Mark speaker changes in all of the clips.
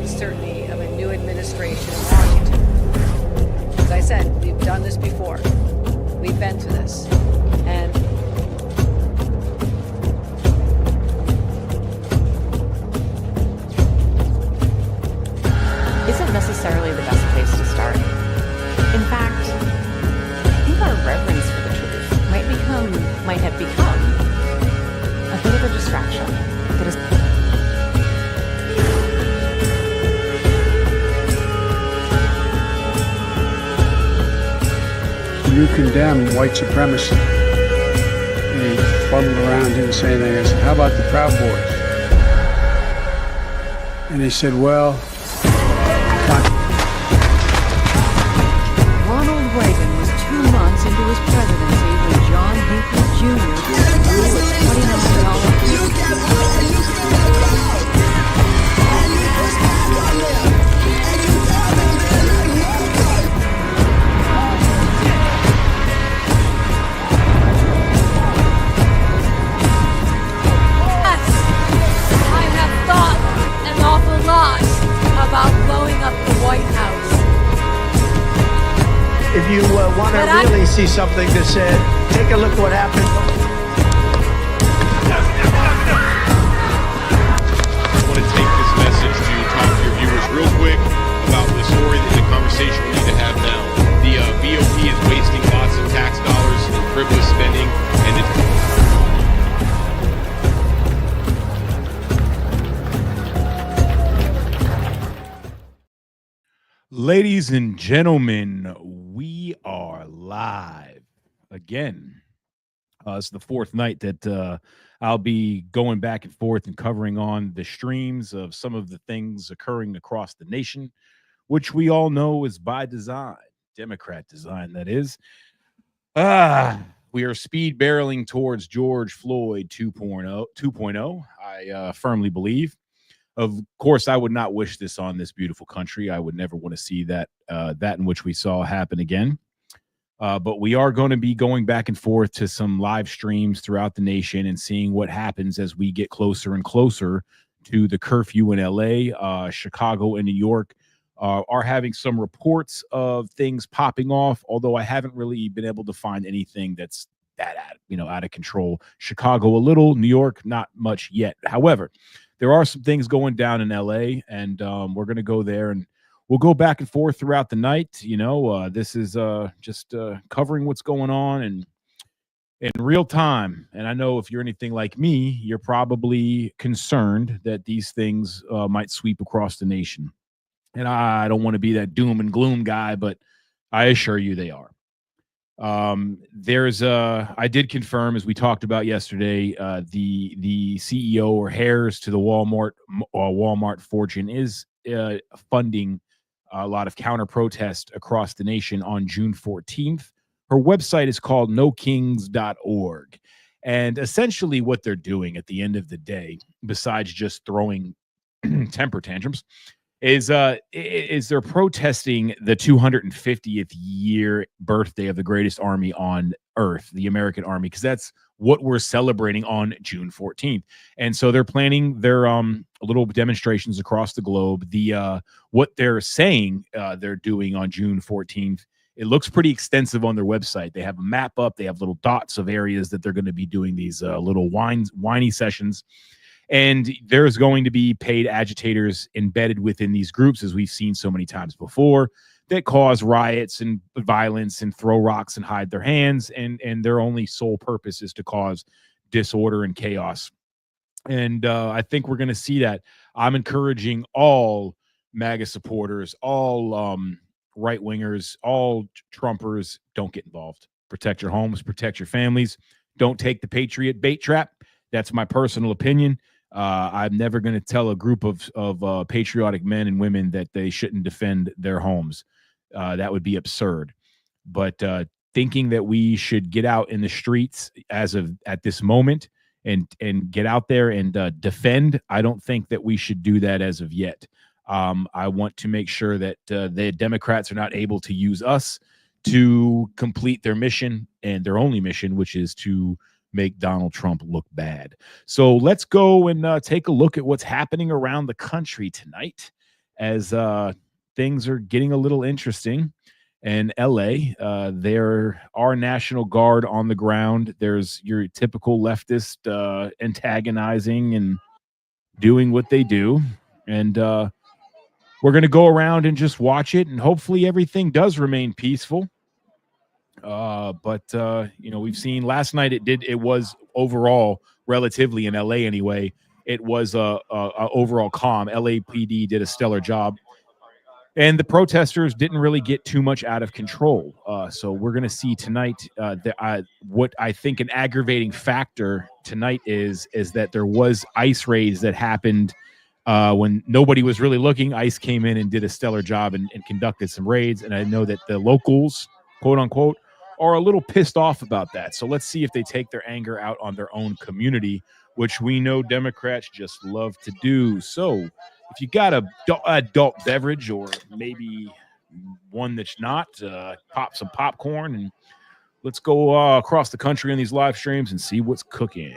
Speaker 1: certainty of a new administration in Washington. As I said, we've done this before. We've been through this. And
Speaker 2: isn't necessarily the best place to start. In fact, I think our reverence for the truth might have become a bit of a distraction that is.
Speaker 3: You condemn white supremacy. And he fuddled around, didn't say anything. I said, how about the Proud Boys? And he said, well,
Speaker 1: Ronald Reagan was 2 months into his presidency when John Hinckley Jr. blew a $20 million about blowing up the White House.
Speaker 4: If you want to really see something that said, take a look what happened.
Speaker 5: I want to take this message to talk to your viewers real quick about the story that the conversation we need to have now. The BOP is wasting lots of tax dollars in frivolous spending, and
Speaker 6: Ladies and gentlemen, we are live again. It's the fourth night that I'll be going back and forth and covering on the streams of some of the things occurring across the nation, which we all know is by design, Democrat design, that is. We are speed barreling towards George Floyd 2.0, I firmly believe. Of course, I would not wish this on this beautiful country. I would never want to see that in which we saw happen again. But we are going to be going back and forth to some live streams throughout the nation and seeing what happens as we get closer and closer to the curfew in LA. Chicago and New York are having some reports of things popping off, although I haven't really been able to find anything that's out of control. Chicago a little, New York not much yet. However, there are some things going down in LA, and we're going to go there, and we'll go back and forth throughout the night. This is just covering what's going on and in real time. And I know if you're anything like me, you're probably concerned that these things might sweep across the nation. And I don't want to be that doom and gloom guy, but I assure you they are. I did confirm, as we talked about yesterday, the CEO or heirs to the Walmart fortune is funding a lot of counter protest across the nation on June 14th. Her website is called nokings.org. And essentially what they're doing at the end of the day, besides just throwing temper tantrums, is they're protesting the 250th year birthday of the greatest army on earth, the American Army, because that's what we're celebrating on June 14th. And so they're planning their little demonstrations across the globe. What they're saying they're doing on June 14th, it looks pretty extensive on their website. They have a map up. They have little dots of areas that they're going to be doing these little whiny sessions. And there's going to be paid agitators embedded within these groups, as we've seen so many times before, that cause riots and violence and throw rocks and hide their hands. And their only sole purpose is to cause disorder and chaos. And I think we're going to see that. I'm encouraging all MAGA supporters, all right-wingers, all Trumpers, don't get involved. Protect your homes, protect your families. Don't take the Patriot bait trap. That's my personal opinion. I'm never going to tell a group of patriotic men and women that they shouldn't defend their homes. That would be absurd. But thinking that we should get out in the streets at this moment and get out there and defend, I don't think that we should do that as of yet. I want to make sure that the Democrats are not able to use us to complete their mission, and their only mission, which is to make Donald Trump look bad. So let's go and take a look at what's happening around the country tonight. as things are getting a little interesting. In LA, there are National Guard on the ground. There's your typical leftist antagonizing and doing what they do. And we're going to go around and just watch it. And hopefully everything does remain peaceful. But we've seen last night it was overall relatively in LA anyway. It was a overall calm. LAPD did a stellar job. And the protesters didn't really get too much out of control. So we're going to see tonight what I think an aggravating factor tonight is that there was ICE raids that happened when nobody was really looking. ICE came in and did a stellar job and conducted some raids. And I know that the locals, quote unquote, are a little pissed off about that. So let's see if they take their anger out on their own community, which we know Democrats just love to do. So if you got a adult beverage or maybe one that's not, pop some popcorn and let's go across the country on these live streams and see what's cooking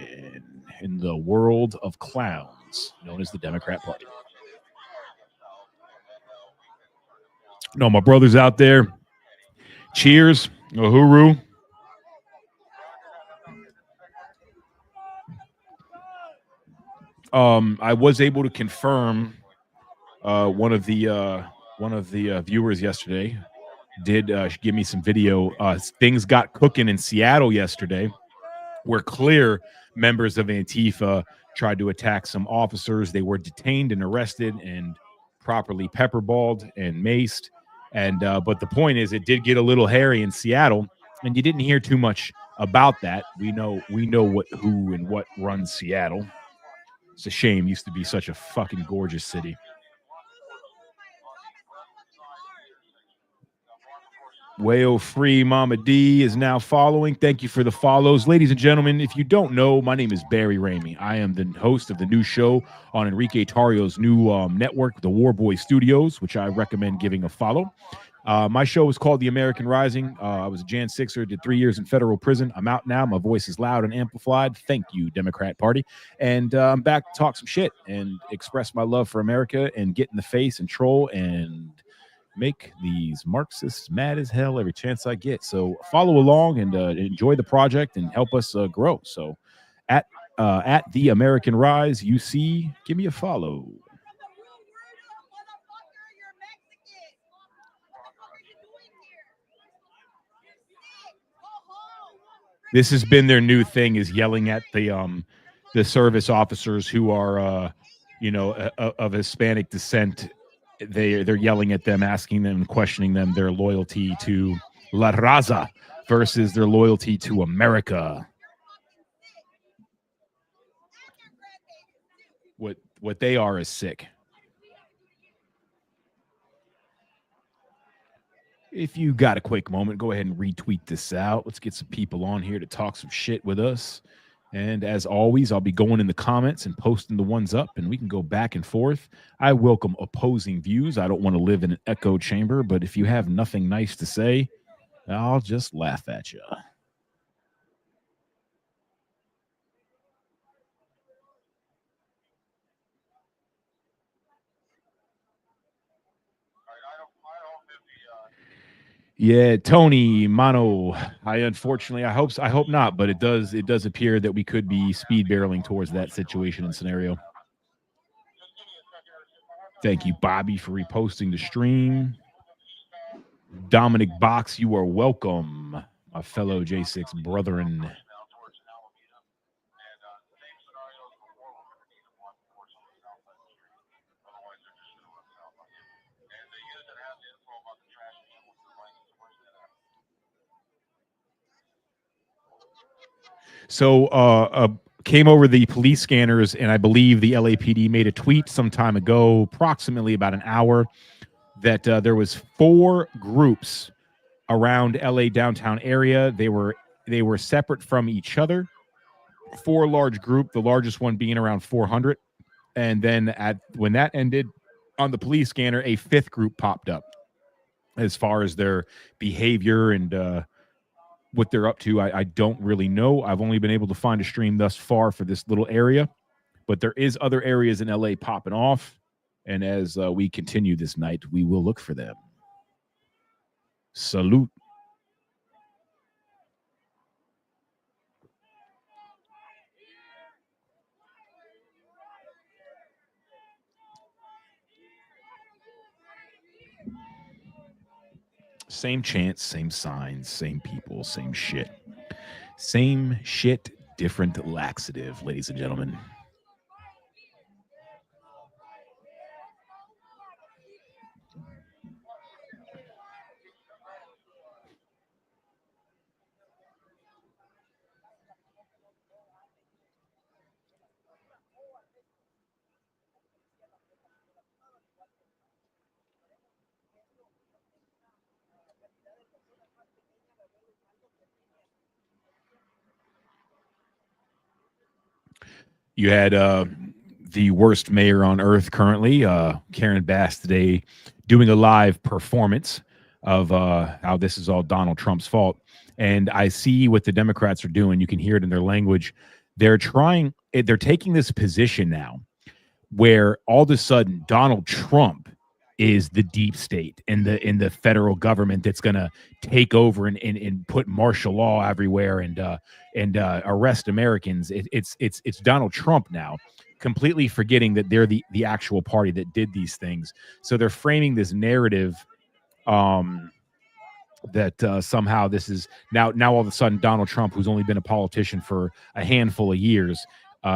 Speaker 6: in the world of clowns known as the Democrat Party. No, my brothers out there, cheers, uhuru. I was able to confirm one of the viewers yesterday did give me some video. Things got cooking in Seattle yesterday, where clear members of Antifa tried to attack some officers. They were detained and arrested and properly pepperballed and maced. And but the point is, it did get a little hairy in Seattle, and you didn't hear too much about that. We know who and what runs Seattle. It's a shame. It used to be such a fucking gorgeous city. Wayo Free Mama D is now following. Thank you for the follows. Ladies and gentlemen, if you don't know, my name is Barry Ramey. I am the host of the new show on Enrique Tarrio's new network, the War Boy Studios, which I recommend giving a follow. My show is called The American Rising. I was a Jan 6er, did 3 years in federal prison. I'm out now. My voice is loud and amplified. Thank you, Democrat Party. And I'm back to talk some shit and express my love for America and get in the face and troll and make these Marxists mad as hell every chance I get. So follow along and enjoy the project and help us grow. So at The American Rise, UC, give me a follow. This has been their new thing, is yelling at the service officers who are of Hispanic descent. They're yelling at them, asking them, questioning them, their loyalty to La Raza versus their loyalty to America. What they are is sick. If you got a quick moment, go ahead and retweet this out. Let's get some people on here to talk some shit with us. And as always, I'll be going in the comments and posting the ones up, and we can go back and forth. I welcome opposing views. I don't want to live in an echo chamber, but if you have nothing nice to say, I'll just laugh at you. Yeah, Tony Mano. I hope not, but it does appear that we could be speed barreling towards that situation and scenario. Thank you, Bobby, for reposting the stream. Dominic Box, you are welcome, my fellow J6 brethren. So came over the police scanners, and I believe the LAPD made a tweet some time ago, approximately about an hour, that there was 4 groups around LA downtown area. They were separate from each other. 4 large group, the largest one being around 400. And then when that ended on the police scanner, a 5th group popped up. As far as their behavior and what they're up to, I don't really know. I've only been able to find a stream thus far for this little area, but there is other areas in LA popping off, And as we continue this night, we will look for them. Salute. Same chance, same signs, same people, same shit. Same shit, different laxative, ladies and gentlemen. You had the worst mayor on earth currently, Karen Bass, today doing a live performance of how this is all Donald Trump's fault. And I see what the Democrats are doing. You can hear it in their language. They're taking this position now where all of a sudden Donald Trump is the deep state in the federal government that's going to take over and put martial law everywhere and arrest Americans. It's Donald Trump now, completely forgetting that they're the actual party that did these things. So they're framing this narrative that somehow this is now all of a sudden Donald Trump, who's only been a politician for a handful of years,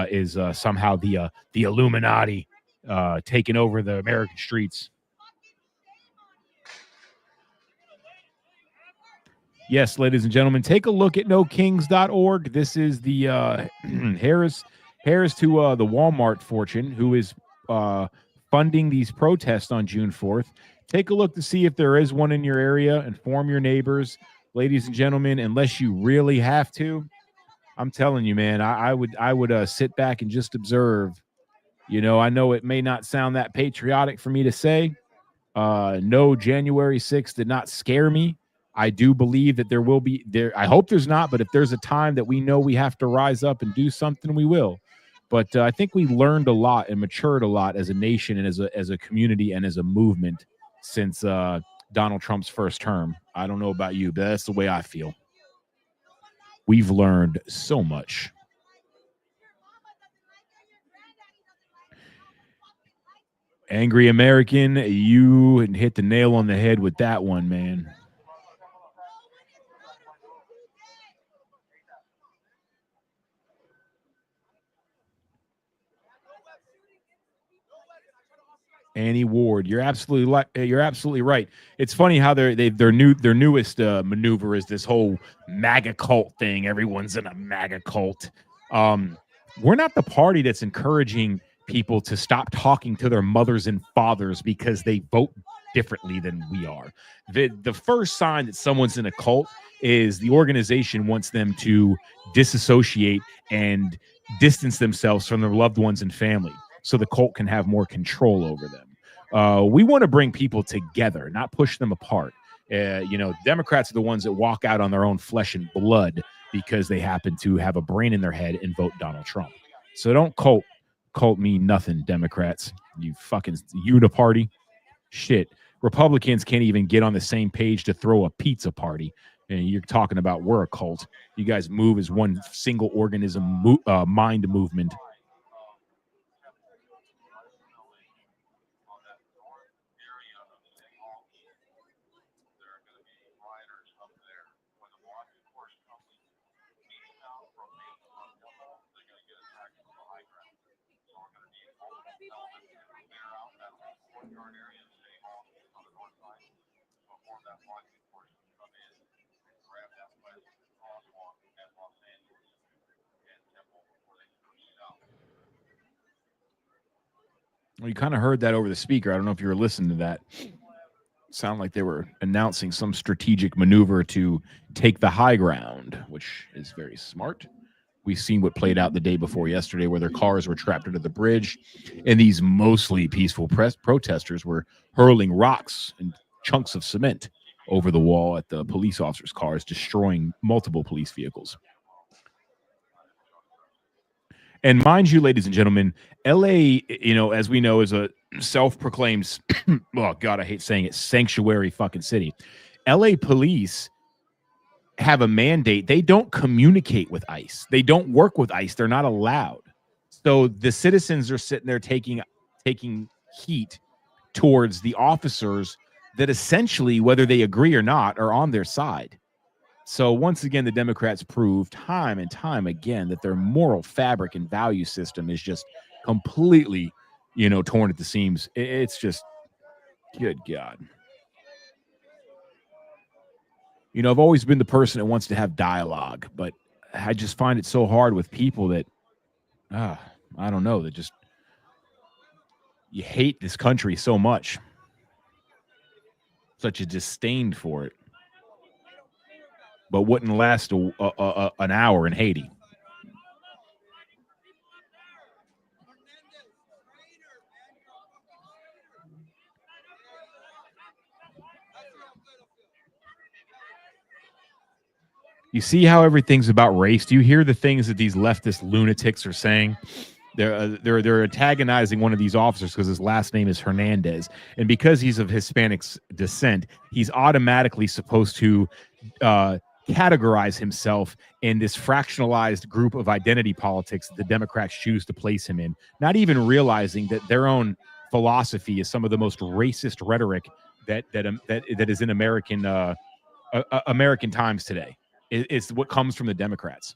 Speaker 6: is somehow the Illuminati taking over the American streets. Yes, ladies and gentlemen, take a look at nokings.org. This is the Harris to the Walmart fortune, who is funding these protests on June 4th. Take a look to see if there is one in your area. Inform your neighbors, ladies and gentlemen. Unless you really have to, I'm telling you, man, I would sit back and just observe. You know, I know it may not sound that patriotic for me to say. No, January 6th did not scare me. I do believe that there will be there. I hope there's not, but if there's a time that we know we have to rise up and do something, we will. But I think we learned a lot and matured a lot as a nation and as a community and as a movement since Donald Trump's first term. I don't know about you, but that's the way I feel. We've learned so much. Angry American, you hit the nail on the head with that one, man. Annie Ward, you're absolutely right. It's funny how their newest maneuver is this whole MAGA cult thing. Everyone's in a MAGA cult. We're not the party that's encouraging people to stop talking to their mothers and fathers because they vote differently than we are. The first sign that someone's in a cult is the organization wants them to disassociate and distance themselves from their loved ones and family, so the cult can have more control over them. We want to bring people together, not push them apart. Democrats are the ones that walk out on their own flesh and blood because they happen to have a brain in their head and vote Donald Trump. So don't cult me nothing, Democrats. You fucking uniparty. Shit. Republicans can't even get on the same page to throw a pizza party. And you're talking about we're a cult. You guys move as one single organism, mind movement. Well, you kind of heard that over the speaker. I don't know if you were listening to that. Sound like they were announcing some strategic maneuver to take the high ground, which is very smart. We've seen what played out the day before yesterday, where their cars were trapped under the bridge, and these mostly peaceful protesters were hurling rocks and chunks of cement over the wall at the police officers' cars, destroying multiple police vehicles. And mind you, ladies and gentlemen, LA, as we know, is a self-proclaimed, oh God, I hate saying it, sanctuary fucking city. LA police have a mandate. They don't communicate with ICE. They don't work with ICE. They're not allowed. So the citizens are sitting there taking heat towards the officers that essentially, whether they agree or not, are on their side. So once again, the Democrats prove time and time again that their moral fabric and value system is just completely, torn at the seams. It's just, good God. I've always been the person that wants to have dialogue, but I just find it so hard with people that, I don't know, that just, you hate this country so much. Such a disdain for it. But wouldn't last an hour in Haiti. You see how everything's about race? Do you hear the things that these leftist lunatics are saying? They're antagonizing one of these officers because his last name is Hernandez, and because he's of Hispanic descent, he's automatically supposed to categorize himself in this fractionalized group of identity politics that the Democrats choose to place him in, not even realizing that their own philosophy is some of the most racist rhetoric that is in American times today. It's what comes from the Democrats.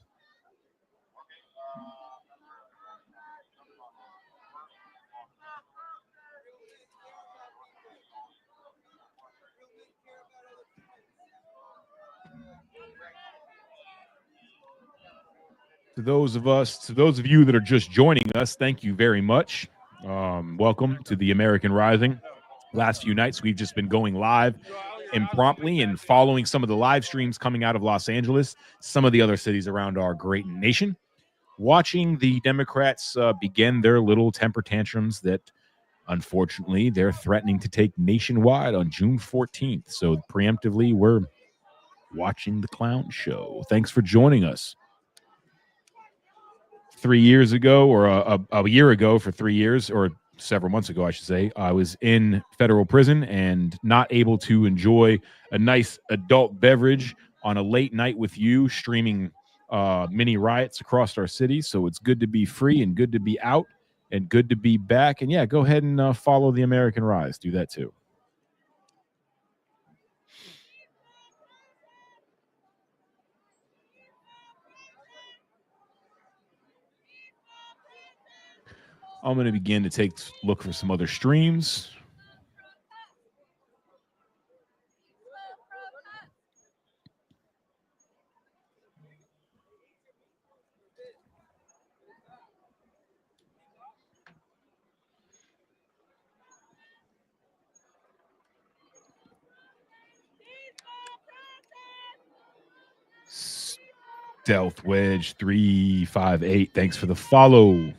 Speaker 6: To those of you that are just joining us, thank you very much. Welcome to the American Rising. Last few nights, we've just been going live impromptu and following some of the live streams coming out of Los Angeles, some of the other cities around our great nation, watching the Democrats begin their little temper tantrums that, unfortunately, they're threatening to take nationwide on June 14th. So preemptively, we're watching the clown show. Thanks for joining us. 3 years ago, or a year ago, for 3 years, or several months ago, I should say, I was in federal prison and not able to enjoy a nice adult beverage on a late night with you, streaming mini riots across our city. So it's good to be free and good to be out and good to be back. And yeah, go ahead and follow the American Rise. Do that too. I'm going to begin to look for some other streams. Stealth Wedge 358. Thanks for the follow.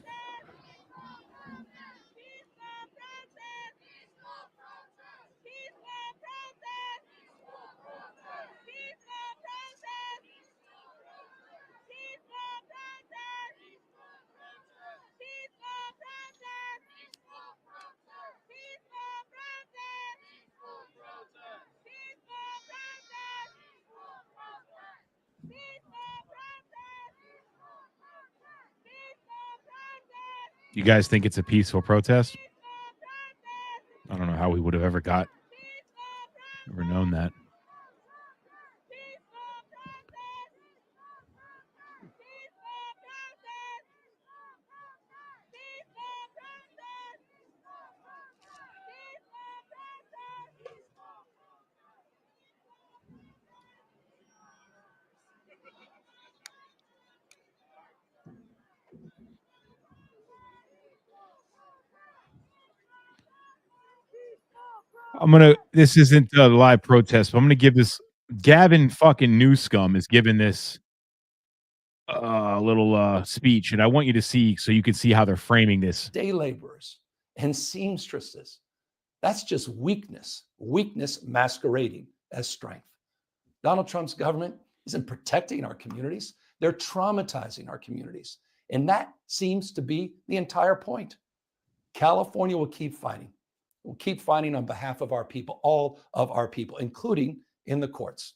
Speaker 6: You guys think it's a peaceful protest? I don't know how we would have ever known that. This isn't a live protest, but I'm going to give this, Gavin fucking Newscum is giving this little speech, and I want you to see, so you can see how they're framing this.
Speaker 7: Day laborers and seamstresses. That's just weakness masquerading as strength. Donald Trump's government isn't protecting our communities. They're traumatizing our communities. And that seems to be the entire point. California will keep fighting. We'll keep fighting on behalf of our people, all of our people, including in the courts.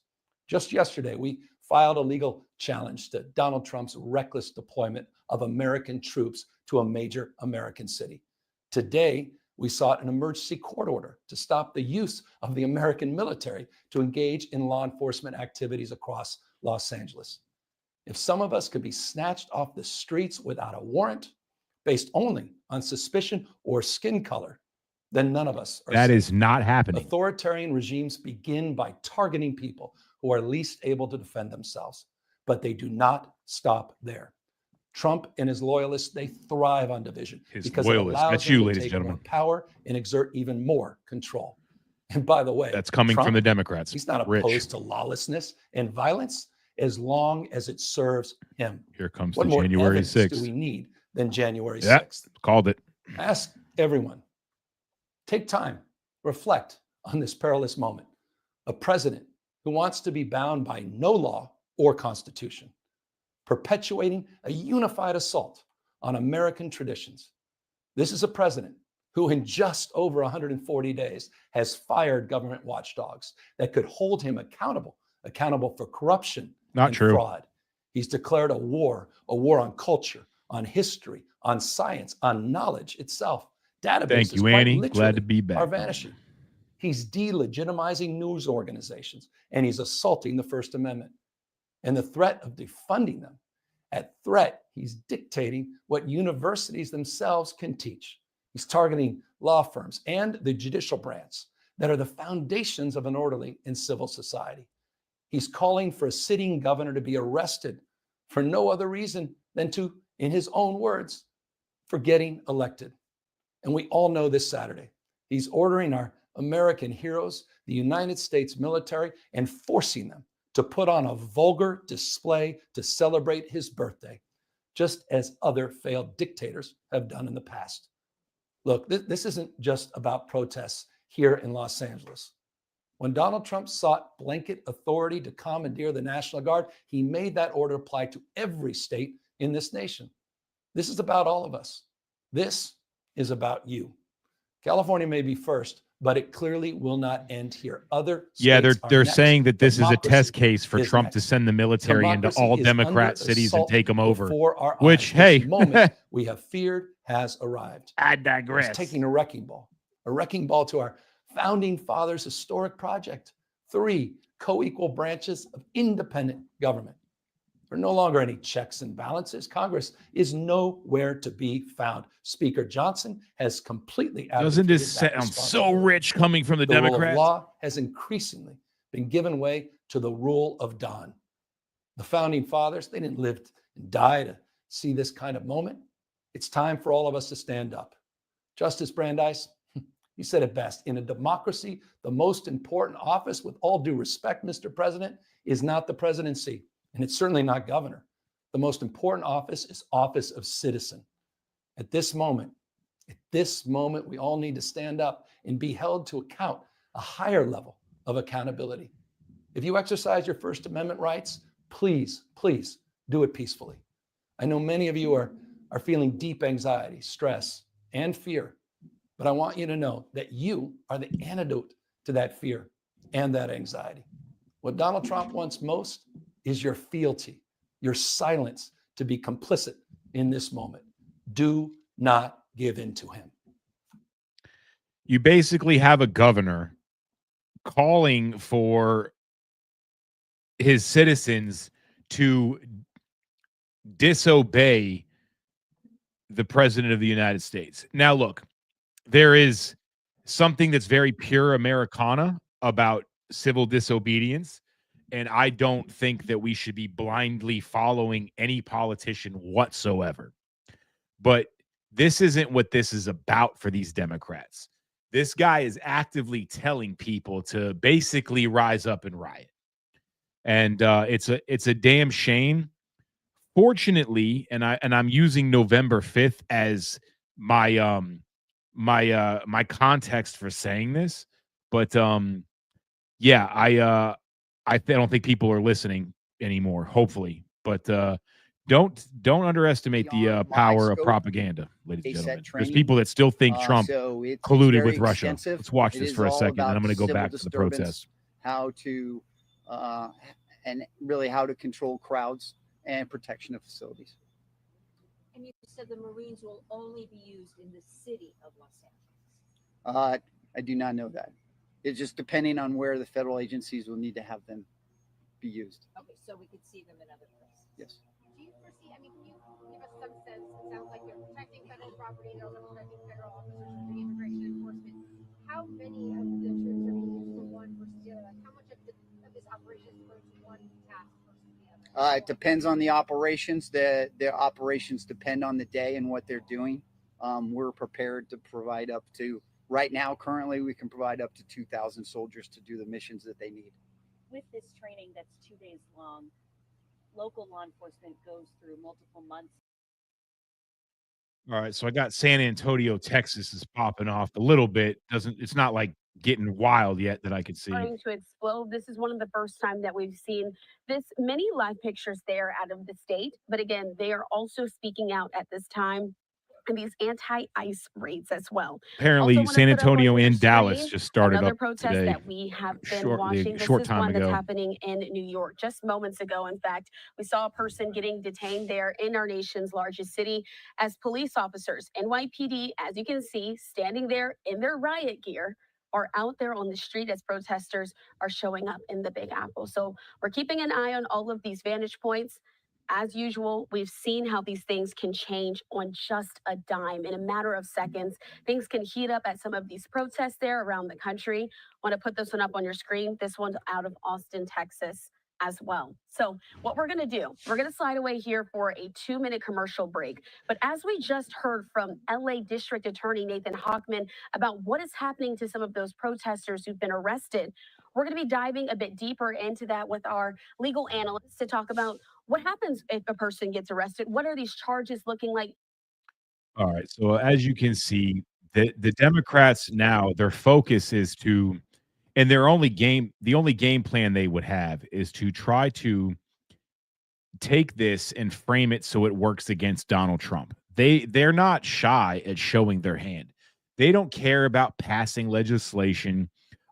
Speaker 7: Just yesterday, we filed a legal challenge to Donald Trump's reckless deployment of American troops to a major American city. Today, we sought an emergency court order to stop the use of the American military to engage in law enforcement activities across Los Angeles. If some of us could be snatched off the streets without a warrant, based only on suspicion or skin color, then none of us are
Speaker 6: That
Speaker 7: safe.
Speaker 6: is not happening.
Speaker 7: Authoritarian regimes begin by targeting people who are least able to defend themselves, but they do not stop there. Trump and his loyalists, they thrive on division because it allows
Speaker 6: That's
Speaker 7: them
Speaker 6: you,
Speaker 7: to
Speaker 6: ladies and
Speaker 7: take
Speaker 6: gentlemen.
Speaker 7: more power and exert even more control. And by the way,
Speaker 6: That's coming
Speaker 7: Trump,
Speaker 6: from the Democrats.
Speaker 7: he's not
Speaker 6: Rich.
Speaker 7: opposed to lawlessness and violence as long as it serves him.
Speaker 6: Here comes
Speaker 7: What
Speaker 6: the
Speaker 7: more
Speaker 6: January
Speaker 7: evidence
Speaker 6: 6th.
Speaker 7: do we need than January
Speaker 6: Yeah,
Speaker 7: 6th?
Speaker 6: called it.
Speaker 7: Ask everyone. Take time, reflect on this perilous moment. A president who wants to be bound by no law or constitution, perpetuating a unified assault on American traditions. This is a president who in just over 140 days has fired government watchdogs that could hold him accountable for corruption and fraud. He's declared a war on culture, on history, on science, on knowledge itself. Databases,
Speaker 6: Thank you,
Speaker 7: quite
Speaker 6: Annie.
Speaker 7: literally,
Speaker 6: Glad to be back.
Speaker 7: are vanishing. He's delegitimizing news organizations, and he's assaulting the First Amendment. And the threat of defunding them, at threat, he's dictating what universities themselves can teach. He's targeting law firms and the judicial branch that are the foundations of an orderly and civil society. He's calling for a sitting governor to be arrested for no other reason than to, in his own words, for getting elected. And we all know this Saturday, he's ordering our American heroes, the United States military, and forcing them to put on a vulgar display to celebrate his birthday, just as other failed dictators have done in the past. Look, this isn't just about protests here in Los Angeles. When Donald Trump sought blanket authority to commandeer the National Guard, he made that order apply to every state in this nation. This is about all of us. This is about you. California may be first, but it clearly will not end here. Other states
Speaker 6: they're
Speaker 7: next.
Speaker 6: saying that this is a
Speaker 7: Democracy
Speaker 6: test case for
Speaker 7: is
Speaker 6: Trump
Speaker 7: next.
Speaker 6: to send the military into
Speaker 7: Democracy
Speaker 6: all
Speaker 7: is
Speaker 6: Democrat
Speaker 7: under
Speaker 6: cities and
Speaker 7: assault
Speaker 6: take them over.
Speaker 7: before our
Speaker 6: Which,
Speaker 7: eyes.
Speaker 6: hey,
Speaker 7: This moment we have feared has arrived.
Speaker 6: I
Speaker 7: It's
Speaker 6: digress.
Speaker 7: taking a wrecking ball to our founding fathers' historic project. 3 co-equal branches of independent government. There are no longer any checks and balances. Congress is nowhere to be found. Speaker Johnson has completely
Speaker 6: Doesn't
Speaker 7: abdicated
Speaker 6: this
Speaker 7: that
Speaker 6: sound so
Speaker 7: responsibility.
Speaker 6: rich coming from the
Speaker 7: The rule of
Speaker 6: Democrats?
Speaker 7: law has increasingly been given way to the rule of Don. The founding fathers, they didn't live and die to see this kind of moment. It's time for all of us to stand up. Justice Brandeis, he said it best. In a democracy, the most important office, with all due respect, Mr. President, is not the presidency, and it's certainly not governor. The most important office is office of citizen. At this moment, we all need to stand up and be held to account, a higher level of accountability. If you exercise your First Amendment rights, please do it peacefully. I know many of you are feeling deep anxiety, stress, and fear, but I want you to know that you are the antidote to that fear and that anxiety. What Donald Trump wants most is your fealty, your silence to be complicit in this moment. Do not give in to him.
Speaker 6: You basically have a governor calling for his citizens to disobey the president of the United States. Now, look, there is something that's very pure Americana about civil disobedience, and I don't think that we should be blindly following any politician whatsoever. But this isn't what this is about for these Democrats. This guy is actively telling people to basically rise up and riot. And it's a damn shame. Fortunately, and I'm using November 5th as my my context for saying this, but yeah, I don't think people are listening anymore, hopefully. But don't underestimate the
Speaker 8: beyond my
Speaker 6: power of
Speaker 8: scope,
Speaker 6: propaganda, ladies
Speaker 8: a
Speaker 6: and
Speaker 8: set
Speaker 6: gentlemen. There's
Speaker 8: training.
Speaker 6: people that still think Trump
Speaker 8: So it's
Speaker 6: colluded
Speaker 8: very
Speaker 6: with Russia.
Speaker 8: extensive.
Speaker 6: Let's watch
Speaker 8: It
Speaker 6: this
Speaker 8: is
Speaker 6: for a
Speaker 8: all
Speaker 6: second, and then I'm
Speaker 8: about
Speaker 6: going to go
Speaker 8: civil
Speaker 6: back to the
Speaker 8: disturbance,
Speaker 6: protest.
Speaker 8: how to and really how to control crowds and protection of facilities.
Speaker 9: And you said the Marines will only be used in the city of Los Angeles.
Speaker 8: I do not know that. It's just depending on where the federal agencies will need to have them be used.
Speaker 9: Okay, so we could see them in other places.
Speaker 8: Yes.
Speaker 9: Do you foresee, I mean, can you give us some sense, it sounds like you're protecting federal property, you're also protecting federal officers from the immigration enforcement. How many of the troops are being used for one versus the other? Like how much of this operation is going to one task versus the other?
Speaker 8: It depends on the operations. The operations depend on the day and what they're doing. We're prepared to provide up to, right now, currently, we can provide up to 2,000 soldiers to do the missions that they need.
Speaker 10: With this training that's 2 days long, local law enforcement goes through multiple months.
Speaker 6: All right, so I got San Antonio, Texas is popping off a little bit. It's not like getting wild yet that I could see.
Speaker 11: Starting to explode. This is one of the first time that we've seen this many live pictures there out of the state. But again, they are also speaking out at this time and these anti-ICE raids as well.
Speaker 6: Apparently, San Antonio and Dallas just started
Speaker 11: another
Speaker 6: up
Speaker 11: protest
Speaker 6: today.
Speaker 11: that we have been watching. This
Speaker 6: short
Speaker 11: is
Speaker 6: time
Speaker 11: one
Speaker 6: ago.
Speaker 11: that's happening in New York just moments ago. In fact, we saw a person getting detained there in our nation's largest city as police officers. NYPD, as you can see, standing there in their riot gear, are out there on the street as protesters are showing up in the Big Apple. So we're keeping an eye on all of these vantage points. As usual, we've seen how these things can change on just a dime in a matter of seconds. Things can heat up at some of these protests there around the country. Want to put this one up on your screen. This one's out of Austin, Texas as well. So what we're going to do, we're going to slide away here for a 2-minute commercial break. But as we just heard from LA District Attorney Nathan Hochman about what is happening to some of those protesters who've been arrested, we're going to be diving a bit deeper into that with our legal analysts to talk about what happens if a person gets arrested. What are these charges looking like?
Speaker 6: All right. So as you can see, the Democrats now, their focus is to, and the only game plan they would have is to try to take this and frame it so it works against Donald Trump. They're not shy at showing their hand. They don't care about passing legislation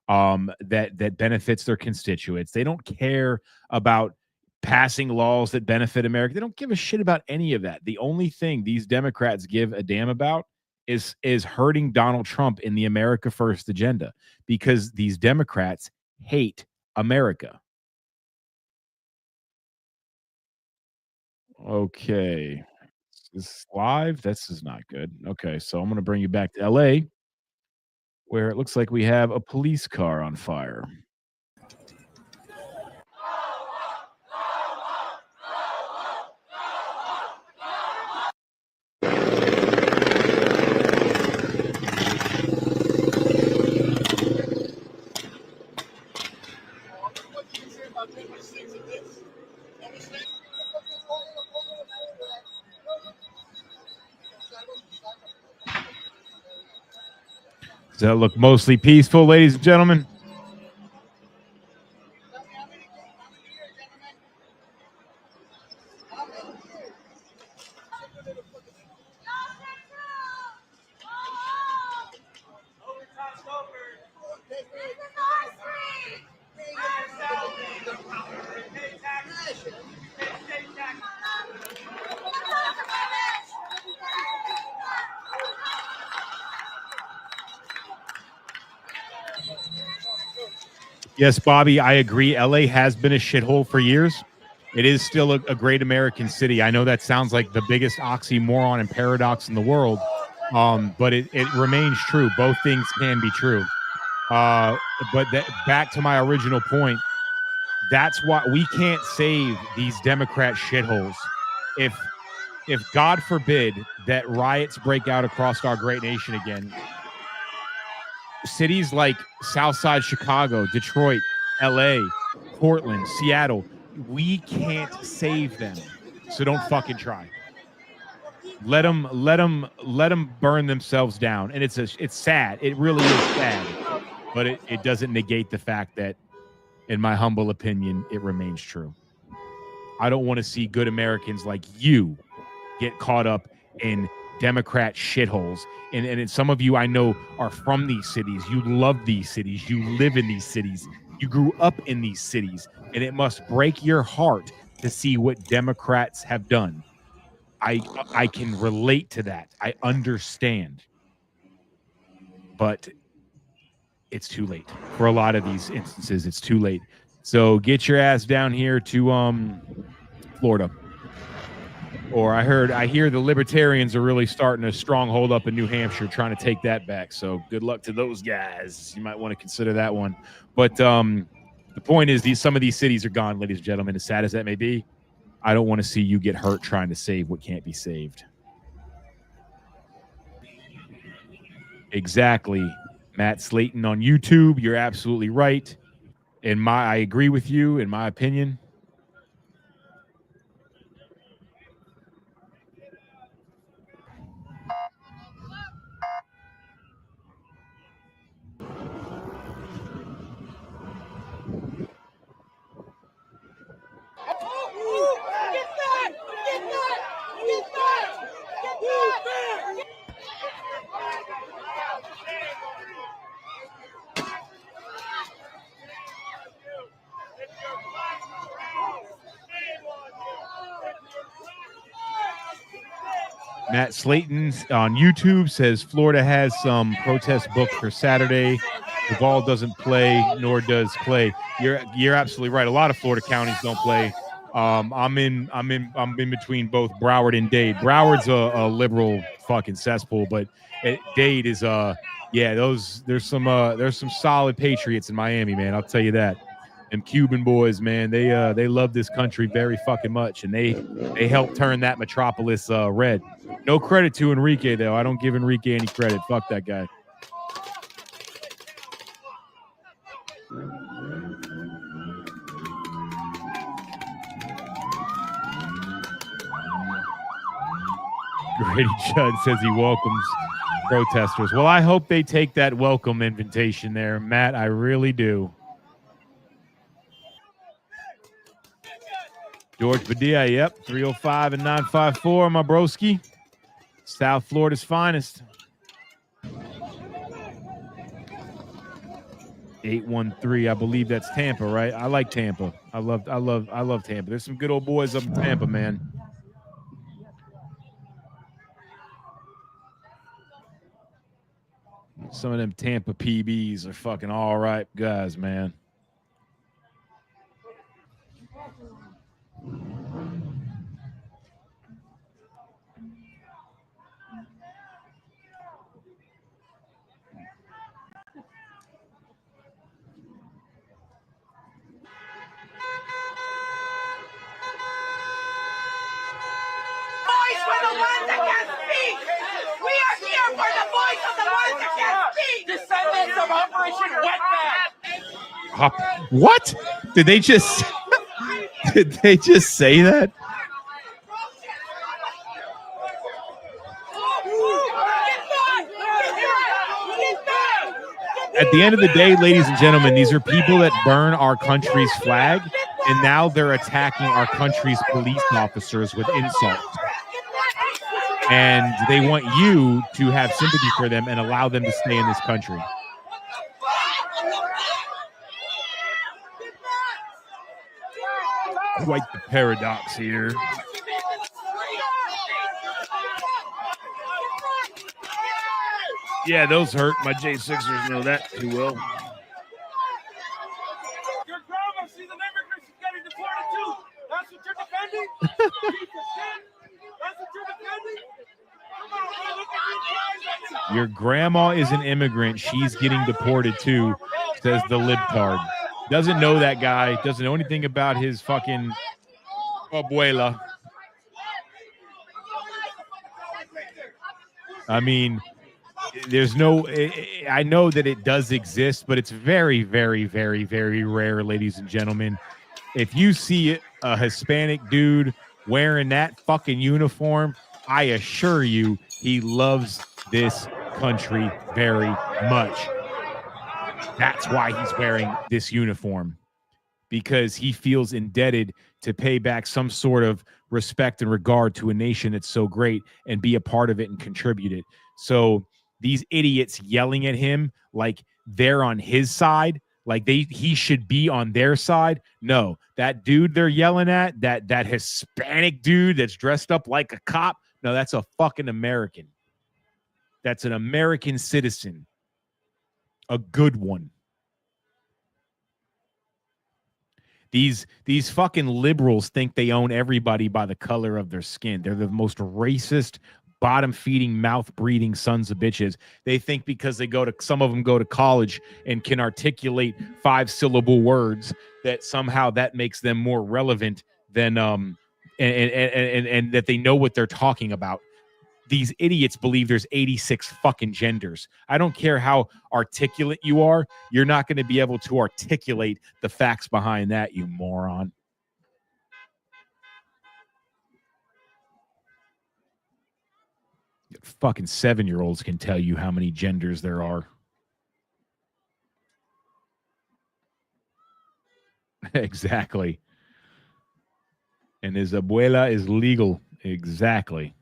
Speaker 6: that benefits their constituents. They don't care about passing laws that benefit America. They don't give a shit about any of that. The only thing these Democrats give a damn about is hurting Donald Trump in the America First agenda, because these Democrats hate America. Okay. This is live. This is not good. Okay, so I'm going to bring you back to LA, where it looks like we have a police car on fire. Does that look mostly peaceful, ladies and gentlemen? Yes, Bobby, I agree. LA has been a shithole for years. It is still a great American city. I know that sounds like the biggest oxymoron and paradox in the world, but it remains true. Both things can be true. But back to my original point, that's why we can't save these Democrat shitholes. If God forbid that riots break out across our great nation again, cities like Southside Chicago, Detroit, LA, Portland, Seattle, we can't save them. So don't fucking try. Let them burn themselves down. And it's sad. It really is sad. But it doesn't negate the fact that, in my humble opinion, it remains true. I don't want to see good Americans like you get caught up in Democrat shitholes. And some of you I know are from these cities. You love these cities. You live in these cities. You grew up in these cities. And it must break your heart to see what Democrats have done. I can relate to that. I understand. But it's too late. For a lot of these instances, it's too late. So get your ass down here to Florida. Or I hear the libertarians are really starting a stronghold up in New Hampshire, trying to take that back. So good luck to those guys. You might want to consider that one. But the point is, some of these cities are gone, ladies and gentlemen. As sad as that may be, I don't want to see you get hurt trying to save what can't be saved. Exactly. Matt Slayton on YouTube. You're absolutely right. I agree with you, in my opinion. Matt Slayton on YouTube says Florida has some protest booked for Saturday. Duval doesn't play, nor does Clay. You're absolutely right. A lot of Florida counties don't play. I'm in between both Broward and Dade. Broward's a liberal fucking cesspool, but Dade is there's some solid patriots in Miami, man. I'll tell you that. Them Cuban boys, man, they love this country very fucking much, and they helped turn that metropolis red. No credit to Enrique, though. I don't give Enrique any credit. Fuck that guy. Grady Judd says he welcomes protesters. Well, I hope they take that welcome invitation there, Matt. I really do. George Padilla, yep, 305 and 954, my broski. South Florida's finest. 813, I believe that's Tampa, right? I like Tampa. I love Tampa. There's some good old boys up in Tampa, man. Some of them Tampa PBs are fucking all right guys, man.
Speaker 12: For the ones that can't speak! We are here for the voice of the ones that can't speak! Descendants of Operation Wetback!
Speaker 6: What? Did they just say that? At the end of the day, ladies and gentlemen, these are people that burn our country's flag, and now they're attacking our country's police officers with insults. And they want you to have sympathy for them and allow them to stay in this country. Quite the paradox here. Yeah, those hurt. My J6ers know that too well.
Speaker 12: Your grandma, she's an immigrant. She's getting deported too. That's what you're defending? That's what you're defending?
Speaker 6: Your grandma is an immigrant. She's getting deported too, says the libtard. Doesn't know that guy. Doesn't know anything about his fucking abuela. I mean, there's no, I know that it does exist, but it's very, very, very, very rare, ladies and gentlemen. If you see a Hispanic dude wearing that fucking uniform, I assure you he loves this country very much. That's why he's wearing this uniform. because he feels indebted to pay back some sort of respect and regard to a nation that's so great and be a part of it and contribute it. So these idiots yelling at him like they're on his side, like he should be on their side. No, that dude they're yelling at, that Hispanic dude that's dressed up like a cop, no, that's a fucking American. That's an American citizen. A good one. These fucking liberals think they own everybody by the color of their skin. They're the most racist, bottom-feeding, mouth-breathing sons of bitches. They think because some of them go to college and can articulate 5-syllable words that somehow that makes them more relevant than and that they know what they're talking about. These idiots believe there's 86 fucking genders. I don't care how articulate you are. You're not going to be able to articulate the facts behind that, you moron. Fucking 7-year-olds can tell you how many genders there are. Exactly. And his abuela is legal. Exactly.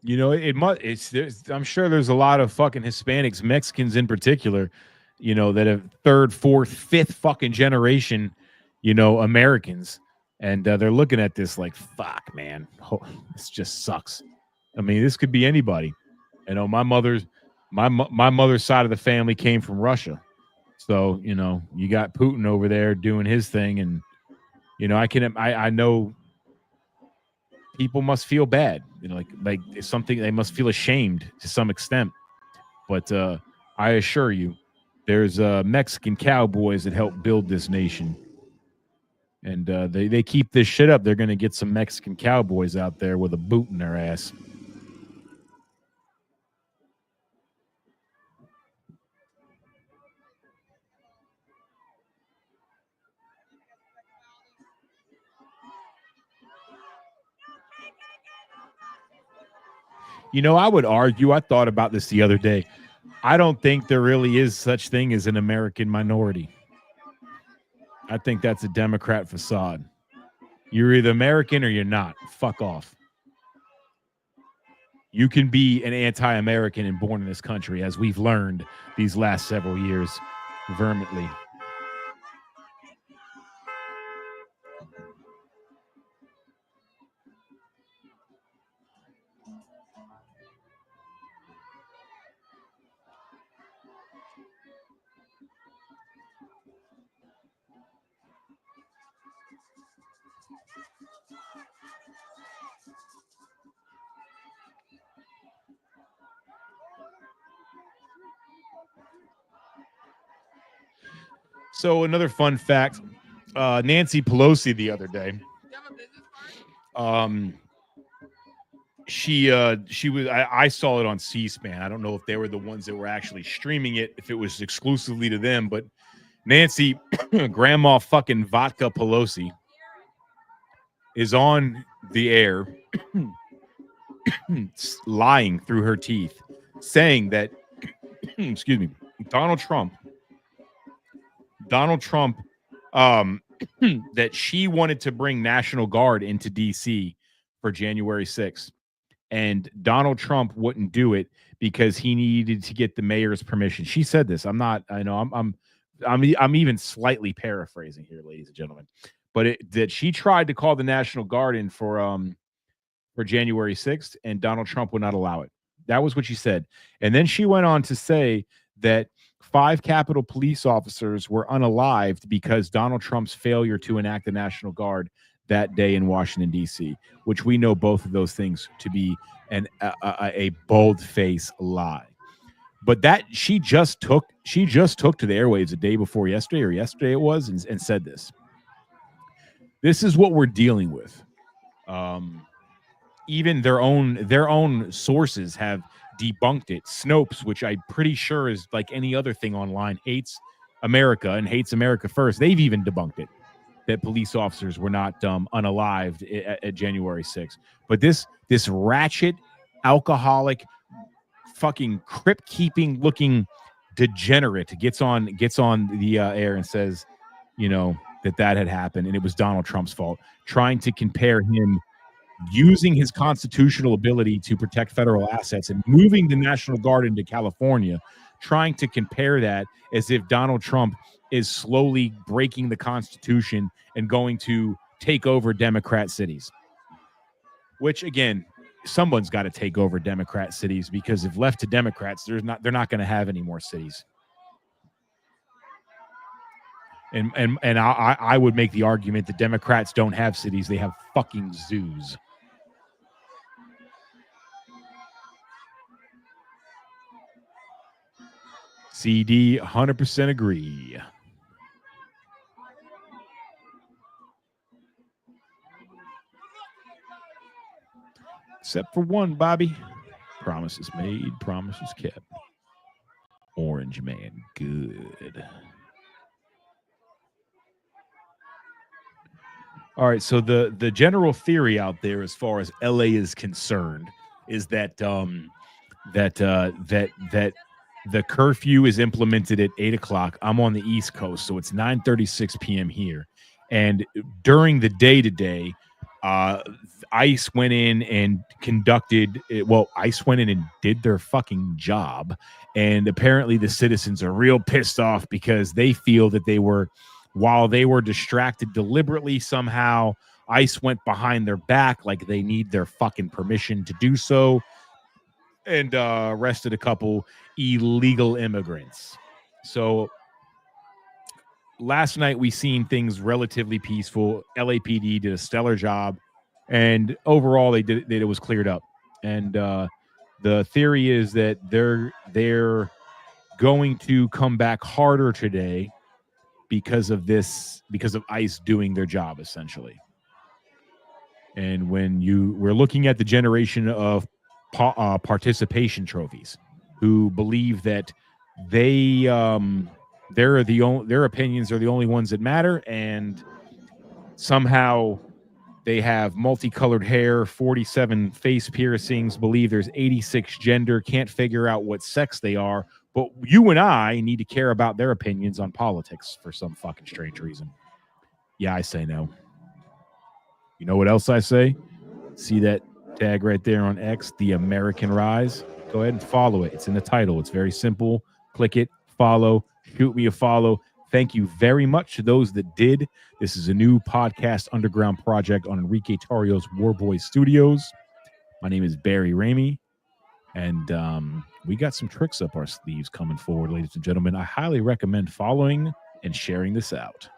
Speaker 6: You know, I'm sure there's a lot of fucking Hispanics, Mexicans in particular, you know, that have 3rd, 4th, 5th fucking generation, you know, Americans. And they're looking at this like, fuck, man, this just sucks. I mean, this could be anybody. You know, my mother's side of the family came from Russia. So, you know, you got Putin over there doing his thing. And, you know, I know people must feel bad, you know, like it's something they must feel ashamed to some extent. But I assure you, there's Mexican cowboys that help build this nation, and they keep this shit up. They're going to get some Mexican cowboys out there with a boot in their ass. You know, I would argue, I thought about this the other day. I don't think there really is such thing as an American minority. I think that's a Democrat facade. You're either American or you're not. Fuck off. You can be an anti-American and born in this country, as we've learned these last several years vehemently. So another fun fact, Nancy Pelosi the other day, she was, I saw it on C-SPAN. I don't know if they were the ones that were actually streaming it, if it was exclusively to them, but Nancy, Grandma fucking Vodka Pelosi, is on the air lying through her teeth, saying that, excuse me, Donald Trump, that she wanted to bring National Guard into D.C. for January 6th. And Donald Trump wouldn't do it because he needed to get the mayor's permission. She said this. I'm even slightly paraphrasing here, ladies and gentlemen. But that she tried to call the National Guard in for January 6th, and Donald Trump would not allow it. That was what she said. And then she went on to say that 5 Capitol police officers were unalived because Donald Trump's failure to enact the National Guard that day in Washington, D.C., which we know both of those things to be a bold-faced lie. But that she just took to the airwaves the day before yesterday, or yesterday it was, and said this. This is what we're dealing with. Even their own sources have debunked it. Snopes, which I'm pretty sure is like any other thing online, hates America and hates America first. They've even debunked it, that police officers were not unalived at January 6th. But this ratchet, alcoholic, fucking crypt keeping looking degenerate gets on the air and says, that had happened and it was Donald Trump's fault, trying to compare him using his constitutional ability to protect federal assets and moving the National Guard into California, trying to compare that as if Donald Trump is slowly breaking the Constitution and going to take over Democrat cities. Which, again, someone's got to take over Democrat cities, because if left to Democrats, they're not going to have any more cities. And I would make the argument that Democrats don't have cities; they have fucking zoos. CD 100% agree. Except for one, Bobby. Promises made, promises kept. Orange man, good. All right, so the general theory out there, as far as LA is concerned, is that that the curfew is implemented at 8 o'clock. I'm on the East Coast, so it's 9:36 p.m. here. And during the day today, ICE went in and ICE went in and did their fucking job. And apparently the citizens are real pissed off because they feel that while they were distracted deliberately, somehow ICE went behind their back like they need their fucking permission to do so, and arrested a couple illegal immigrants. So last night we seen things relatively peaceful. LAPD did a stellar job, and overall it was cleared up. And the theory is that they're going to come back harder today because of ICE doing their job, essentially. And when we're looking at the generation of participation trophies, who believe that their opinions are the only ones that matter, and somehow they have multicolored hair, 47 face piercings, believe there's 86 gender, can't figure out what sex they are, but you and I need to care about their opinions on politics for some fucking strange reason. Yeah, I say no. You know what else I say? See that tag right there on X, The American Rise? Go ahead and follow it. It's in the title. It's very simple. Click it, follow, shoot me a follow. Thank you very much to those that did. This is a new podcast underground project on Enrique Tarrio's Warboy Studios. My name is Barry Ramey, and we got some tricks up our sleeves coming forward, ladies and gentlemen. I highly recommend following and sharing this out.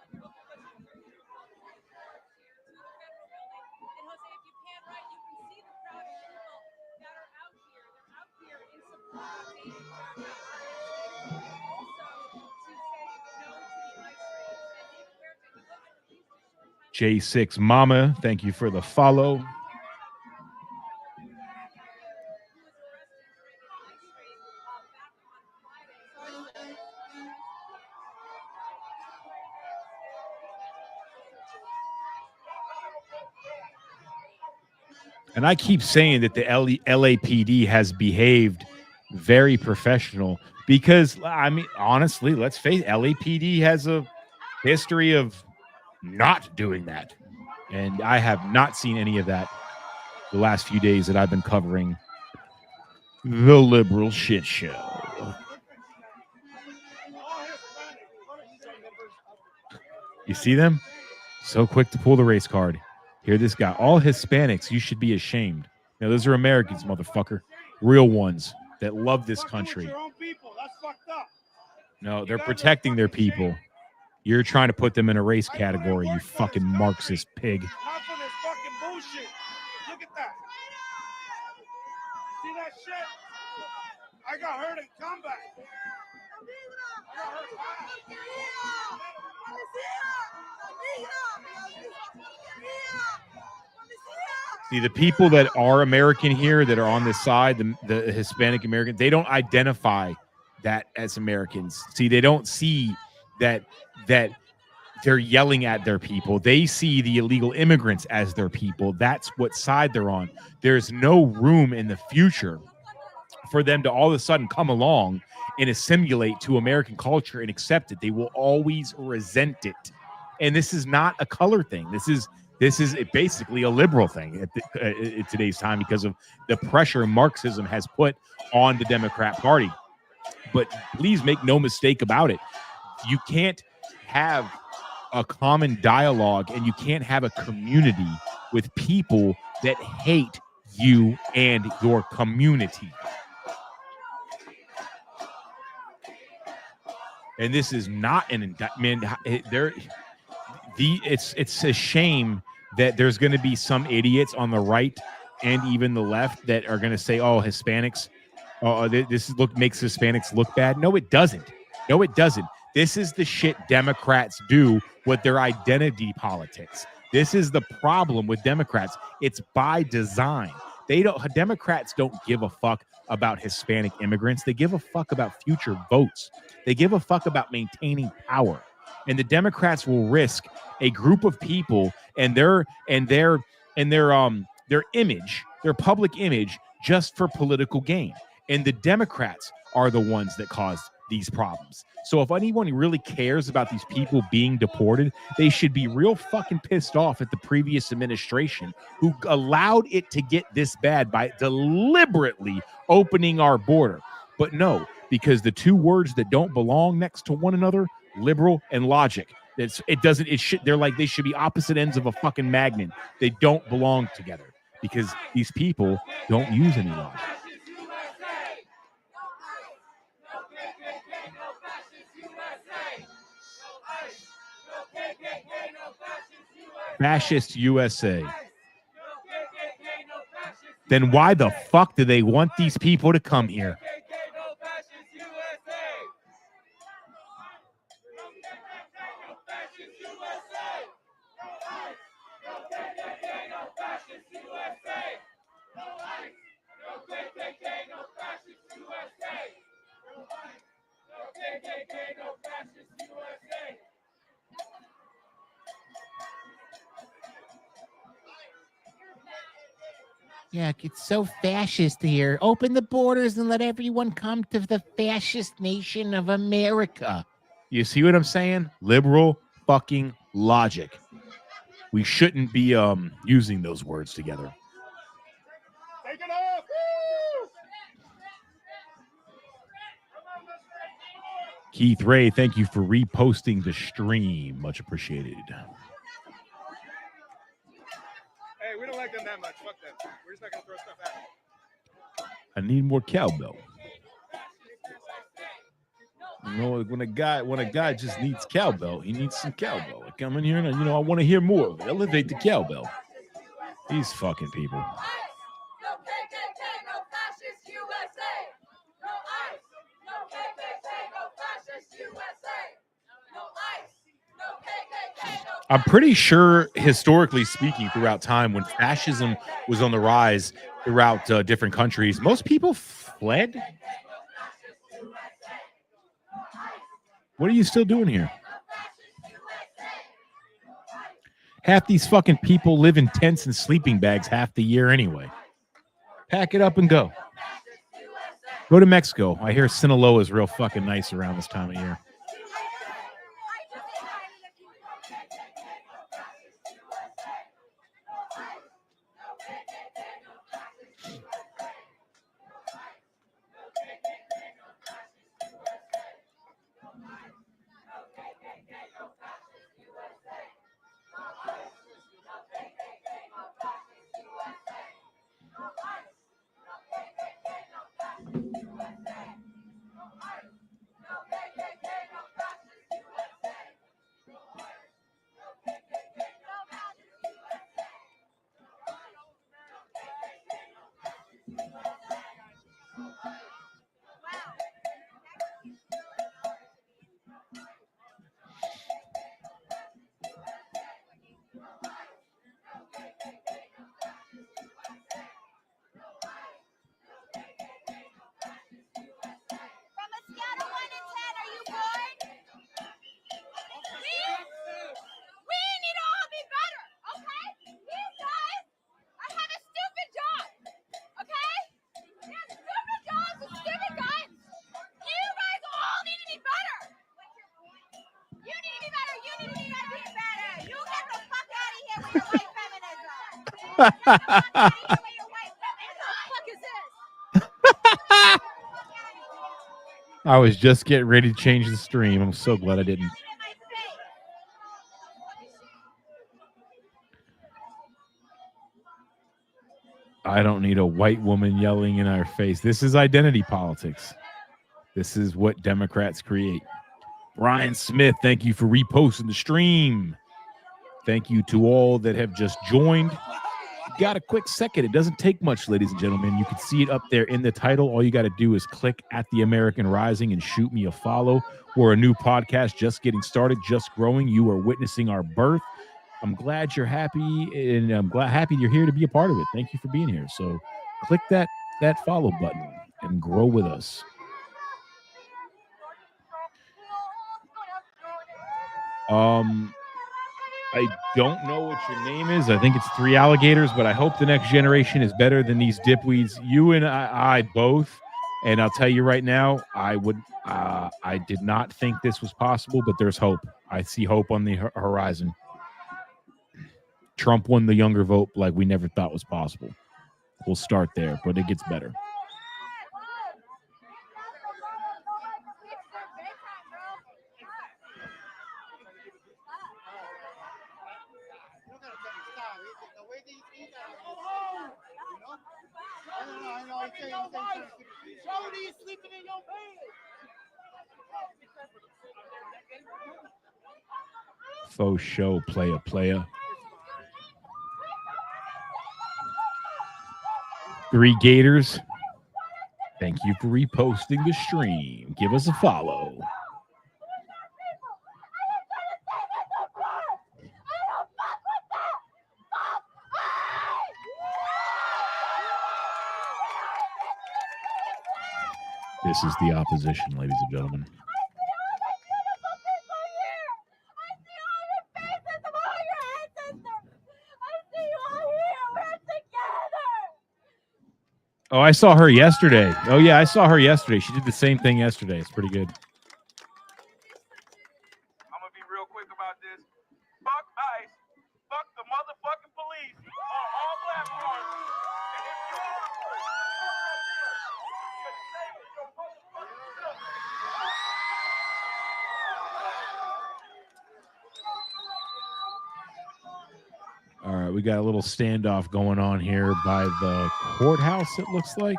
Speaker 6: J6 Mama, thank you for the follow. And I keep saying that the LAPD has behaved very professional because, I mean, honestly, let's face it, LAPD has a history of not doing that. And I have not seen any of that the last few days that I've been covering the liberal shit show. You see them? So quick to pull the race card. Hear this guy. All Hispanics, you should be ashamed. Now, those are Americans, motherfucker. Real ones that love this country. No, they're protecting their people. You're trying to put them in a race category, you fucking Marxist pig.
Speaker 12: Enough of this fucking bullshit. Look at that. See that shit? I got hurt in combat.
Speaker 6: See, the people that are American here, that are on this side, the Hispanic American, they don't identify that as Americans. See, they don't see that they're yelling at their people. They see the illegal immigrants as their people. That's what side they're on. There's no room in the future for them to all of a sudden come along and assimilate to American culture and accept it. They will always resent it. And this is not a color thing. This is basically a liberal thing at today's time because of the pressure Marxism has put on the Democrat Party. But please make no mistake about it. You can't have a common dialogue and you can't have a community with people that hate you and your community. And this is not an indictment. It's a shame that there's going to be some idiots on the right and even the left that are going to say, "Oh, Hispanics, makes Hispanics look bad." No, it doesn't. No, it doesn't. This is the shit Democrats do with their identity politics. This is the problem with Democrats. It's by design. Democrats don't give a fuck about Hispanic immigrants. They give a fuck about future votes. They give a fuck about maintaining power. And the Democrats will risk a group of people and their image, their public image, just for political gain. And the Democrats are the ones that caused these problems. So if anyone really cares about these people being deported, they should be real fucking pissed off at the previous administration who allowed it to get this bad by deliberately opening our border. But no, because the two words that don't belong next to one another, liberal and logic, they should be opposite ends of a fucking magnet. They don't belong together because these people don't use any logic. Fascist USA. Then why the fuck do they want these people to come here? Yeah, it's so fascist here. Open the borders and let everyone come to the fascist nation of America. You see what I'm saying? Liberal fucking logic. We shouldn't be using those words together.
Speaker 12: Take it off!
Speaker 6: Keith Ray, thank you for reposting the stream. Much appreciated.
Speaker 12: Hey, we don't like them that much. Fuck them. We're just not gonna throw stuff at them.
Speaker 6: I need more cowbell. You know, when a guy just needs cowbell, he needs some cowbell. I come in here and I want to hear more of it. Elevate the cowbell. These fucking people. I'm pretty sure, historically speaking, throughout time, when fascism was on the rise throughout different countries, most people fled. What are you still doing here? Half these fucking people live in tents and sleeping bags half the year anyway. Pack it up and go. Go to Mexico. I hear Sinaloa is real fucking nice around this time of year. I was just getting ready to change the stream. I'm so glad I didn't. I don't need a white woman yelling in our face. This is identity politics. This is what Democrats create. Brian Smith, thank you for reposting the stream. Thank you to all that have just joined. Got a quick second. It doesn't take much, ladies and gentlemen. You can see it up there in the title. All you got to do is click at the American Rising and shoot me a follow. We're a new podcast just getting started, just growing. You are witnessing our birth. I'm glad you're happy, and I'm happy you're here to be a part of it. Thank you for being here. So click that follow button and grow with us. I don't know what your name is. I think it's Three Alligators, but I hope the next generation is better than these dipweeds. You and I both. And I'll tell you right now, I did not think this was possible, but there's hope. I see hope on the horizon. Trump won the younger vote like we never thought was possible. We'll start there, but it gets better. Faux show, playa. Three Gators, thank you for reposting the stream. Give us a follow. This is the opposition, ladies and gentlemen. Oh, I saw her yesterday. Oh, yeah, I saw her yesterday. She did the same thing yesterday. It's pretty good.
Speaker 12: I'm gonna be real quick about this. Fuck ICE. Fuck the motherfucking police on all platforms. And if you
Speaker 6: All right, we got a little standoff going on here by the courthouse, it looks like.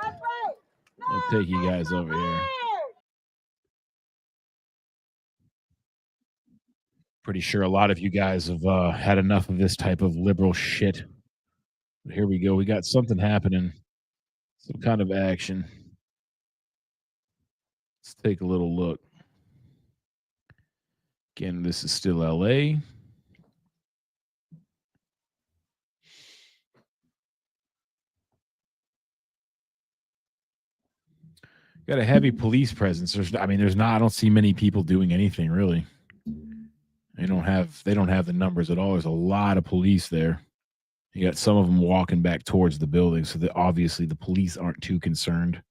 Speaker 6: I'll take you guys over here. Pretty sure a lot of you guys have had enough of this type of liberal shit. But here we go. We got something happening. Some kind of action. Let's take a little look. Again, this is still LA. Got a heavy police presence. I don't see many people doing anything really. They don't have the numbers at all. There's a lot of police there. You got some of them walking back towards the building, so that obviously the police aren't too concerned.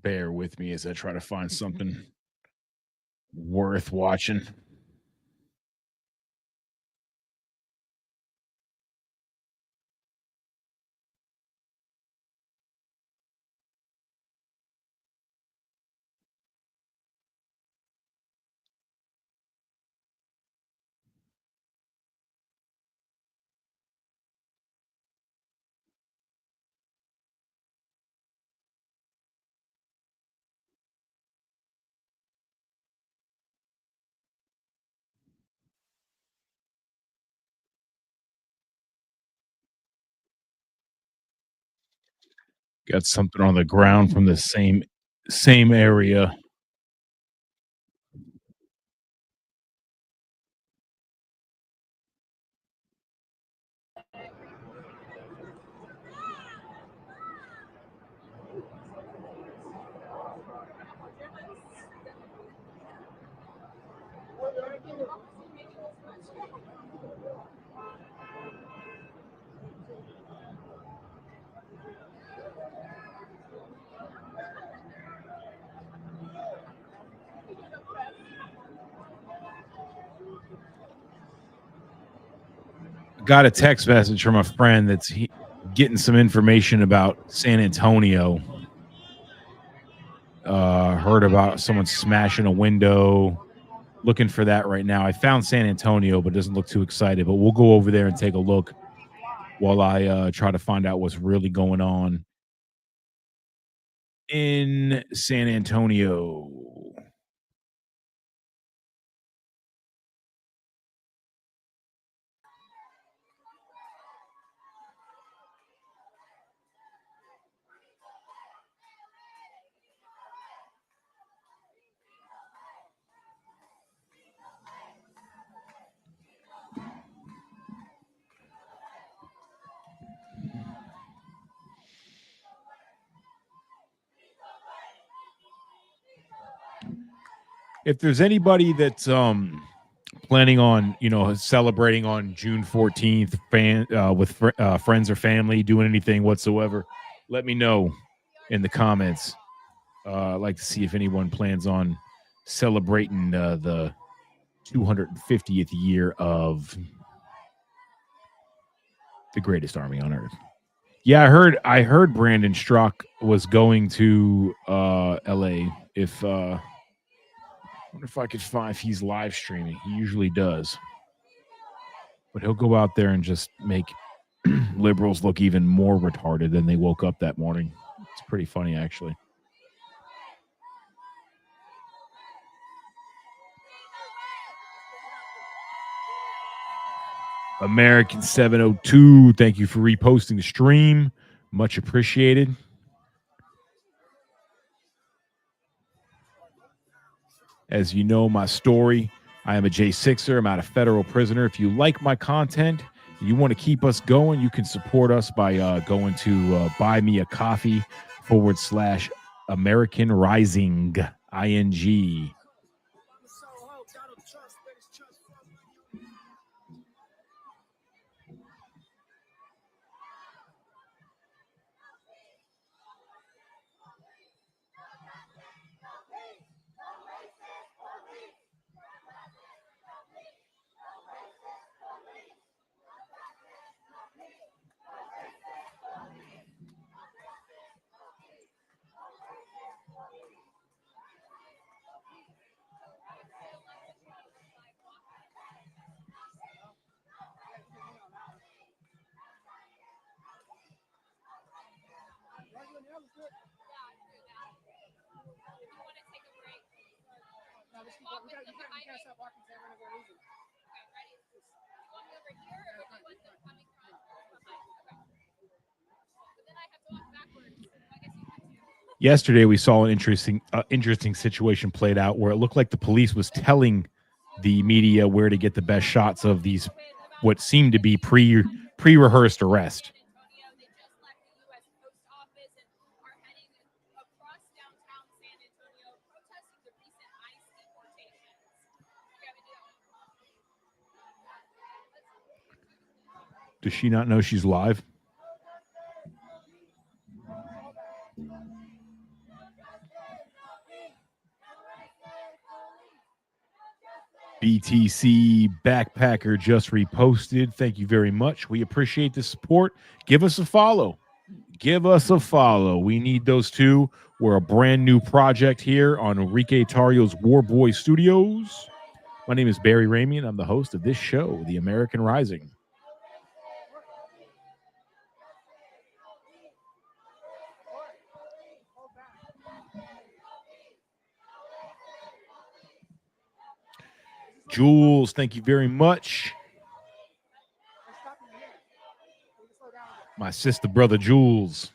Speaker 6: Bear with me as I try to find something worth watching. Got something on the ground from the same area. Got a text message from a friend that's getting some information about San Antonio. Heard about someone smashing a window. Looking for that right now. I found San Antonio, but doesn't look too excited. But we'll go over there and take a look while I try to find out what's really going on in San Antonio. If there's anybody that's planning on, celebrating on June 14th, with friends or family, doing anything whatsoever, let me know in the comments. I'd like to see if anyone plans on celebrating the 250th year of the greatest army on earth. Yeah, I heard Brandon Strzok was going to LA. If I wonder if I could find if he's live streaming. He usually does. But he'll go out there and just make liberals look even more retarded than they woke up that morning. It's pretty funny, actually. American 702, thank you for reposting the stream. Much appreciated. As you know, my story, I am a J6er. I'm out of federal prisoner. If you like my content, you want to keep us going, you can support us by going to buy me a coffee /American Rising, ING. Yesterday, we saw an interesting situation played out where it looked like the police was telling the media where to get the best shots of these, what seemed to be pre-rehearsed arrest. Does she not know she's live? BTC Backpacker just reposted. Thank you very much. We appreciate the support. Give us a follow. Give us a follow. We need those two. We're a brand new project here on Enrique Tarrio's Warboy Studios. My name is Barry Ramey, and I'm the host of this show, The American Rising. Jules, thank you very much. My sister, brother Jules.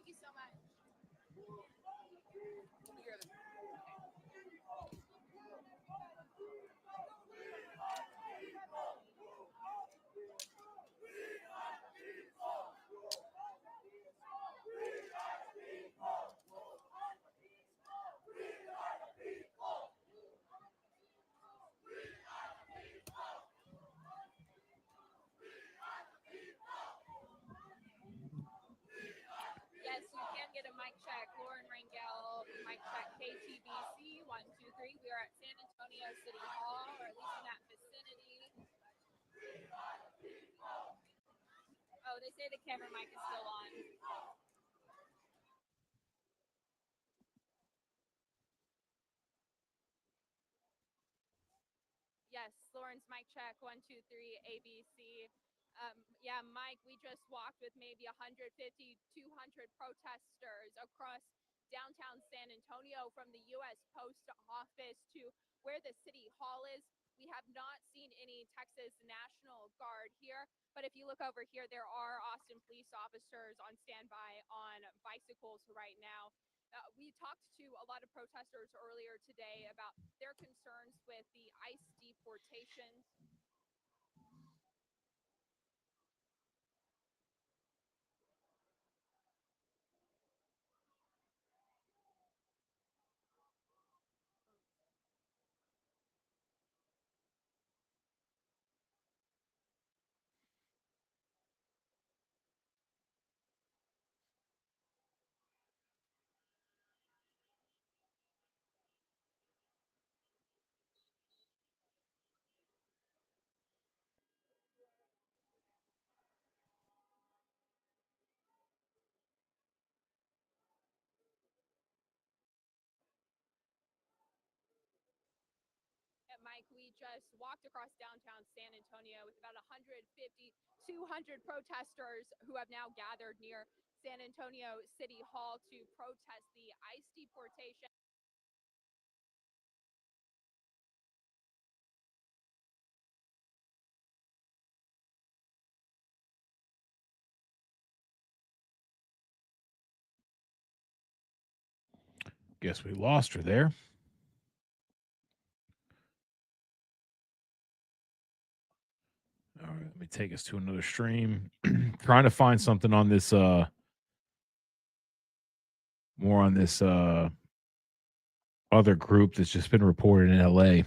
Speaker 9: Thank you so much. Yes, you can get a mic check. Lauren Rangel, mic check KTBC 123. We are at San Antonio City Hall, or at least in that vicinity. Oh, they say the camera mic is still on. Yes, Lauren's mic check 123 ABC. Yeah, Mike, we just walked with maybe 150, 200 protesters across downtown San Antonio from the U.S. Post Office to where the City Hall is. We have not seen any Texas National Guard here, but if you look over here, there are Austin police officers on standby on bicycles right now. We talked to a lot of protesters earlier today about their concerns with the ICE deportations. Mike, we just walked across downtown San Antonio with about 150, 200 protesters who have now gathered near San Antonio City Hall to protest the ICE deportation.
Speaker 6: Guess we lost her there. All right, let me take us to another stream. Trying to find something on this more on this other group that's just been reported in LA.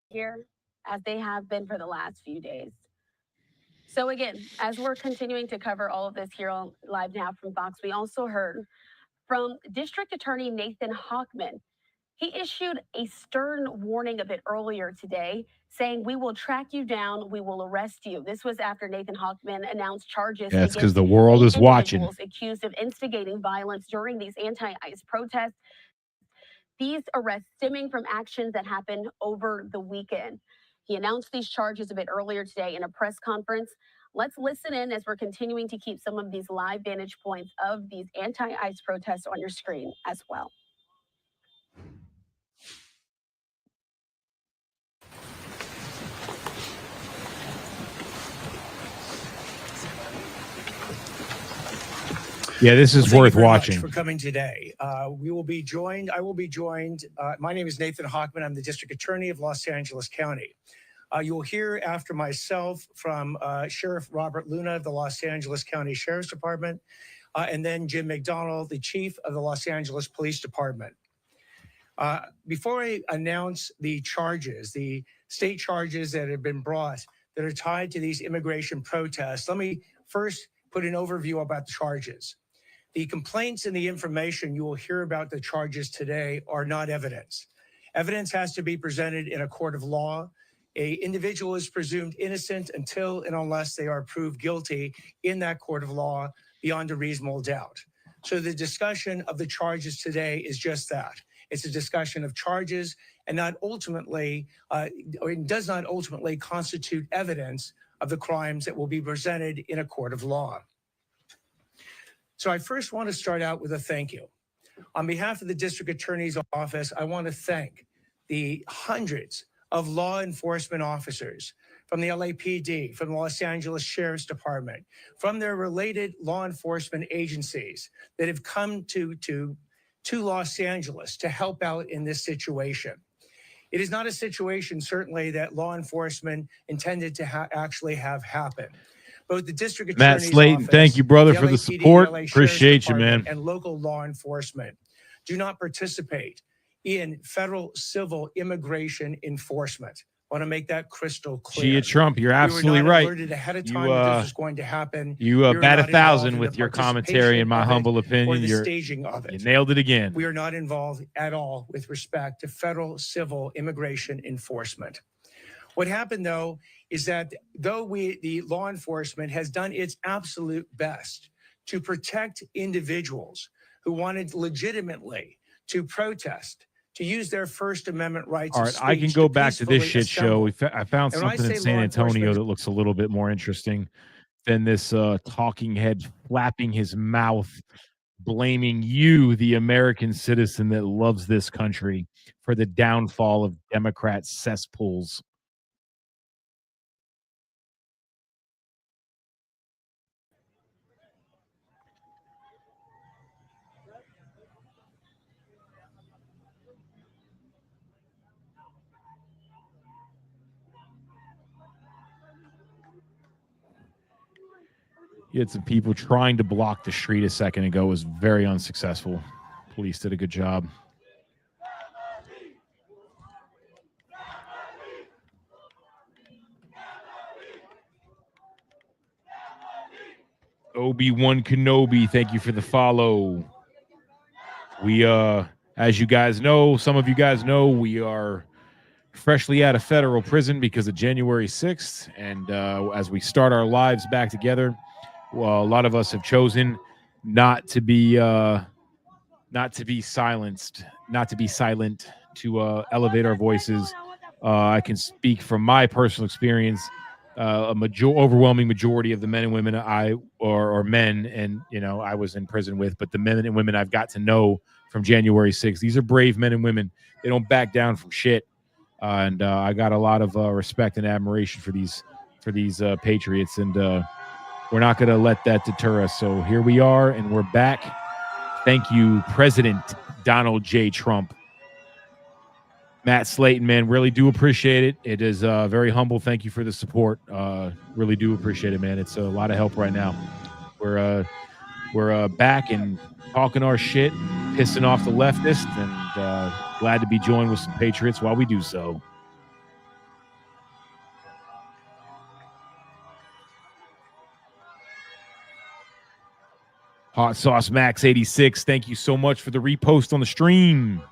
Speaker 11: Here, as they have been for the last few days. So again, as we're continuing to cover all of this here on Live Now from Fox, we also heard from District Attorney Nathan Hochman. He issued a stern warning a bit earlier today, saying, "We will track you down, we will arrest you." This was after Nathan Hochman announced charges
Speaker 6: That's because
Speaker 11: against
Speaker 6: the world
Speaker 11: 8
Speaker 6: is watching.
Speaker 11: individuals accused of instigating violence during these anti-ICE protests. These arrests stemming from actions that happened over the weekend. He announced these charges a bit earlier today in a press conference. Let's listen in as we're continuing to keep some of these live vantage points of these anti-ICE protests on your screen as well.
Speaker 6: Yeah, this is
Speaker 4: Thank you
Speaker 6: worth
Speaker 4: very much
Speaker 6: watching.
Speaker 4: for coming today. I will be joined. My name is Nathan Hochman. I'm the District Attorney of Los Angeles County. You will hear after myself from Sheriff Robert Luna of the Los Angeles County Sheriff's Department, and then Jim McDonald, the Chief of the Los Angeles Police Department. Before I announce the charges, the state charges that have been brought that are tied to these immigration protests, let me first put an overview about the charges. The complaints and the information you will hear about the charges today are not evidence. Evidence has to be presented in a court of law. An individual is presumed innocent until and unless they are proved guilty in that court of law beyond a reasonable doubt. So the discussion of the charges today is just that. It's a discussion of charges and not ultimately, or it does not ultimately constitute evidence of the crimes that will be presented in a court of law. So I first want to start out with a thank you. On behalf of the District Attorney's Office, I want to thank the hundreds of law enforcement officers from the LAPD, from the Los Angeles Sheriff's Department, from their related law enforcement agencies that have come to Los Angeles to help out in this situation. It is not a situation, certainly, that law enforcement intended to actually have happen. Both the District
Speaker 6: Matt
Speaker 4: Attorney's
Speaker 6: Slayton,
Speaker 4: Office,
Speaker 6: thank you, brother, for the
Speaker 4: LAPD,
Speaker 6: support.
Speaker 4: LA Sheriff's
Speaker 6: Appreciate you,
Speaker 4: Department,
Speaker 6: man.
Speaker 4: and local law enforcement do not participate in federal civil immigration enforcement. I want to make that crystal clear.
Speaker 6: Gia Trump, you're absolutely
Speaker 4: we were not
Speaker 6: right.
Speaker 4: alerted ahead of time that this was going to happen.
Speaker 6: You
Speaker 4: We were
Speaker 6: bat
Speaker 4: not
Speaker 6: 1,000
Speaker 4: involved in
Speaker 6: with
Speaker 4: the
Speaker 6: your commentary, in my
Speaker 4: participation
Speaker 6: humble
Speaker 4: of it
Speaker 6: opinion.
Speaker 4: or the
Speaker 6: You
Speaker 4: staging of it.
Speaker 6: nailed it again.
Speaker 4: We are not involved at all with respect to federal civil immigration enforcement. What happened, though, is that though the law enforcement has done its absolute best to protect individuals who wanted legitimately to protest, to use their First Amendment rights.
Speaker 6: All
Speaker 4: of
Speaker 6: right,
Speaker 4: speech,
Speaker 6: I can go
Speaker 4: to
Speaker 6: back to this
Speaker 4: peacefully
Speaker 6: shit show.
Speaker 4: assemble.
Speaker 6: I found
Speaker 4: And when I
Speaker 6: something in
Speaker 4: say
Speaker 6: San
Speaker 4: law
Speaker 6: Antonio
Speaker 4: enforcement-
Speaker 6: that looks a little bit more interesting than this talking head flapping his mouth, blaming you, the American citizen that loves this country, for the downfall of Democrat cesspools. You had some people trying to block the street a second ago. It was very unsuccessful. Police did a good job. Obi-Wan Kenobi, thank you for the follow. We as you guys know, some of you guys know, we are freshly out of federal prison because of January 6th. And as we start our lives back together, well, a lot of us have chosen not to be silenced, to elevate our voices. I can speak from my personal experience. Overwhelming majority of the men and women or men, and I was in prison with, but the men and women I've got to know from January 6th, these are brave men and women. They don't back down from shit, and I got a lot of respect and admiration for these patriots, and we're not going to let that deter us. So here we are, and we're back. Thank you, President Donald J. Trump. Matt Slayton, man, really do appreciate it. It is very humble. Thank you for the support. Really do appreciate it, man. It's a lot of help right now. We're back and talking our shit, pissing off the leftists, and glad to be joined with some patriots while we do so. Hot Sauce Max 86, thank you so much for the repost on the stream.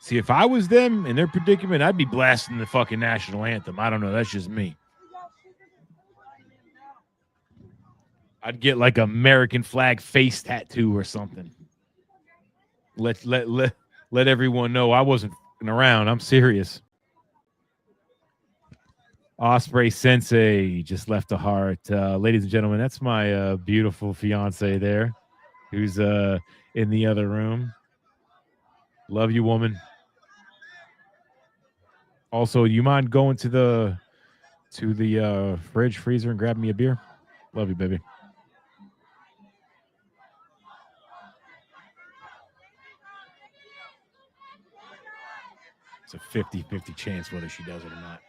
Speaker 6: See, if I was them in their predicament, I'd be blasting the fucking national anthem. I don't know. That's just me. I'd get like an American flag face tattoo or something. Let everyone know I wasn't fucking around. I'm serious. Osprey Sensei just left a heart. Ladies and gentlemen, that's my beautiful fiance there, who's in the other room. Love you, woman. Also, you mind going to the fridge, freezer, and grabbing me a beer? Love you, baby. It's a 50-50 chance whether she does it or not.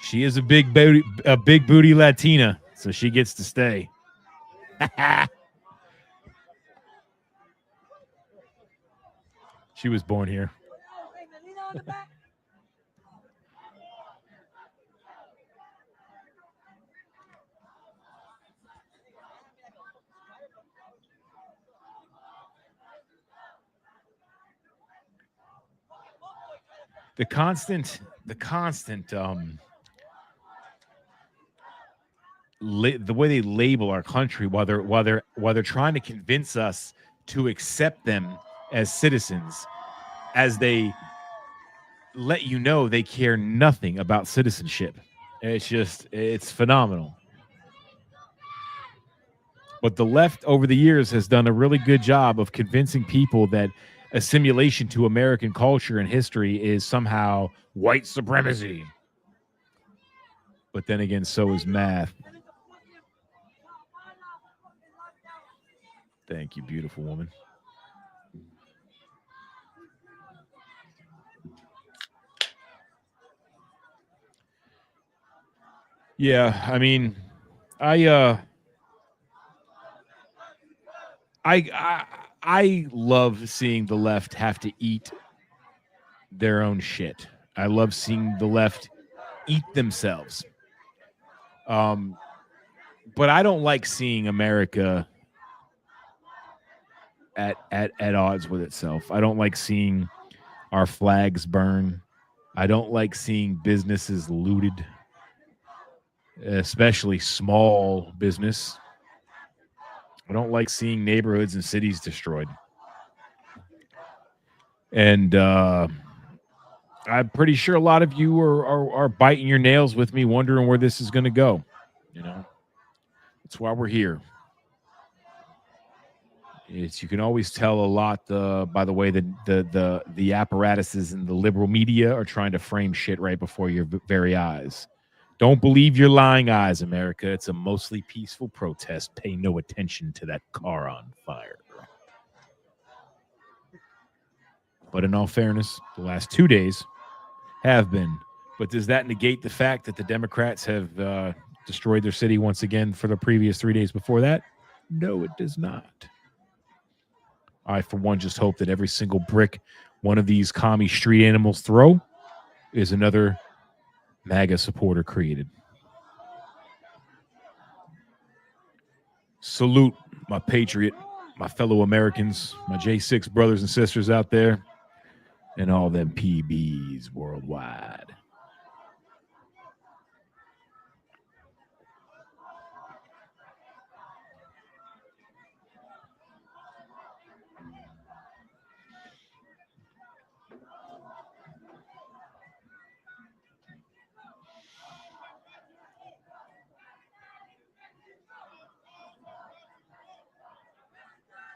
Speaker 6: She is a big booty Latina, so she gets to stay. She was born here. the constant the way they label our country while they're trying to convince us to accept them as citizens, as they let you know they care nothing about citizenship. It's phenomenal. But the left over the years has done a really good job of convincing people that assimilation to American culture and history is somehow white supremacy. But then again, so is math. Thank you, beautiful woman. Yeah, I mean, I love seeing the left have to eat their own shit. I love seeing the left eat themselves. But I don't like seeing America at odds with itself. I don't like seeing our flags burn. I don't like seeing businesses looted, especially small business. I don't like seeing neighborhoods and cities destroyed. And I'm pretty sure a lot of you are biting your nails with me, wondering where this is going to go. You know, that's why we're here. You can always tell a lot by the way that the apparatuses and the liberal media are trying to frame shit right before your very eyes. Don't believe your lying eyes, America. It's a mostly peaceful protest. Pay no attention to that car on fire. But in all fairness, the last 2 days have been. But does that negate the fact that the Democrats have destroyed their city once again for the previous 3 days before that? No, it does not. I, for one, just hope that every single brick one of these commie street animals throw is another MAGA supporter created. Salute my patriot, my fellow Americans, my J6 brothers and sisters out there, and all them PBs worldwide.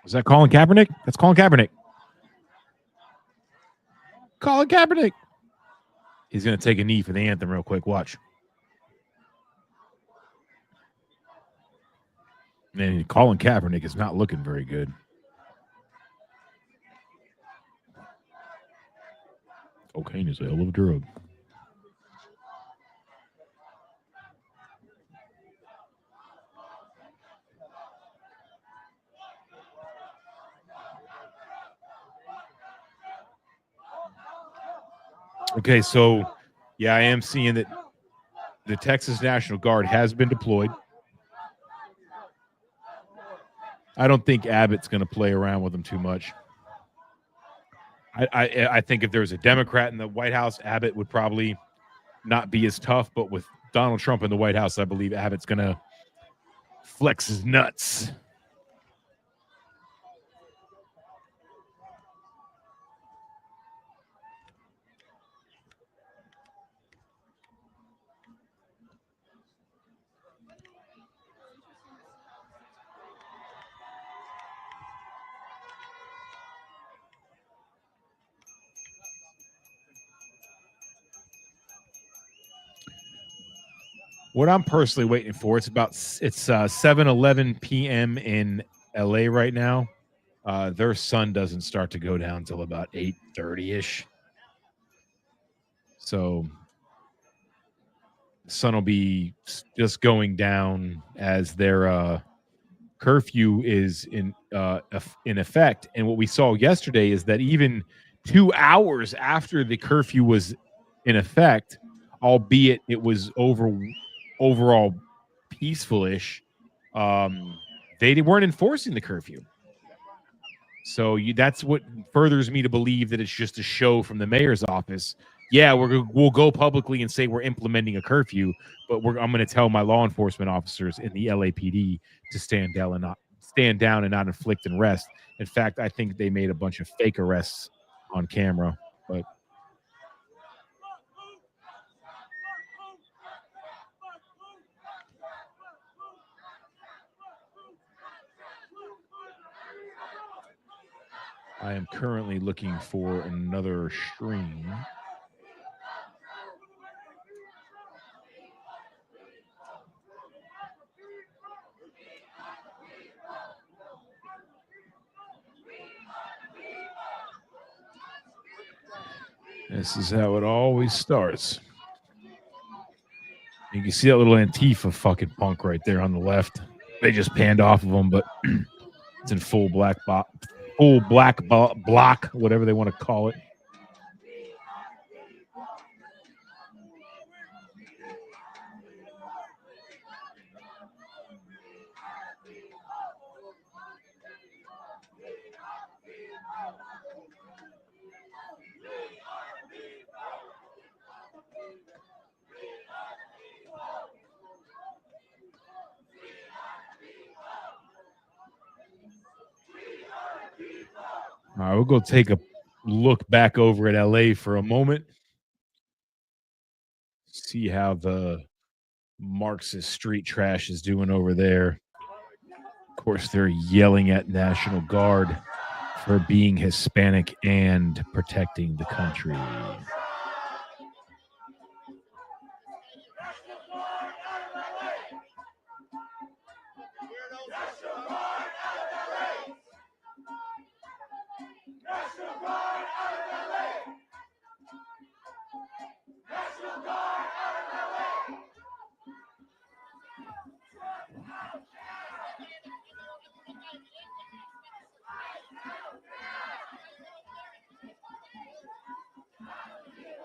Speaker 6: Is that Colin Kaepernick? That's Colin Kaepernick. Colin Kaepernick. He's going to take a knee for the anthem real quick. Watch. And Colin Kaepernick is not looking very good. Cocaine is a hell of a drug. Okay, so yeah, I am seeing that the Texas National Guard has been deployed. I don't think Abbott's going to play around with them too much. I think if there was a Democrat in the White House, Abbott would probably not be as tough. But with Donald Trump in the White House, I believe Abbott's going to flex his nuts. What I'm personally waiting for, it's 7:11 p.m. in LA right now. Their sun doesn't start to go down until about 8:30-ish. So the sun will be just going down as their curfew is in effect. And what we saw yesterday is that even 2 hours after the curfew was in effect, albeit it was overall peaceful-ish, they weren't enforcing the curfew. So that's what furthers me to believe that it's just a show from the mayor's office yeah, we'll go publicly and say we're implementing a curfew, but I'm going to tell my law enforcement officers in the LAPD to stand down and not inflict an arrest. In fact, I think they made a bunch of fake arrests on camera, but I am currently looking for another stream. This is how it always starts. You can see that little Antifa fucking punk right there on the left. They just panned off of him, but it's in full black block, whatever they want to call it. All right, we'll go take a look back over at LA for a moment. See how the Marxist street trash is doing over there. Of course, they're yelling at National Guard for being Hispanic and protecting the country.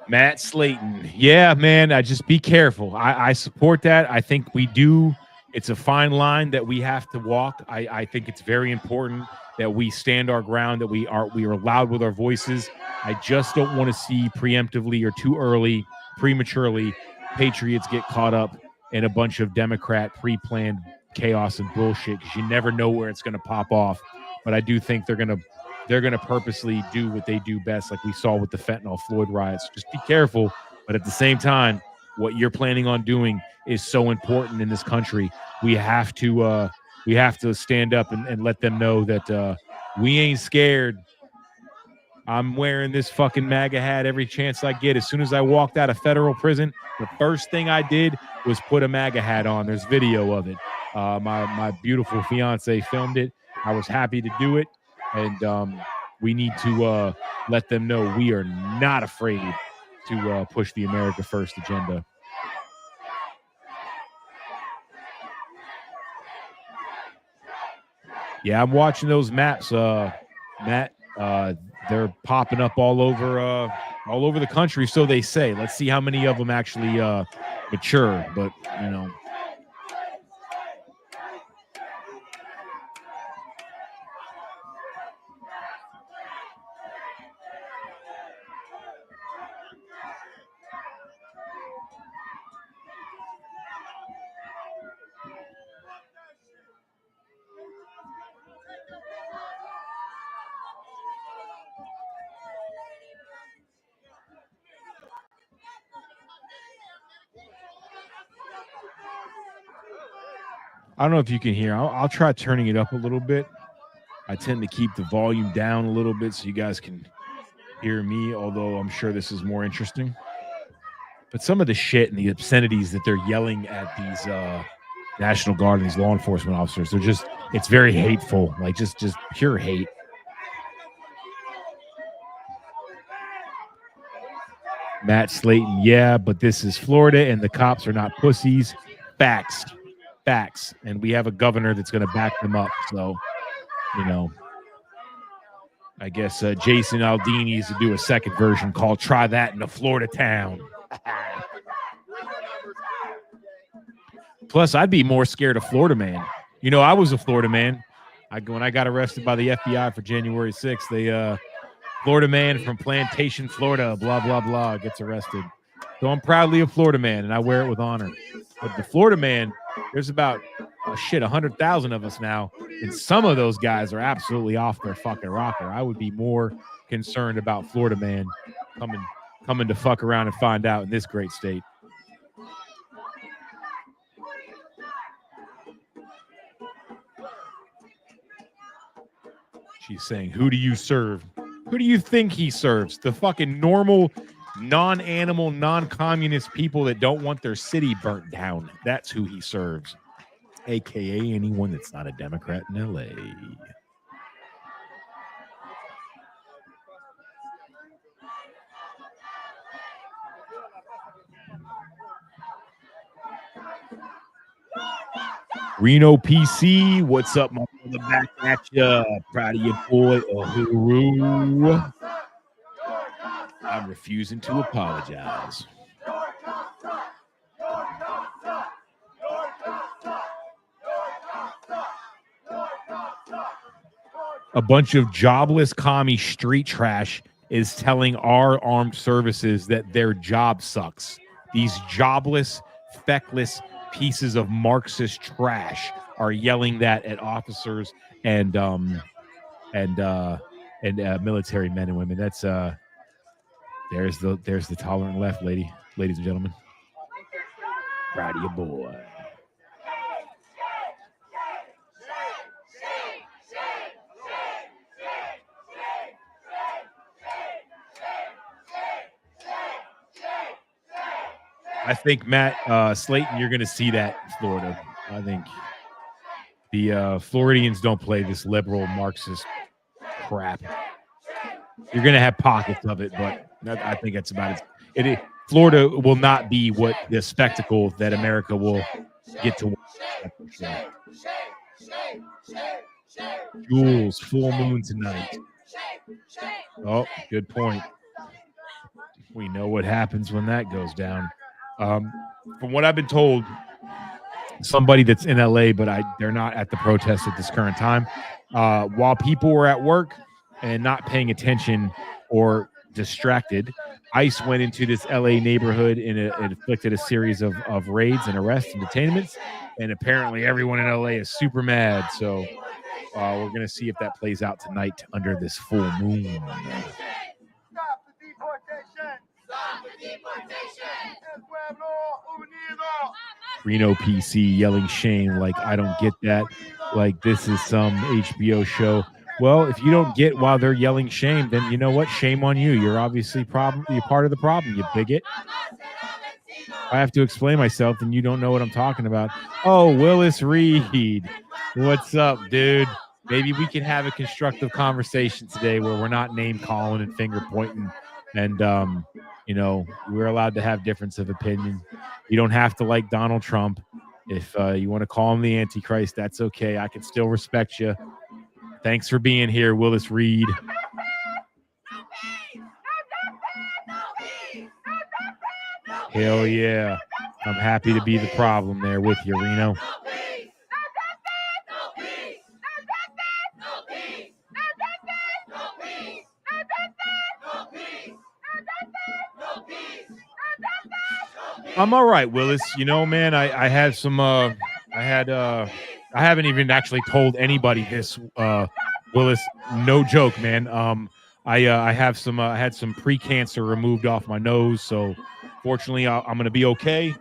Speaker 6: Matt Slayton. Yeah, man, I just be careful. I support that. I think we do. It's a fine line that we have to walk. I think it's very important that we stand our ground, that we are loud with our voices. I just don't want to see preemptively or too early, prematurely, Patriots get caught up in a bunch of Democrat pre-planned chaos and bullshit, because you never know where it's going to pop off. But I do think they're going to purposely do what they do best, like we saw with the fentanyl Floyd riots. Just be careful, but at the same time, what you're planning on doing is so important in this country. We have to stand up and let them know that we ain't scared. I'm wearing this fucking MAGA hat every chance I get. As soon as I walked out of federal prison, the first thing I did was put a MAGA hat on. There's video of it. My beautiful fiance filmed it. I was happy to do it. And we need to let them know we are not afraid to push the America First agenda. Yeah, I'm watching those maps, Matt. They're popping up all over the country, so they say. Let's see how many of them actually mature. But you know. I don't know if you can hear. I'll try turning it up a little bit. I tend to keep the volume down a little bit so you guys can hear me, although I'm sure this is more interesting. But some of the shit and the obscenities that they're yelling at these National Guard and these law enforcement officers, it's very hateful, like just pure hate. Matt Slayton, yeah, but this is Florida and the cops are not pussies. Facts. And we have a governor that's going to back them up. So, you know, I guess Jason Aldean needs to do a second version called Try That in a Florida Town. Plus, I'd be more scared of Florida Man. You know, I was a Florida man. When I got arrested by the FBI for January 6th, they Florida man from Plantation, Florida, blah, blah, blah, gets arrested. So I'm proudly a Florida man, and I wear it with honor. But the Florida man, there's about, 100,000 of us now, and some of those guys are absolutely off their fucking rocker. I would be more concerned about Florida man coming to fuck around and find out in this great state. She's saying, who do you serve? Who do you think he serves? The fucking normal, non-animal, non-communist people that don't want their city burnt down. That's who he serves. AKA anyone that's not a Democrat in LA. Reno PC, what's up, my brother? Back at ya. Proud of your boy, Uhuru. I'm refusing to apologize. A bunch of jobless commie street trash is telling our armed services that their job sucks. These jobless, feckless pieces of Marxist trash are yelling that at officers and military men and women. That's there's the tolerant left, ladies and gentlemen. Proud of your boy. I think, Matt Slayton, you're going to see that in Florida. I think the Floridians don't play this liberal Marxist crap. You're going to have pockets of it, but I think that's about it. Florida will not be what the spectacle that America will get to. Jules, full moon tonight. Oh, good point. We know what happens when that goes down. From what I've been told, somebody that's in LA, but they're not at the protest at this current time. While people were at work and not paying attention or distracted, ICE went into this LA neighborhood and inflicted a series of raids and arrests and detainments. And apparently everyone in LA is super mad. So we're going to see if that plays out tonight under this full moon. Reno PC yelling shame like I don't get that, like this is some HBO show. Well, if you don't get while they're yelling shame, then you know what? Shame on you. You're obviously you're part of the problem, you bigot. I have to explain myself and you don't know what I'm talking about. Oh, Willis Reed. What's up, dude? Maybe we can have a constructive conversation today where we're not name calling and finger pointing and we're allowed to have difference of opinion. You don't have to like Donald Trump. If you want to call him the Antichrist, that's okay. I can still respect you. Thanks for being here, Willis Reed. Hell yeah. I'm happy to be the problem there with you, Reno. I'm all right, Willis. You know, man, I had some I haven't even actually told anybody this, Willis. No joke, man. I had some pre-cancer removed off my nose, so fortunately I'm going to be okay.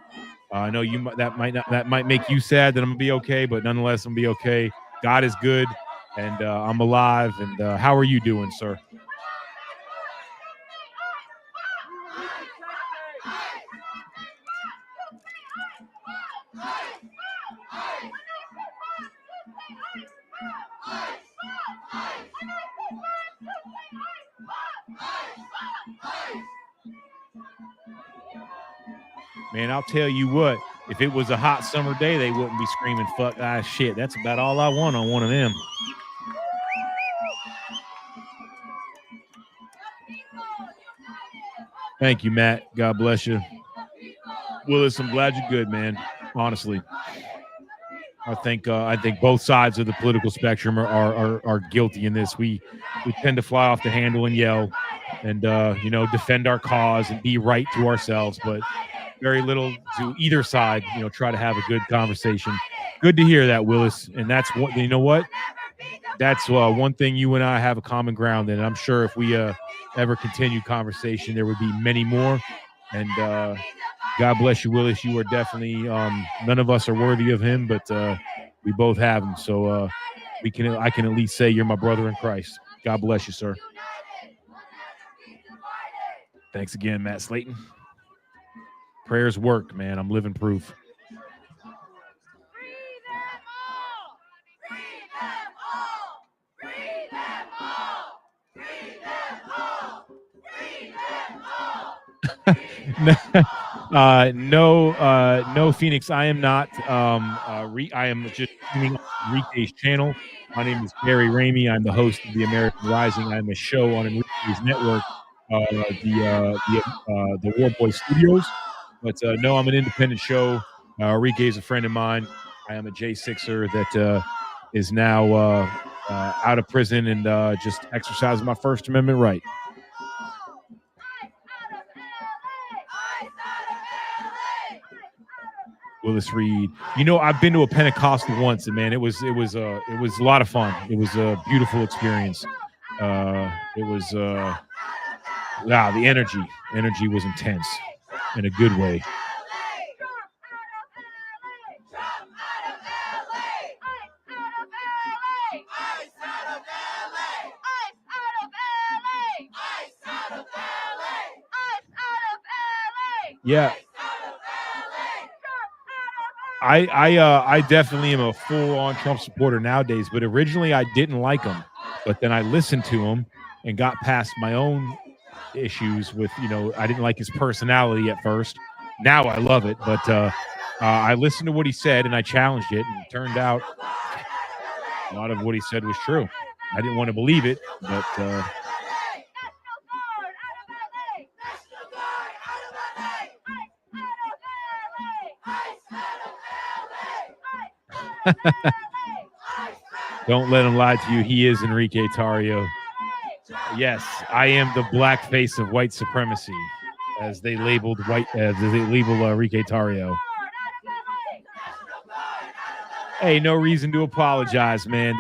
Speaker 6: I know that might make you sad that I'm going to be okay, but nonetheless I'm going to be okay. God is good and I'm alive. And how are you doing, sir? Man, I'll tell you what, if it was a hot summer day, they wouldn't be screaming, fuck, shit. That's about all I want on one of them. Thank you, Matt. God bless you. Willis, I'm glad you're good, man. Honestly. I think both sides of the political spectrum are guilty in this. We we tend to fly off the handle and yell and, defend our cause and be right to ourselves, but very little to either side, try to have a good conversation. Good to hear that, Willis. And that's what, you know what? That's one thing you and I have a common ground in. And I'm sure if we ever continued conversation, there would be many more. And God bless you, Willis. You are definitely none of us are worthy of him, but we both have him. So I can at least say you're my brother in Christ. God bless you, sir. Thanks again, Matt Slayton. Prayers work, man. I'm living proof. No, Phoenix. I am not. I am just streaming on Enrique's channel. My name is Gary Ramey. I'm the host of the American Rising. I'm a show on Enrique's network, the War Boy Studios. But no, I'm an independent show. Enrique is a friend of mine. I am a J6er that is now out of prison and just exercising my First Amendment right. Willis Reed. I've been to a Pentecostal once, and man, it was a lot of fun. It was a beautiful experience. It was the energy was intense in a good way. Yeah. I definitely am a full-on Trump supporter nowadays, but originally I didn't like him. But then I listened to him and got past my own issues with, I didn't like his personality at first. Now I love it, but I listened to what he said and I challenged it, and it turned out a lot of what he said was true. I didn't want to believe it, but don't let him lie to you. He is Enrique Tarrio. Yes, I am the black face of white supremacy, as they labeled Enrique Tarrio. Hey, no reason to apologize, man.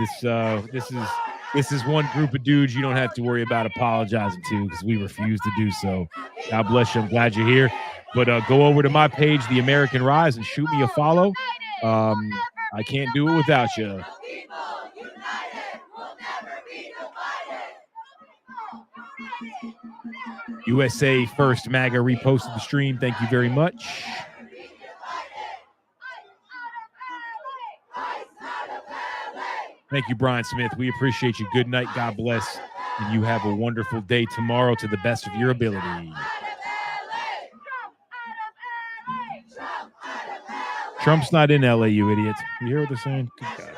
Speaker 6: This is one group of dudes you don't have to worry about apologizing to, because we refuse to do so. God bless you. I'm glad you're here. But go over to my page, The American Rise, and shoot me a follow. I can't do it without you. USA First MAGA reposted the stream. Thank you very much. Thank you, Brian Smith. We appreciate you. Good night. God bless. And you have a wonderful day tomorrow to the best of your ability. Trump's not in LA, you idiot. You hear what they're saying? Good God.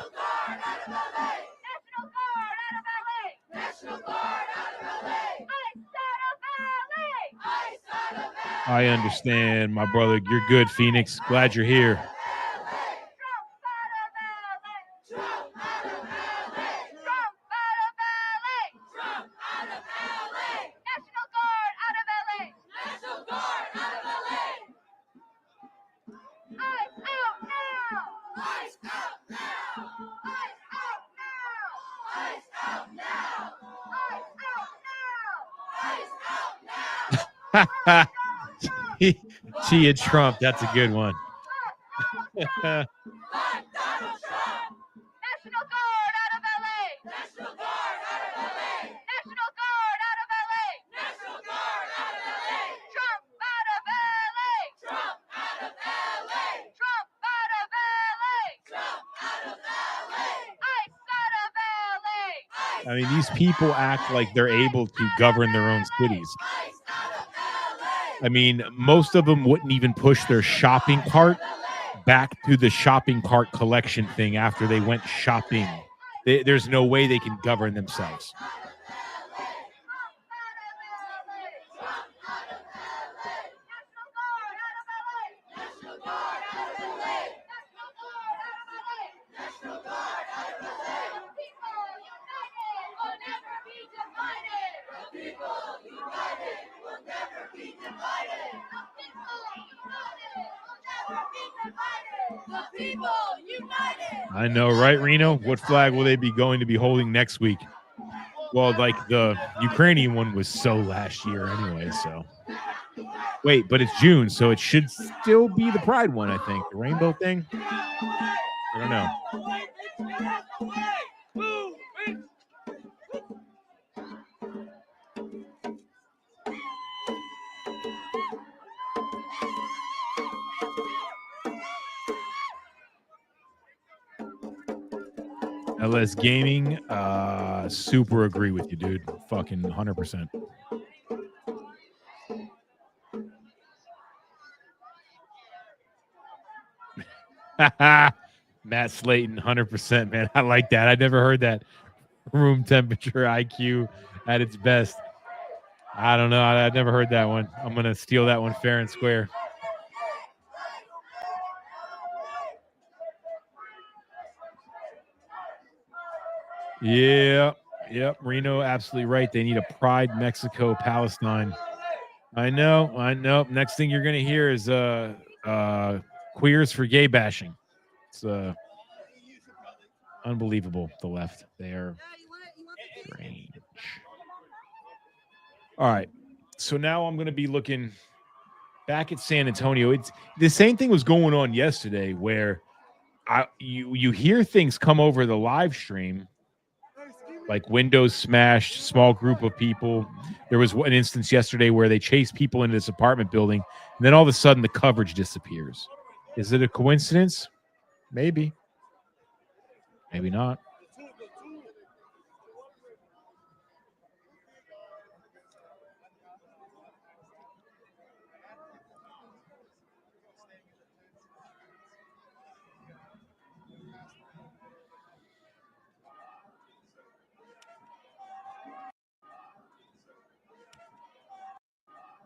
Speaker 6: I understand, my brother. You're good, Phoenix. Glad you're here. Chia Trump, that's a good one. I mean, these people act like they're able to govern their own cities. I mean, most of them wouldn't even push their shopping cart back to the shopping cart collection thing after they went shopping. There's no way they can govern themselves. I know, right, Reno? What flag will they be going to be holding next week? Well, like the Ukrainian one was so last year anyway, so. Wait, but it's June, so it should still be the Pride one, I think. The rainbow thing? I don't know. LS Gaming, super agree with you, dude. Fucking 100%. Matt Slayton, 100%, man. I like that. I never heard that. Room temperature IQ at its best. I don't know. I never heard that one. I'm going to steal that one fair and square. Yeah. Yep. Reno, absolutely right. They need a Pride Mexico Palestine. I know. Next thing you're going to hear is queers for gay bashing. It's unbelievable, the left. They are strange. All right. So now I'm going to be looking back at San Antonio. It's the same thing was going on yesterday where you hear things come over the live stream, like windows smashed, small group of people. There was an instance yesterday where they chased people into this apartment building, and then all of a sudden the coverage disappears. Is it a coincidence? Maybe. Maybe not.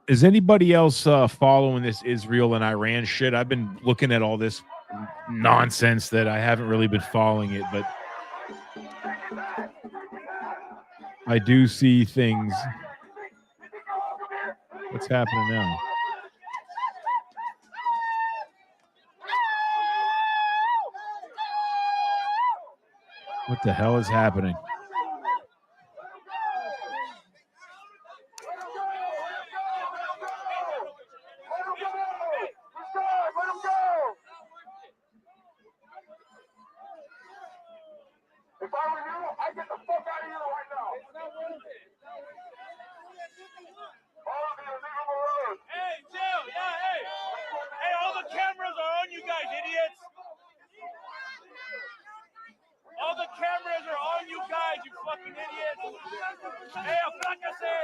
Speaker 6: Is anybody else following this Israel and Iran shit? I've been looking at all this nonsense that I haven't really been following it, but I do see things. What's happening now? What the hell is happening?
Speaker 12: If I were you, I'd get the fuck out of here right now. All of you, leave him alone. Hey, chill. Yeah, hey. Hey, all the cameras are on you guys, idiots. All the cameras are on you guys, you fucking idiots. Hey, apláquese.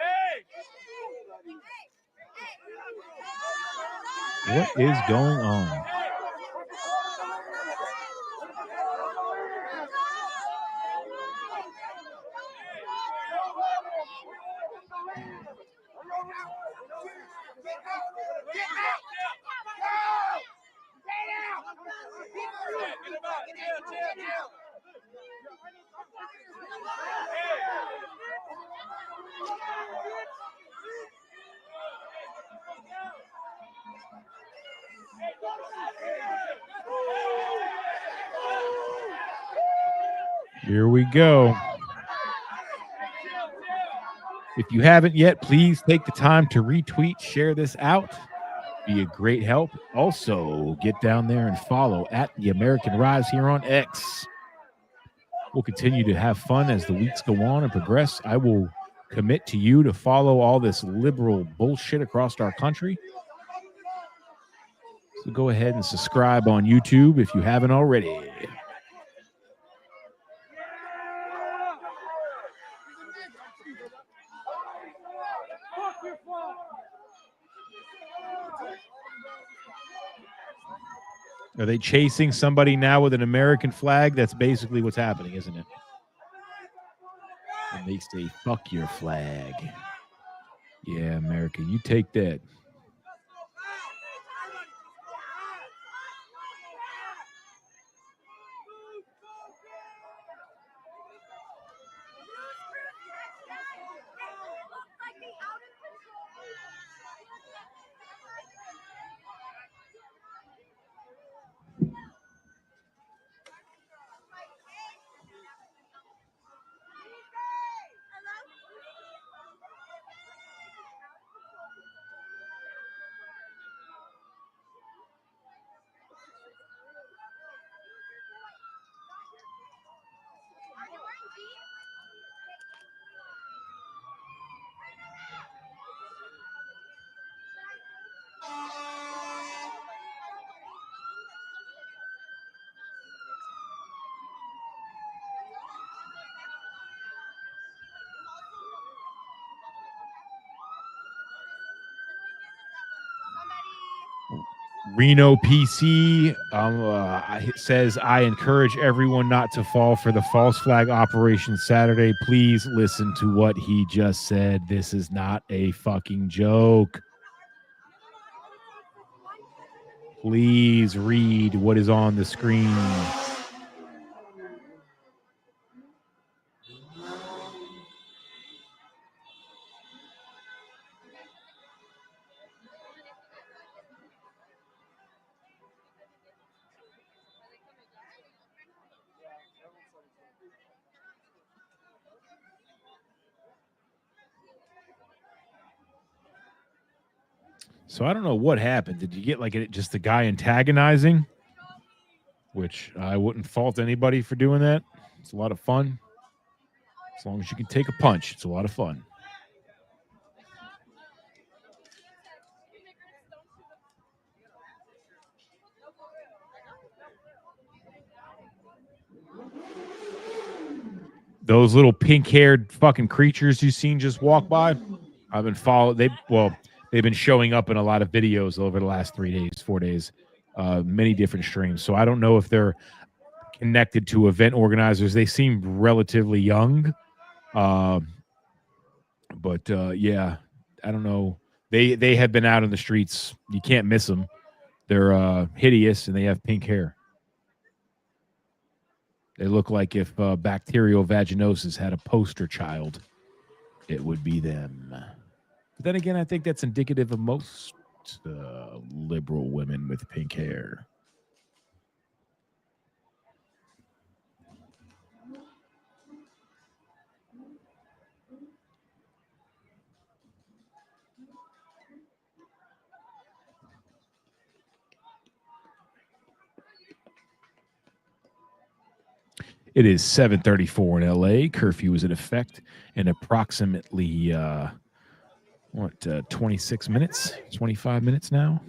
Speaker 12: Hey.
Speaker 6: What is going on? Here we go. If you haven't yet, please take the time to retweet, share this out. Be a great help. Also, get down there and follow at The American Rise here on X. We'll continue to have fun as the weeks go on and progress. I will commit to you to follow all this liberal bullshit across our country. So go ahead and subscribe on YouTube if you haven't already. Are they chasing somebody now with an American flag? That's basically what's happening, isn't it? And they say, fuck your flag. Yeah, America, you take that. Reno PC says, I encourage everyone not to fall for the false flag operation Saturday. Please listen to what he just said. This is not a fucking joke. Please read what is on the screen. So I don't know what happened. Did you get like just the guy antagonizing? Which I wouldn't fault anybody for doing that. It's a lot of fun. As long as you can take a punch, it's a lot of fun. Those little pink-haired fucking creatures you've seen just walk by, I've been following. They've been showing up in a lot of videos over the last 3 days, 4 days, many different streams. So I don't know if they're connected to event organizers. They seem relatively young, but yeah, I don't know. They have been out in the streets. You can't miss them. They're hideous and they have pink hair. They look like if bacterial vaginosis had a poster child, it would be them. But then again, I think that's indicative of most liberal women with pink hair. It is 7:34 in LA. Curfew is in effect in approximately 26 minutes, 25 minutes now.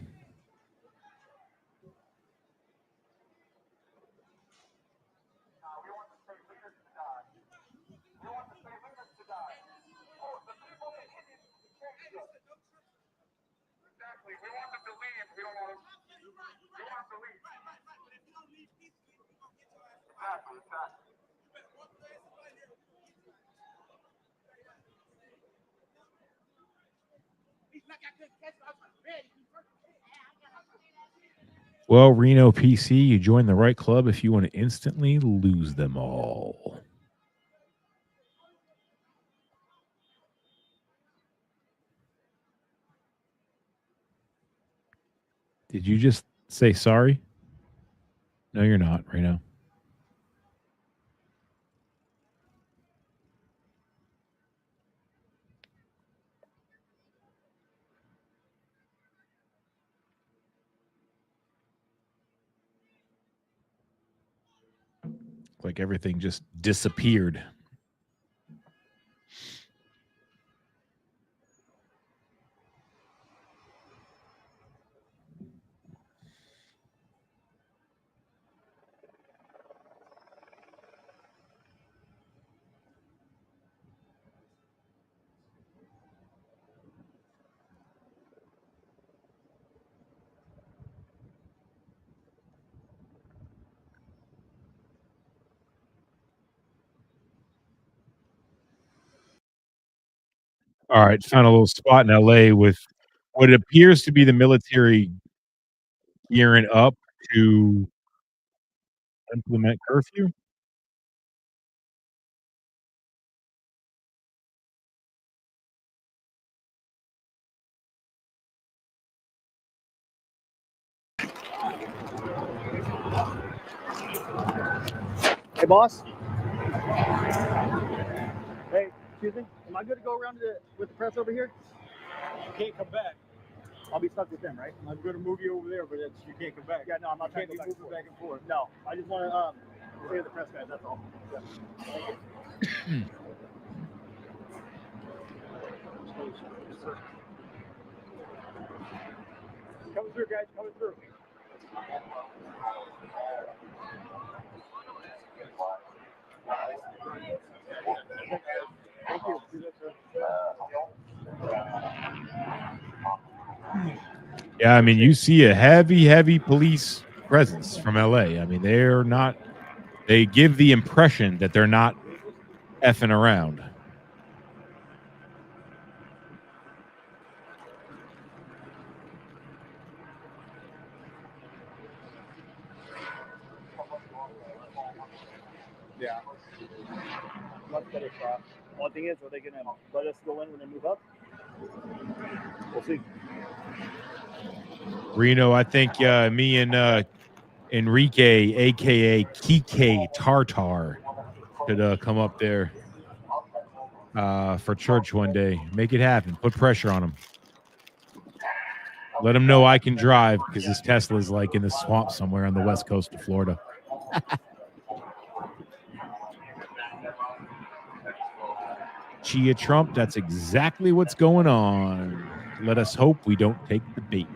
Speaker 6: Well, Reno PC, you joined the right club if you want to instantly lose them all. Did you just say sorry? No, you're not, Reno. Like everything just disappeared. All right, found a little spot in LA with what appears to be the military gearing up to implement curfew.
Speaker 13: Hey, boss. Hey, excuse me. Am I good to go around with the press over here?
Speaker 12: You can't come back.
Speaker 13: I'll be stuck with them, right?
Speaker 12: I'm going to move you over there, but you can't come back.
Speaker 13: Yeah, no, I'm not trying to
Speaker 12: You
Speaker 13: go
Speaker 12: can't be moving back and forth.
Speaker 13: No, I just want to clear the press guys. That's all. Yeah. Thank you. Coming through, guys. Coming through. Thank you.
Speaker 6: Yeah, I mean, you see a heavy police presence from LA. I mean, they give the impression that they're not effing around.
Speaker 13: Yeah. Much better shot. One thing is, are they going to let us go in when they move up? We'll see.
Speaker 6: Reno, I think me and Enrique, aka Kike Tartar, could come up there for church one day. Make it happen. Put pressure on him. Let him know I can drive because his Tesla's like in the swamp somewhere on the west coast of Florida. Chia Trump, that's exactly what's going on. Let us hope we don't take the bait.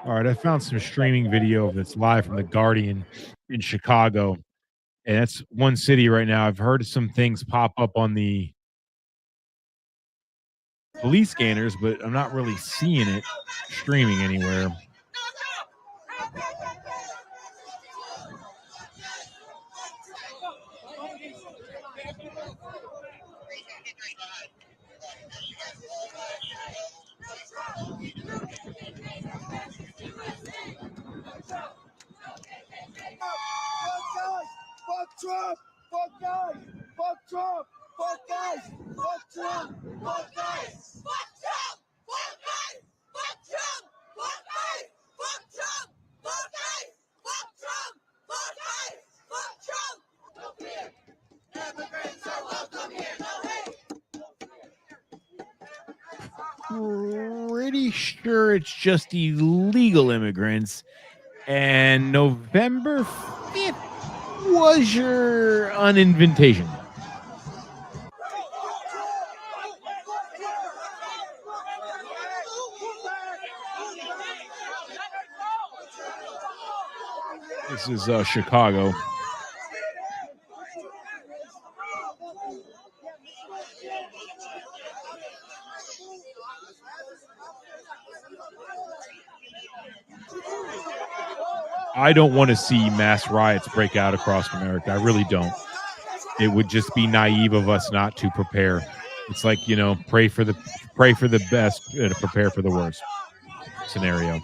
Speaker 6: All right, I found some streaming video that's live from The Guardian in Chicago. And that's one city right now. I've heard some things pop up on the police scanners, but I'm not really seeing it streaming anywhere.
Speaker 12: Fuck Trump! Fuck guys! Fuck Trump! Fuck guys! Fuck Trump! Fuck guys! Fuck Trump! Fuck guys! Fuck Trump! Fuck guys! Fuck Trump! Fuck guys! Fuck Trump! Fuck guys! Fuck Trump! Welcome here. Immigrants are welcome here. No hate.
Speaker 6: Pretty sure it's just illegal immigrants. And November 5th was your uninvitation. This is Chicago. I don't want to see mass riots break out across America. I really don't. It would just be naive of us not to prepare. It's like, you know, pray for the best and prepare for the worst scenario.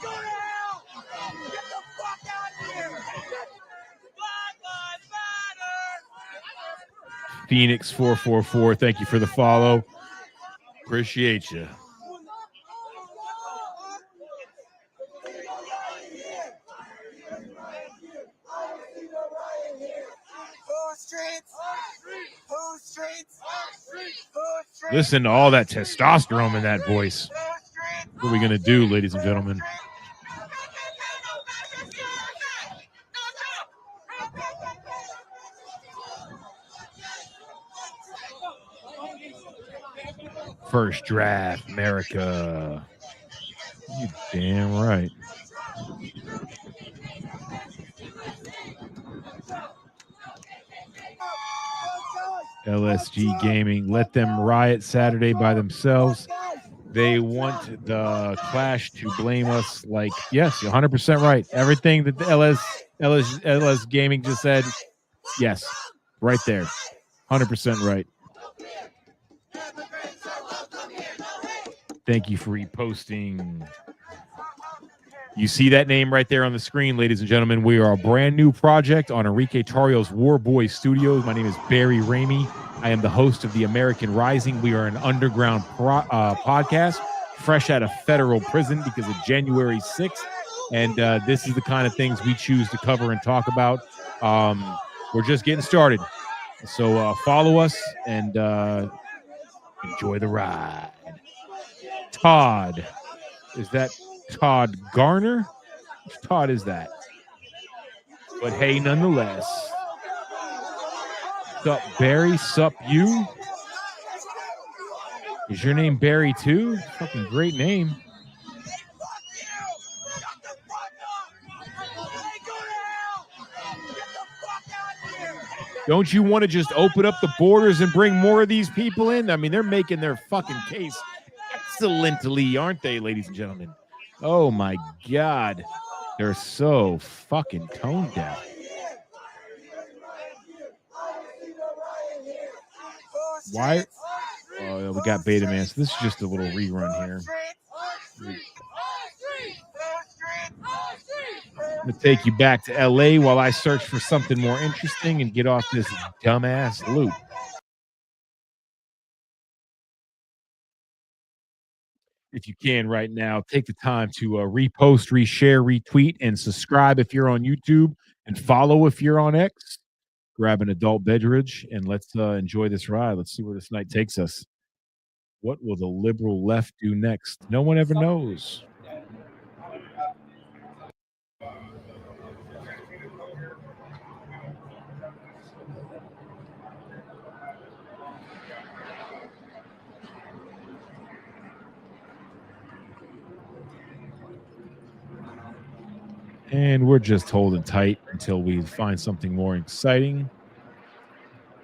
Speaker 6: Phoenix 444, thank you for the follow. Appreciate you. Listen to all that testosterone in that voice. What are we going to do, ladies and gentlemen? First draft, America. You damn right. LSG Gaming, let them riot Saturday by themselves. They want the Clash to blame us. Like, yes, you're 100% right. Everything that the LS Gaming just said, yes, right there. 100% right. Thank you for reposting. You see that name right there on the screen, ladies and gentlemen. We are a brand new project on Enrique Tarrio's War Boy Studios. My name is Barry Ramey. I am the host of the American Rising. We are an underground podcast, fresh out of federal prison because of January 6th. And this is the kind of things we choose to cover and talk about. We're just getting started. So follow us and enjoy the ride. Todd. Is that Todd Garner? Which Todd is that? But hey, nonetheless. Sup, Barry? Sup, you? Is your name Barry too? Fucking great name. Don't you want to just open up the borders and bring more of these people in? I mean, they're making their fucking case excellently, aren't they, ladies and gentlemen? Oh my God. They're so fucking tone deaf. Why? Oh, we got Beta Man. So this is just a little rerun here. I'm going to take you back to LA while I search for something more interesting and get off this dumbass loop. If you can right now, take the time to repost, reshare, retweet, and subscribe if you're on YouTube, and follow if you're on X. Grab an adult beverage and let's enjoy this ride. Let's see where this night takes us. What will the liberal left do next? No one ever knows. And we're just holding tight until we find something more exciting.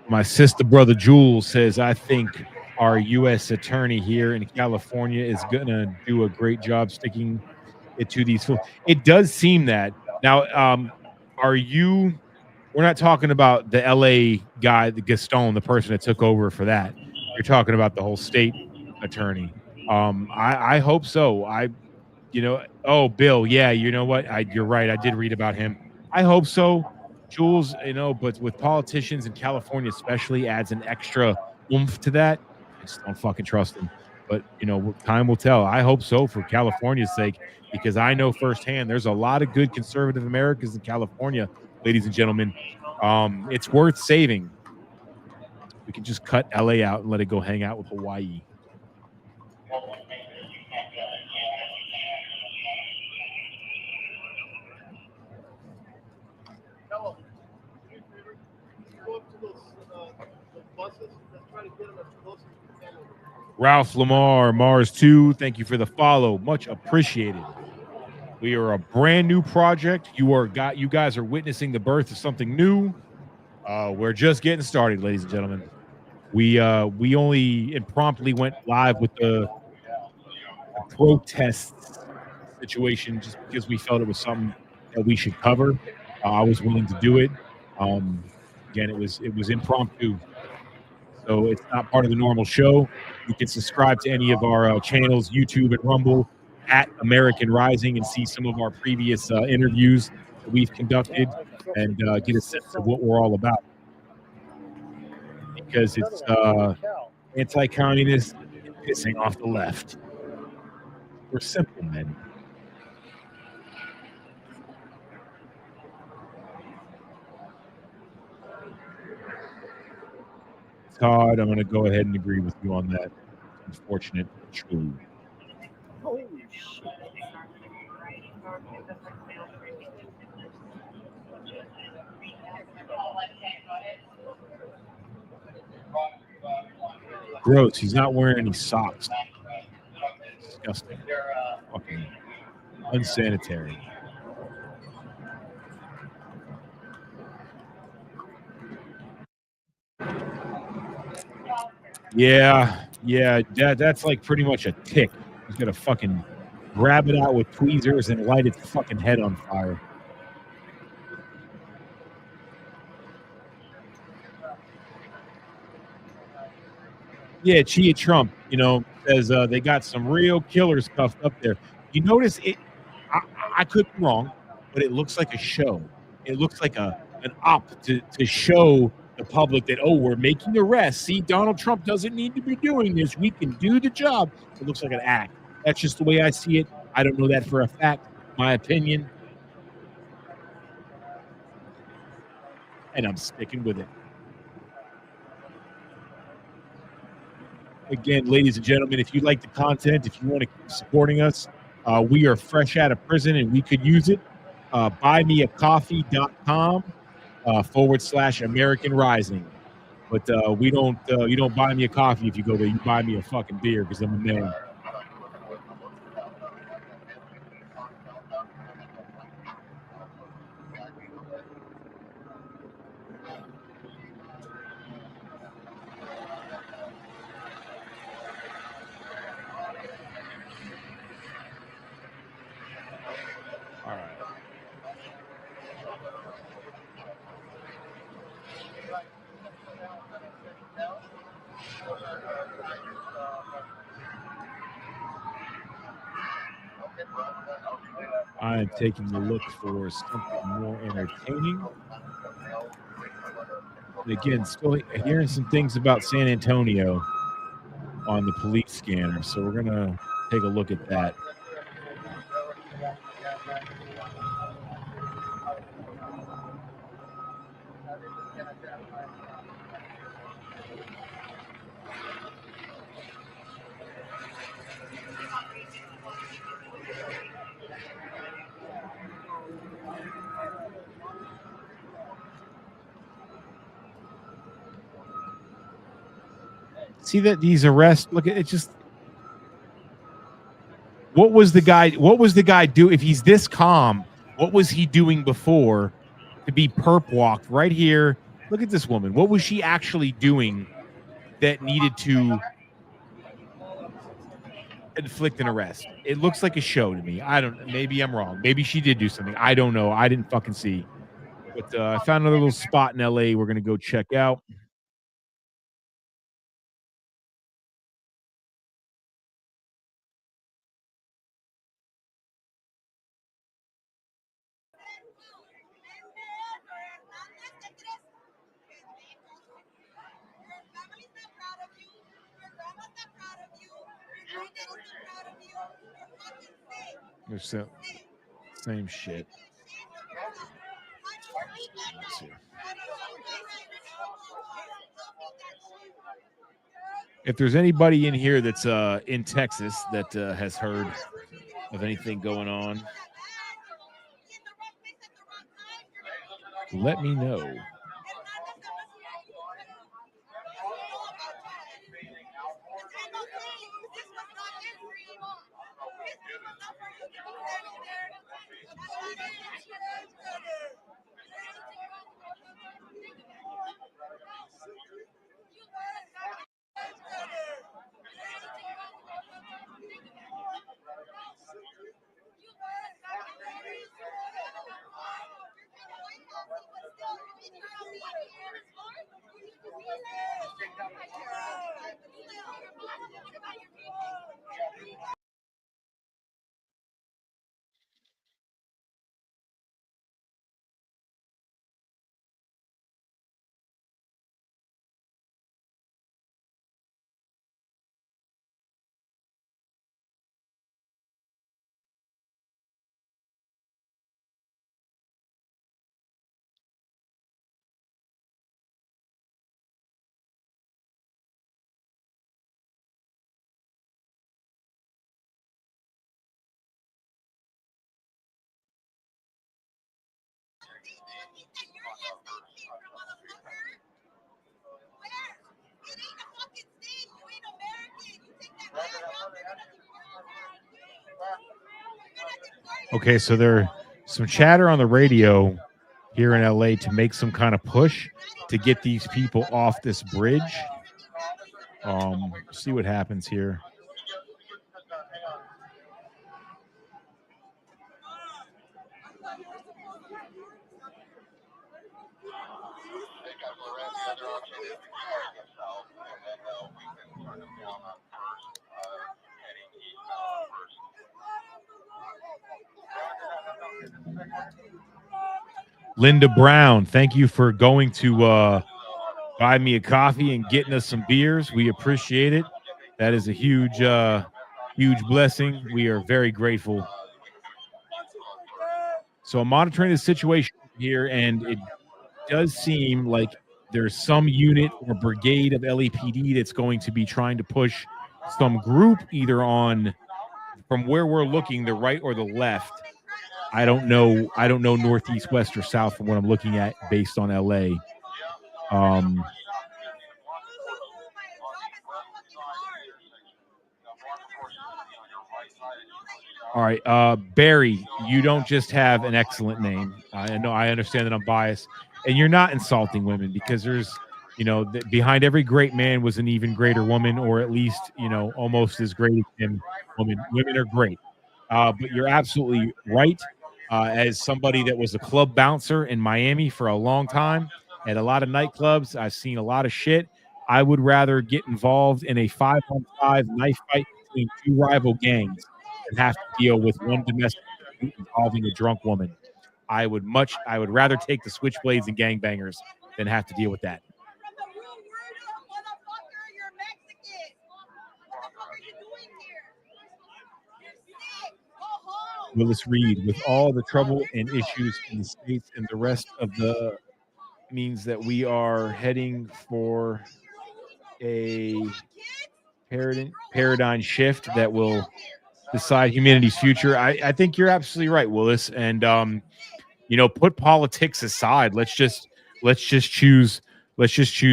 Speaker 6: My sister brother Jules says, I think our U.S. attorney here in California is going to do a great job sticking it to these folks. It does seem that. Now, we're not talking about the L.A. guy, the Gaston, the person that took over for that. You're talking about the whole state attorney. I hope so. Oh, Bill, yeah, you know what? You're right. I did read about him. I hope so, Jules, but with politicians in California especially adds an extra oomph to that. I just don't fucking trust them. But, time will tell. I hope so for California's sake, because I know firsthand there's a lot of good conservative Americans in California, ladies and gentlemen. It's worth saving. We can just cut LA out and let it go hang out with Hawaii. Ralph Lamar, Mars 2, thank you for the follow. Much appreciated. We are a brand new project. You guys are witnessing the birth of something new. We're just getting started, ladies and gentlemen. We only impromptu went live with the protest situation just because we felt it was something that we should cover. I was willing to do it. Again, it was impromptu. So it's not part of the normal show. You can subscribe to any of our channels, YouTube and Rumble, at American Rising, and see some of our previous interviews that we've conducted and get a sense of what we're all about. Because it's anti-communist and pissing off the left. We're simple men. Todd, I'm going to go ahead and agree with you on that. Unfortunate, but true.
Speaker 13: Holy shit.
Speaker 6: Gross. He's not wearing any socks. Disgusting. Fucking unsanitary. Yeah, that's like pretty much a tick. He's gonna fucking grab it out with tweezers and light its fucking head on fire. Yeah, Chia Trump, says they got some real killers cuffed up there. You notice it? I could be wrong, but it looks like a show. It looks like an op to show the public that, oh, we're making arrests. See, Donald Trump doesn't need to be doing this. We can do the job. It looks like an act. That's just the way I see it. I don't know that for a fact. My opinion. And I'm sticking with it. Again, ladies and gentlemen, if you like the content, if you want to keep supporting us, we are fresh out of prison and we could use it. Buymeacoffee.com / American Rising. But we don't you don't buy me a coffee if you go there. You buy me a fucking beer because I'm a man. All right. I am taking a look for something more entertaining. And again, still hearing some things about San Antonio on the police scanner. So we're going to take a look at that. See that these arrests, look at it, just what was the guy do if he's this calm? What was he doing before to be perp walked right here? Look at this woman. What was she actually doing that needed to inflict an arrest? It looks like a show to me. I don't, maybe I'm wrong. Maybe she did do something. I don't know. I didn't fucking see. But I found another little spot in LA we're gonna go check out. There's the same shit. Let's see. If there's anybody in here that's in Texas that has heard of anything going on, let me know. Okay, so there's some chatter on the radio here in LA to make some kind of push to get these people off this bridge. See what happens here. Linda Brown, thank you for going to buy me a coffee and getting us some beers. We appreciate it. That is a huge blessing. We are very grateful. So I'm monitoring the situation here, and it does seem like there's some unit or brigade of LAPD that's going to be trying to push some group either on from where we're looking, the right or the left. I don't know northeast, west, or south from what I'm looking at based on LA. All right, Barry, you don't just have an excellent name. I know, I understand that I'm biased, and you're not insulting women because there's, behind every great man was an even greater woman, or at least, almost as great as him. Women are great, but you're absolutely right. As somebody that was a club bouncer in Miami for a long time at a lot of nightclubs, I've seen a lot of shit. I would rather get involved in a 5-on-5 knife fight between two rival gangs and have to deal with one domestic dispute involving a drunk woman. I would rather take the switchblades and gangbangers than have to deal with that. Willis Reed, with all the trouble and issues in the states and the rest of the means that we are heading for a paradigm shift that will decide humanity's future. I think you're absolutely right, Willis. And put politics aside. Let's just choose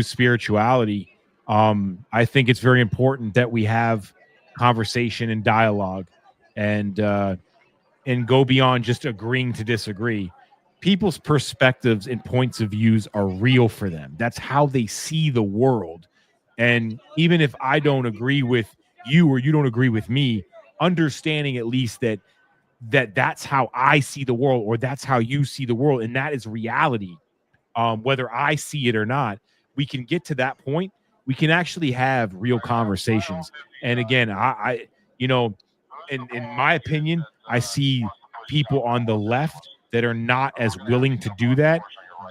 Speaker 6: spirituality. I think it's very important that we have conversation and dialogue, and go beyond just agreeing to disagree. People's perspectives and points of views are real for them. That's how they see the world. And even if I don't agree with you or you don't agree with me, understanding at least that's how I see the world, or that's how you see the world, and that is reality. Whether I see it or not, we can get to that point. We can actually have real conversations. And again, I in my opinion, I see people on the left that are not as willing to do that,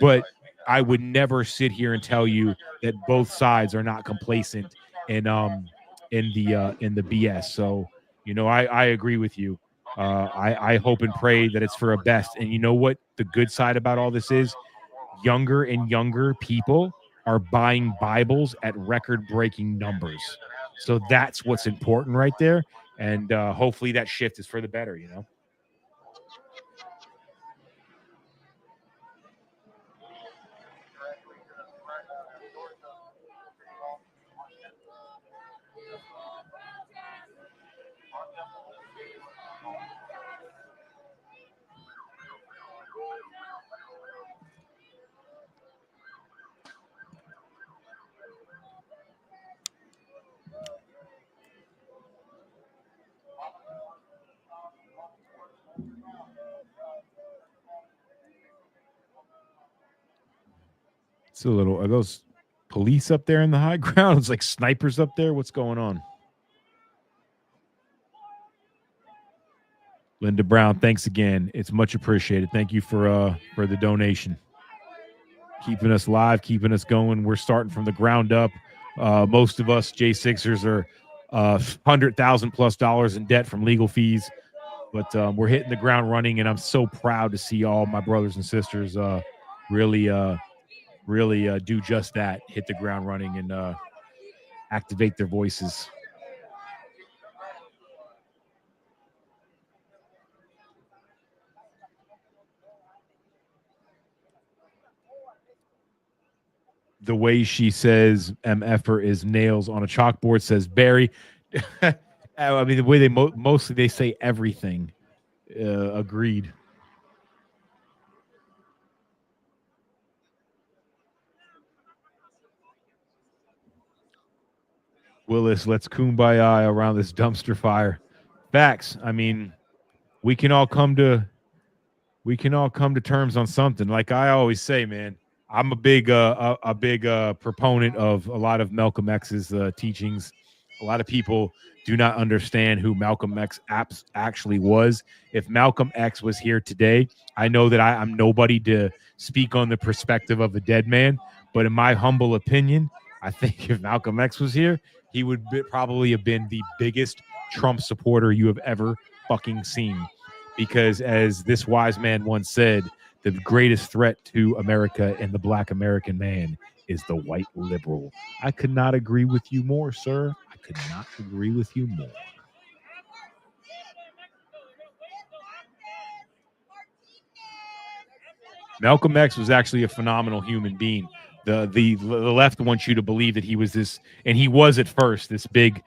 Speaker 6: but I would never sit here and tell you that both sides are not complacent in the BS. So, I agree with you. I hope and pray that it's for a best. And you know what the good side about all this is? Younger and younger people are buying Bibles at record-breaking numbers. So that's what's important right there. And hopefully that shift is for the better, It's a little, are those police up there in the high ground? It's like snipers up there. What's going on? Linda Brown, thanks again. It's much appreciated. Thank you for the donation. Keeping us live, keeping us going. We're starting from the ground up. Most of us J6ers are $100,000+ in debt from legal fees, but we're hitting the ground running, and I'm so proud to see all my brothers and sisters really do just that, hit the ground running and activate their voices. The way she says MFer is nails on a chalkboard, says Barry. I mean, the way they mostly they say everything. Agreed. Willis, let's kumbaya around this dumpster fire. Facts. I mean, we can all come to terms on something. Like I always say, man, I'm a big proponent of a lot of Malcolm X's teachings. A lot of people do not understand who Malcolm X actually was. If Malcolm X was here today, I know that I'm nobody to speak on the perspective of a dead man, but in my humble opinion, I think if Malcolm X was here, he would probably have been the biggest Trump supporter you have ever fucking seen. Because as this wise man once said, the greatest threat to America and the Black American man is the white liberal. I could not agree with you more, sir. I could not agree with you more. Malcolm X was actually a phenomenal human being. The left wants you to believe that he was this, and he was at first this big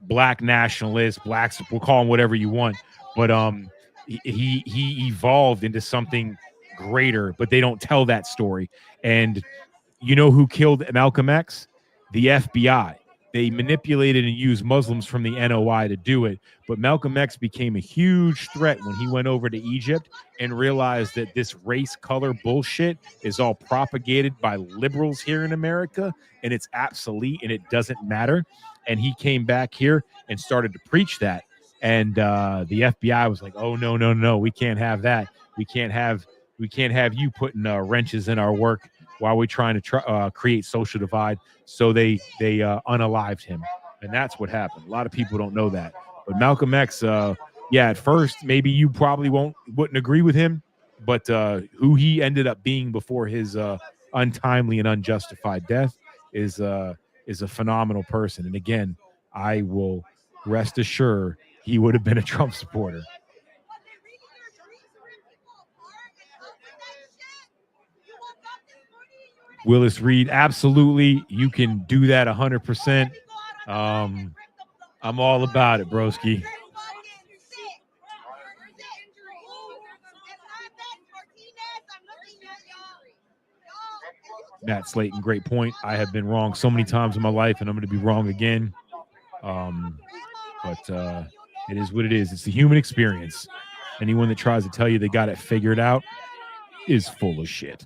Speaker 6: black nationalist, blacks, we'll call him whatever you want, but he evolved into something greater, but they don't tell that story. And you know who killed Malcolm X? The FBI. They manipulated and used Muslims from the NOI to do it. But Malcolm X became a huge threat when he went over to Egypt and realized that this race color bullshit is all propagated by liberals here in America, and it's obsolete and it doesn't matter. And he came back here and started to preach that. And the FBI was like, "Oh, no, we can't have that. We can't have you putting wrenches in our work while we're trying to create social divide." So they unalived him, and that's what happened. A lot of people don't know that, but Malcolm X, at first maybe you probably wouldn't agree with him, but who he ended up being before his untimely and unjustified death is a phenomenal person. And again, I will rest assured he would have been a Trump supporter. Willis Reed, absolutely. You can do that 100%. I'm all about it, broski. Matt Slayton, great point. I have been wrong so many times in my life, and I'm going to be wrong again. But it is what it is. It's the human experience. Anyone that tries to tell you they got it figured out is full of shit.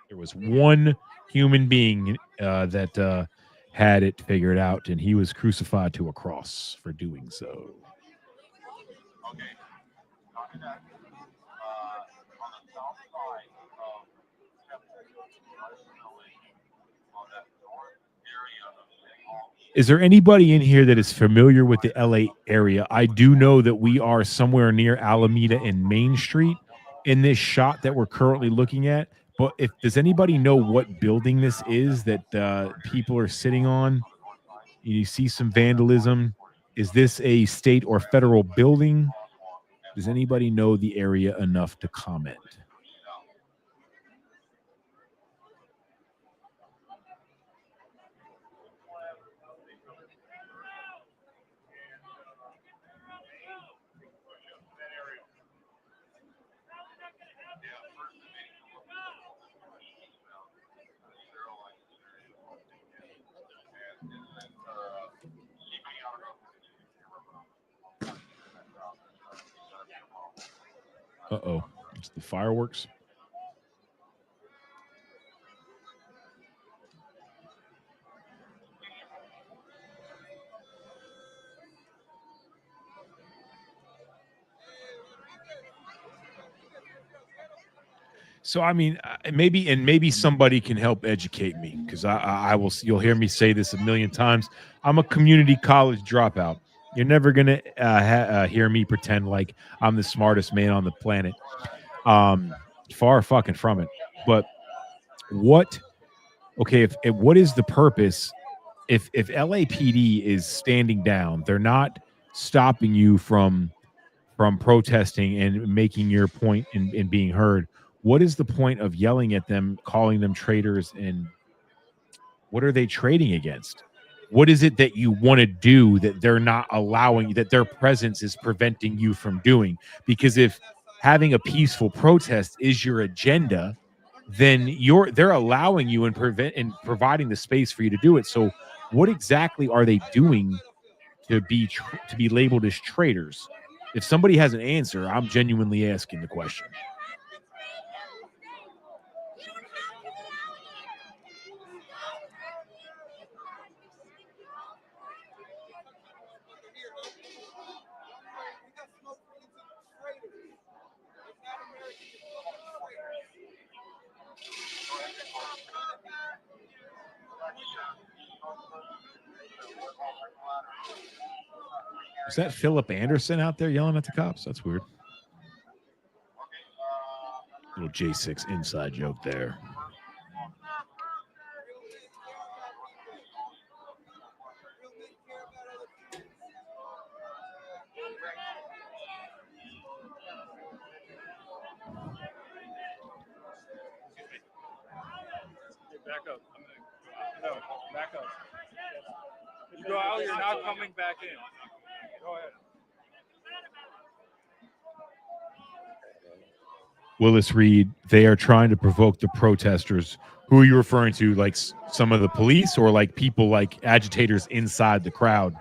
Speaker 6: There was one human being that had it figured out, and he was crucified to a cross for doing so. Is there anybody in here that is familiar with the LA area? I do know that we are somewhere near Alameda and Main Street in this shot that we're currently looking at. But does anybody know what building this is that people are sitting on? You see some vandalism. Is this a state or federal building? Does anybody know the area enough to comment? Uh-oh. It's the fireworks. So I mean, maybe somebody can help educate me, because I will. You'll hear me say this a million times. I'm a community college dropout. You're never gonna hear me pretend like I'm the smartest man on the planet. Far fucking from it. But what? Okay, if what is the purpose? If LAPD is standing down, they're not stopping you from protesting and making your point and being heard. What is the point of yelling at them, calling them traitors, and what are they trading against? What is it that you want to do that they're not allowing, that their presence is preventing you from doing? Because if having a peaceful protest is your agenda, then they're allowing you and providing the space for you to do it. So what exactly are they doing to be labeled as traitors? If somebody has an answer, I'm genuinely asking the question. Is that Philip Anderson out there yelling at the cops? That's weird. Little J6 inside joke there.
Speaker 14: Back up. No, back up. You go out, you're not coming back in. Go ahead.
Speaker 6: Willis Reed, they are trying to provoke the protesters. Who are you referring to? Like some of the police or like people like agitators inside the crowd?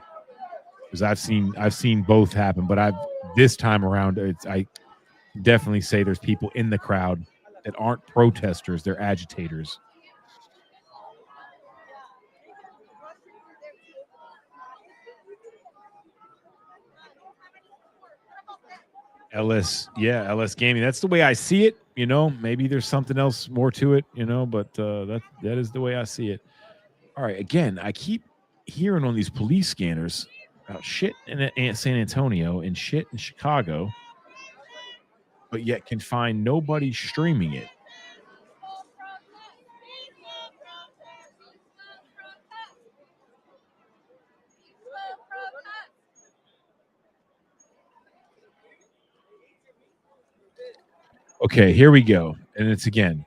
Speaker 6: Because I've seen both happen, but this time around, I definitely say there's people in the crowd that aren't protesters, they're agitators. LS Gaming. That's the way I see it. You know, maybe there's something else more to it, you know, but that is the way I see it. All right. Again, I keep hearing on these police scanners about shit in San Antonio and shit in Chicago, but yet can find nobody streaming it. Okay, here we go. And it's again.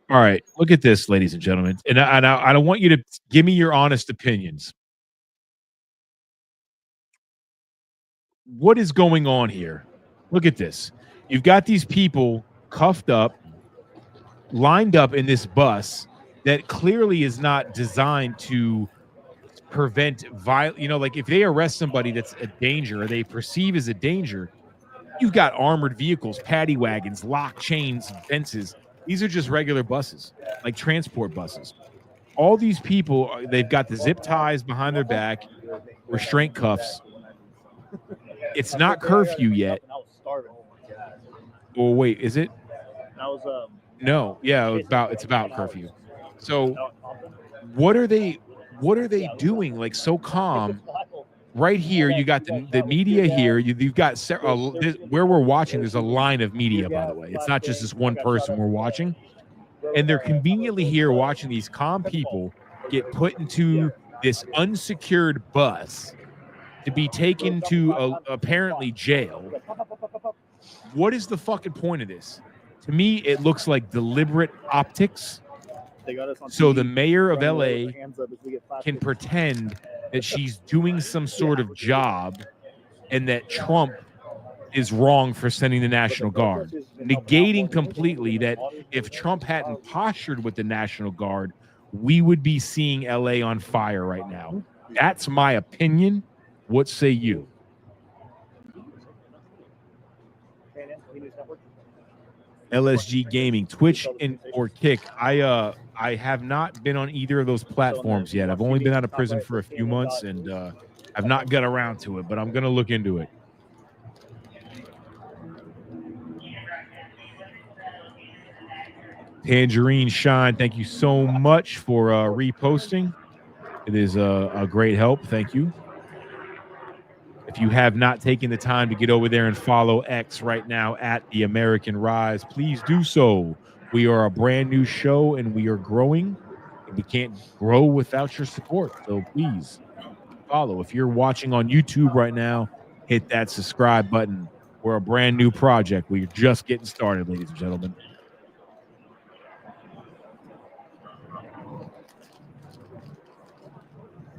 Speaker 6: All right, look at this, ladies and gentlemen. And I don't want you to give me your honest opinions. What is going on here? Look at this. You've got these people cuffed up, lined up in this bus that clearly is not designed to prevent violence. You know, like if they arrest somebody that's a danger or they perceive as a danger, you've got armored vehicles, paddy wagons, lock chains, fences. These are just regular buses, like transport buses. All these people, they've got the zip ties behind their back, restraint cuffs. It's not curfew yet. Oh, wait, is it? No, yeah, it's about curfew. So what are they doing like so calm? Right here, you got the media here. You've got where we're watching. There's a line of media, by the way. It's not just this one person we're watching, and they're conveniently here watching these calm people get put into this unsecured bus to be taken to apparently jail. What is the fucking point of this? To me, it looks like deliberate optics. So the mayor of LA can pretend that she's doing some sort of job and that Trump is wrong for sending the National Guard, negating completely that if Trump hadn't postured with the National Guard, we would be seeing LA on fire right now. That's my opinion. What say you? LSG Gaming, Twitch or Kick. I have not been on either of those platforms yet. I've only been out of prison for a few months, and I've not got around to it, but I'm going to look into it. Tangerine Shine, thank you so much for reposting. It is a great help. Thank you. If you have not taken the time to get over there and follow X right now at The American Rise, please do so. We are a brand new show and we are growing. And we can't grow without your support. So please follow. If you're watching on YouTube right now, hit that subscribe button. We're a brand new project. We're just getting started, ladies and gentlemen.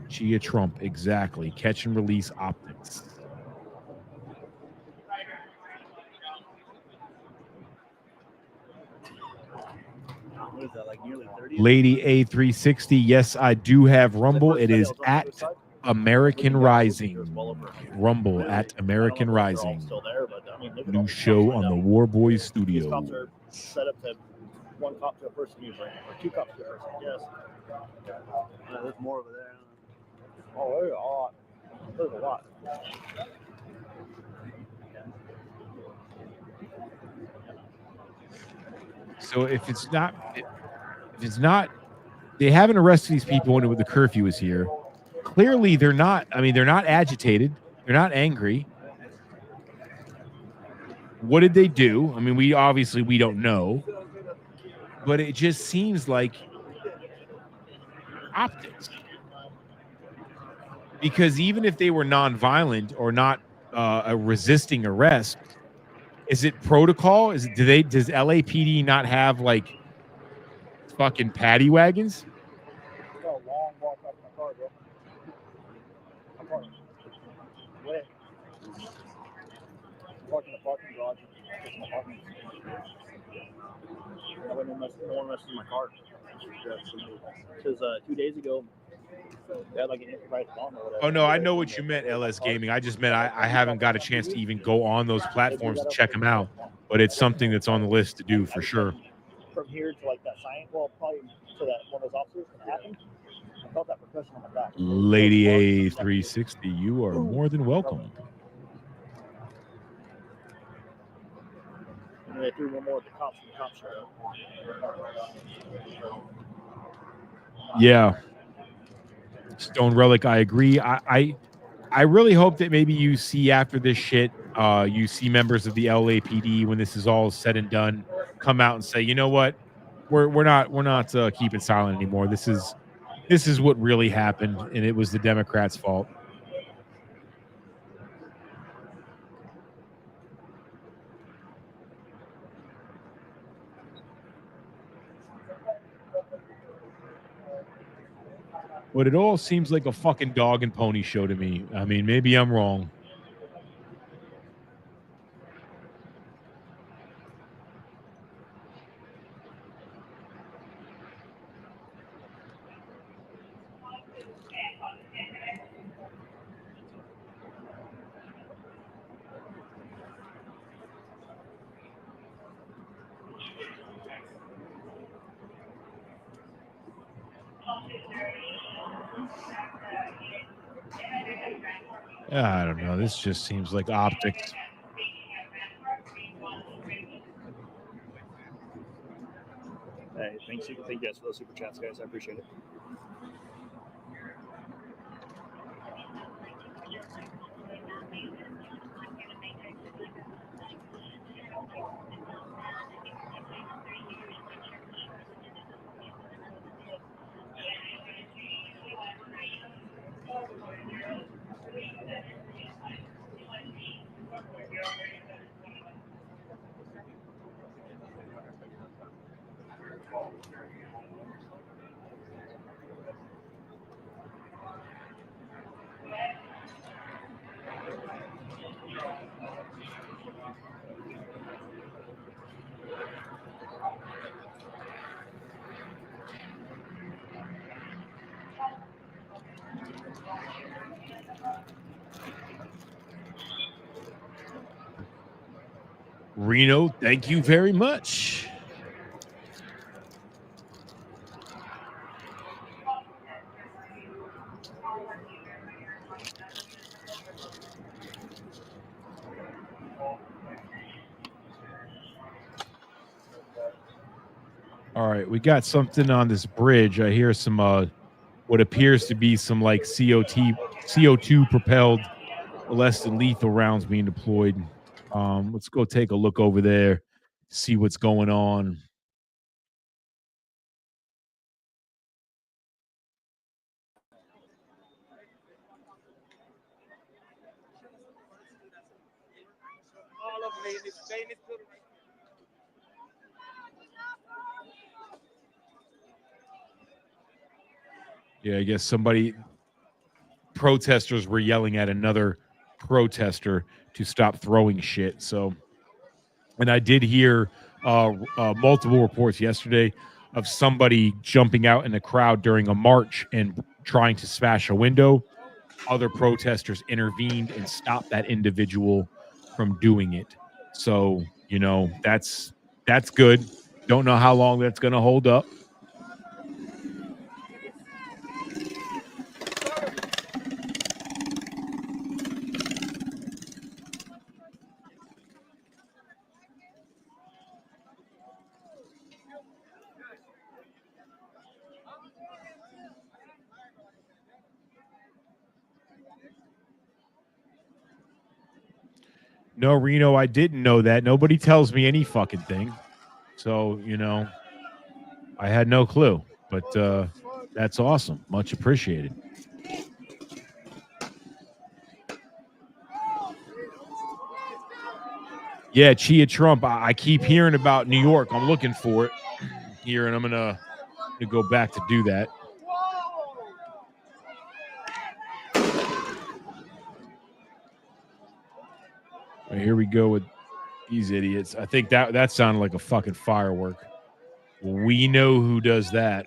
Speaker 6: Chia Trump, exactly. Catch and release optics.
Speaker 13: What is that, like nearly 30?
Speaker 6: Lady A360, yes, I do have Rumble. It is at American Rising. Rumble at American Rising. New show on the War Boys Studio.
Speaker 13: These cops are set up to one cop to a person usually, or two cops to a person, yes. There's more over there. Oh, there's a lot. There's a lot.
Speaker 6: So if it's not, they haven't arrested these people when the curfew is here. Clearly, they're not. I mean, they're not agitated. They're not angry. What did they do? I mean, we don't know, but it just seems like optics. Because even if they were nonviolent or not a resisting arrest, is it protocol? Does LAPD not have like fucking paddy wagons?
Speaker 13: Got a long walk up my car, bro. I'm parking. Wait. Parking the parking garage. My parking. I went in no one messed with my car. Because 2 days ago, they had like an improvised bomb or whatever.
Speaker 6: Oh no, I know what you meant, LS Gaming. I just meant I haven't got a chance to even go on those platforms to check them out, but it's something that's on the list to do for sure.
Speaker 13: From here to like that sign, well, probably to that one of those officers that happened. I felt that percussion on my back.
Speaker 6: Lady A360, you are more than welcome.
Speaker 13: And they threw one more at the cops, and the cops showed up.
Speaker 6: Yeah. Stone Relic, I agree. I really hope that maybe you see after this shit, you see members of the LAPD when this is all said and done come out and say, you know what, we're not keeping silent anymore. This is what really happened, and it was the Democrats' fault. But it all seems like a fucking dog and pony show to me. I mean, maybe I'm wrong. I don't know. This just seems like optics.
Speaker 13: Hey, thank you guys for those super chats, guys. I appreciate it.
Speaker 6: Reno, thank you very much. All right, we got something on this bridge. I hear some what appears to be some like CO2 propelled less than lethal rounds being deployed. Let's go take a look over there, see what's going on. Yeah, I guess protesters were yelling at another protester to stop throwing shit. So, and I did hear multiple reports yesterday of somebody jumping out in the crowd during a march and trying to smash a window. Other protesters intervened and stopped that individual from doing it. So, you know, that's good. Don't know how long that's going to hold up. No, Reno, I didn't know that. Nobody tells me any fucking thing. So, I had no clue. But that's awesome. Much appreciated. Yeah, Chia Trump. I keep hearing about New York. I'm looking for it here, and I'm gonna go back to do that. Right, here we go with these idiots. I think that sounded like a fucking firework. We know who does that.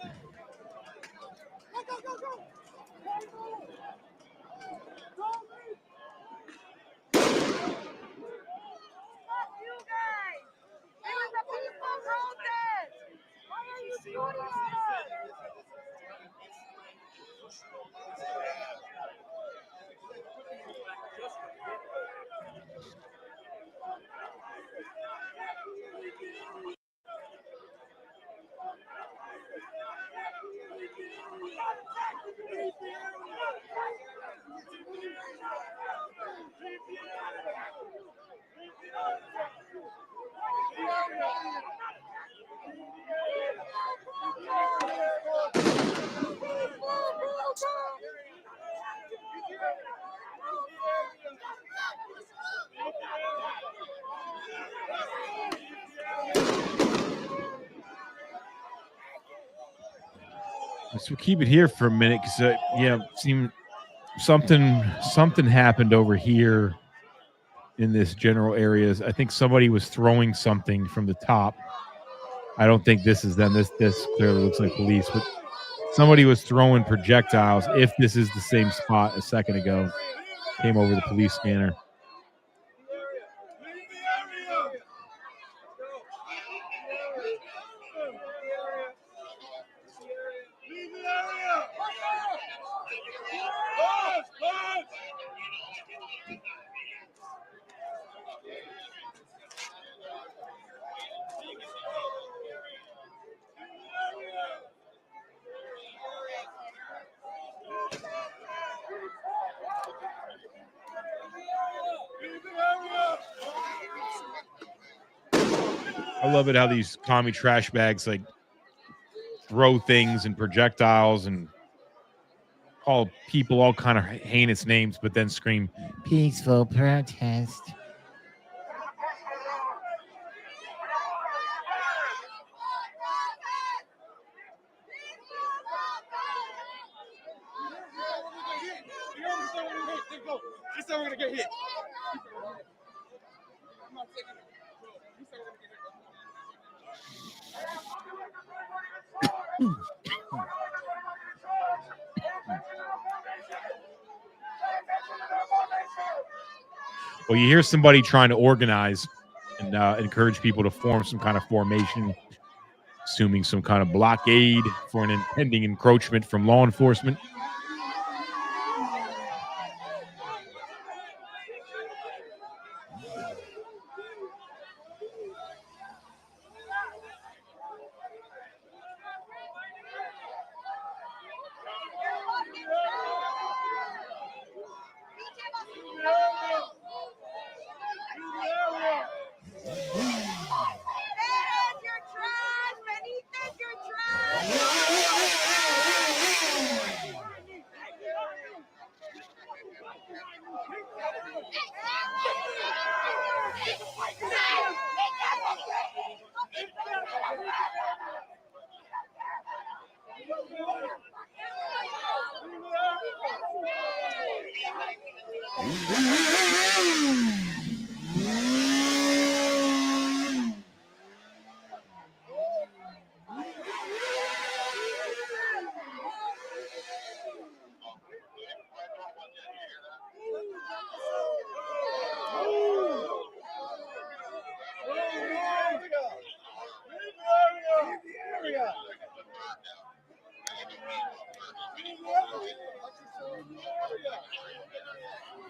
Speaker 6: So we'll keep it here for a minute because seemed something happened over here in this general areas. I think somebody was throwing something from the top. I don't think this is them. This clearly looks like police, but somebody was throwing projectiles. If this is the same spot a second ago, came over the police scanner. I love it how these commie trash bags like throw things and projectiles and call people all kind of heinous names, but then scream peaceful protest.
Speaker 12: She said we're gonna get hit.
Speaker 6: Well, you hear somebody trying to organize and encourage people to form some kind of formation, assuming some kind of blockade for an impending encroachment from law enforcement.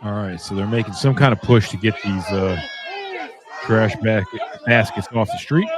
Speaker 6: All right, so they're making some kind of push to get these trash baskets off the street.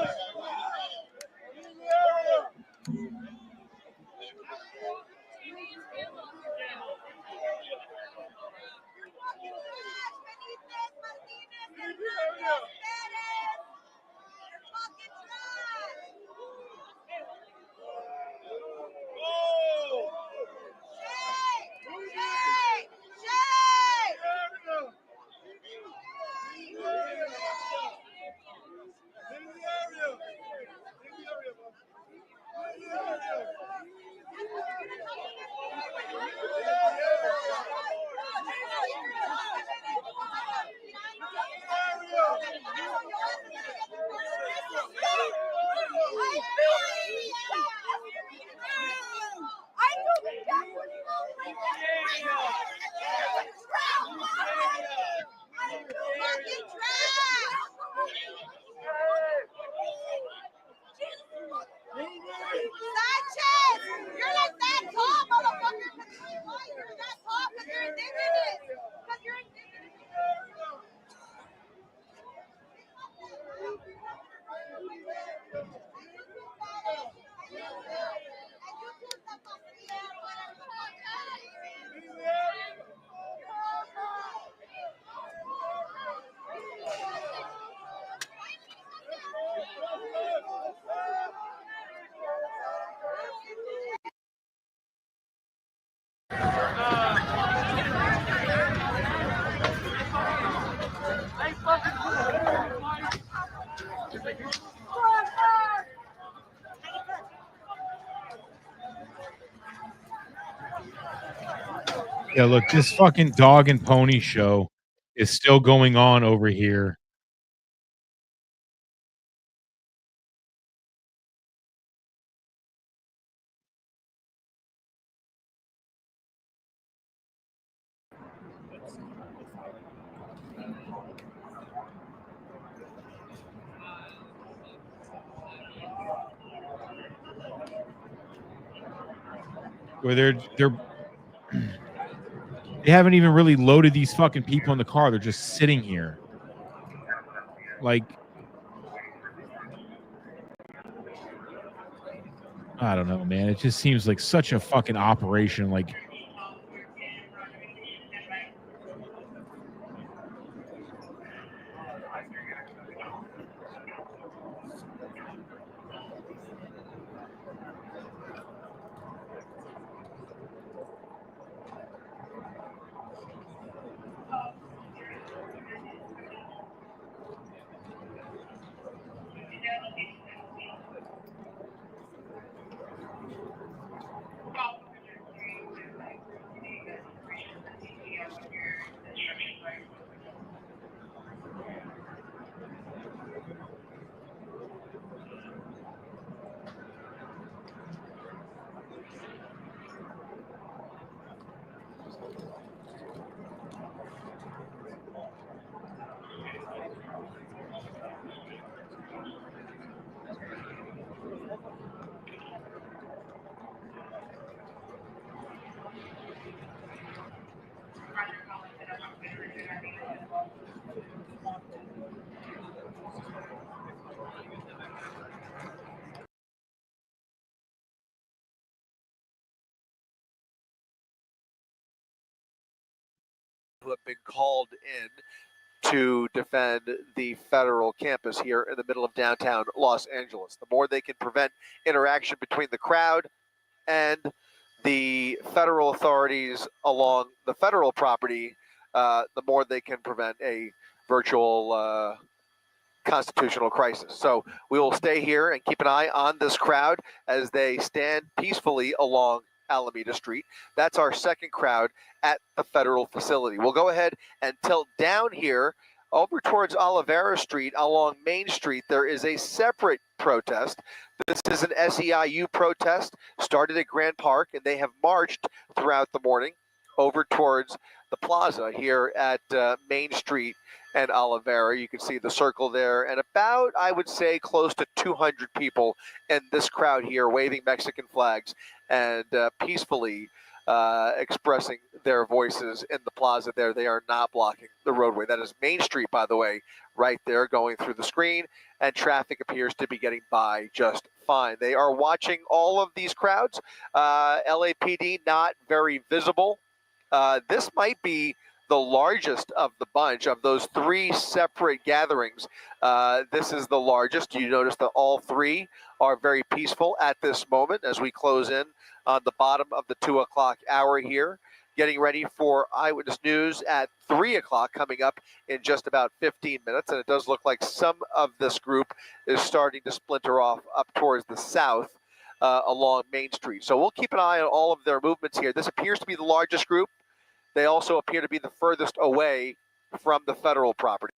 Speaker 12: Sanchez, you're like that tall, motherfucker. Why you're that tall? Because you're indigenous. Because you're indigenous.
Speaker 6: Yeah, look, this fucking dog and pony show is still going on over here. Where they're they haven't even really loaded these fucking people in the car. They're just sitting here. Like, I don't know, man. It just seems like such a fucking operation. Like,
Speaker 15: who have been called in to defend the federal campus here in the middle of downtown Los Angeles. The more they can prevent interaction between the crowd and the federal authorities along the federal property, the more they can prevent a virtual constitutional crisis. So we will stay here and keep an eye on this crowd as they stand peacefully along Alameda Street. That's our second crowd at the federal facility. We'll go ahead and tilt down here over towards Olivera Street along Main Street. There is a separate protest. This is an SEIU protest, started at Grand Park, and they have marched throughout the morning over towards the plaza here at Main Street and Olivera. You can see the circle there, and about, I would say, close to 200 people in this crowd here waving Mexican flags and peacefully expressing their voices in the plaza there. They are not blocking the roadway. That is Main Street, by the way, right there going through the screen, and traffic appears to be getting by just fine. They are watching all of these crowds. LAPD not very visible. This might be the largest of the bunch of those three separate gatherings. This is the largest. You notice that all three are very peaceful at this moment as we close in on the bottom of the 2 o'clock hour here, getting ready for Eyewitness News at 3 o'clock coming up in just about 15 minutes. And it does look like some of this group is starting to splinter off up towards the south along Main Street. So we'll keep an eye on all of their movements here. This appears to be the largest group. They also appear to be the furthest away from the federal property.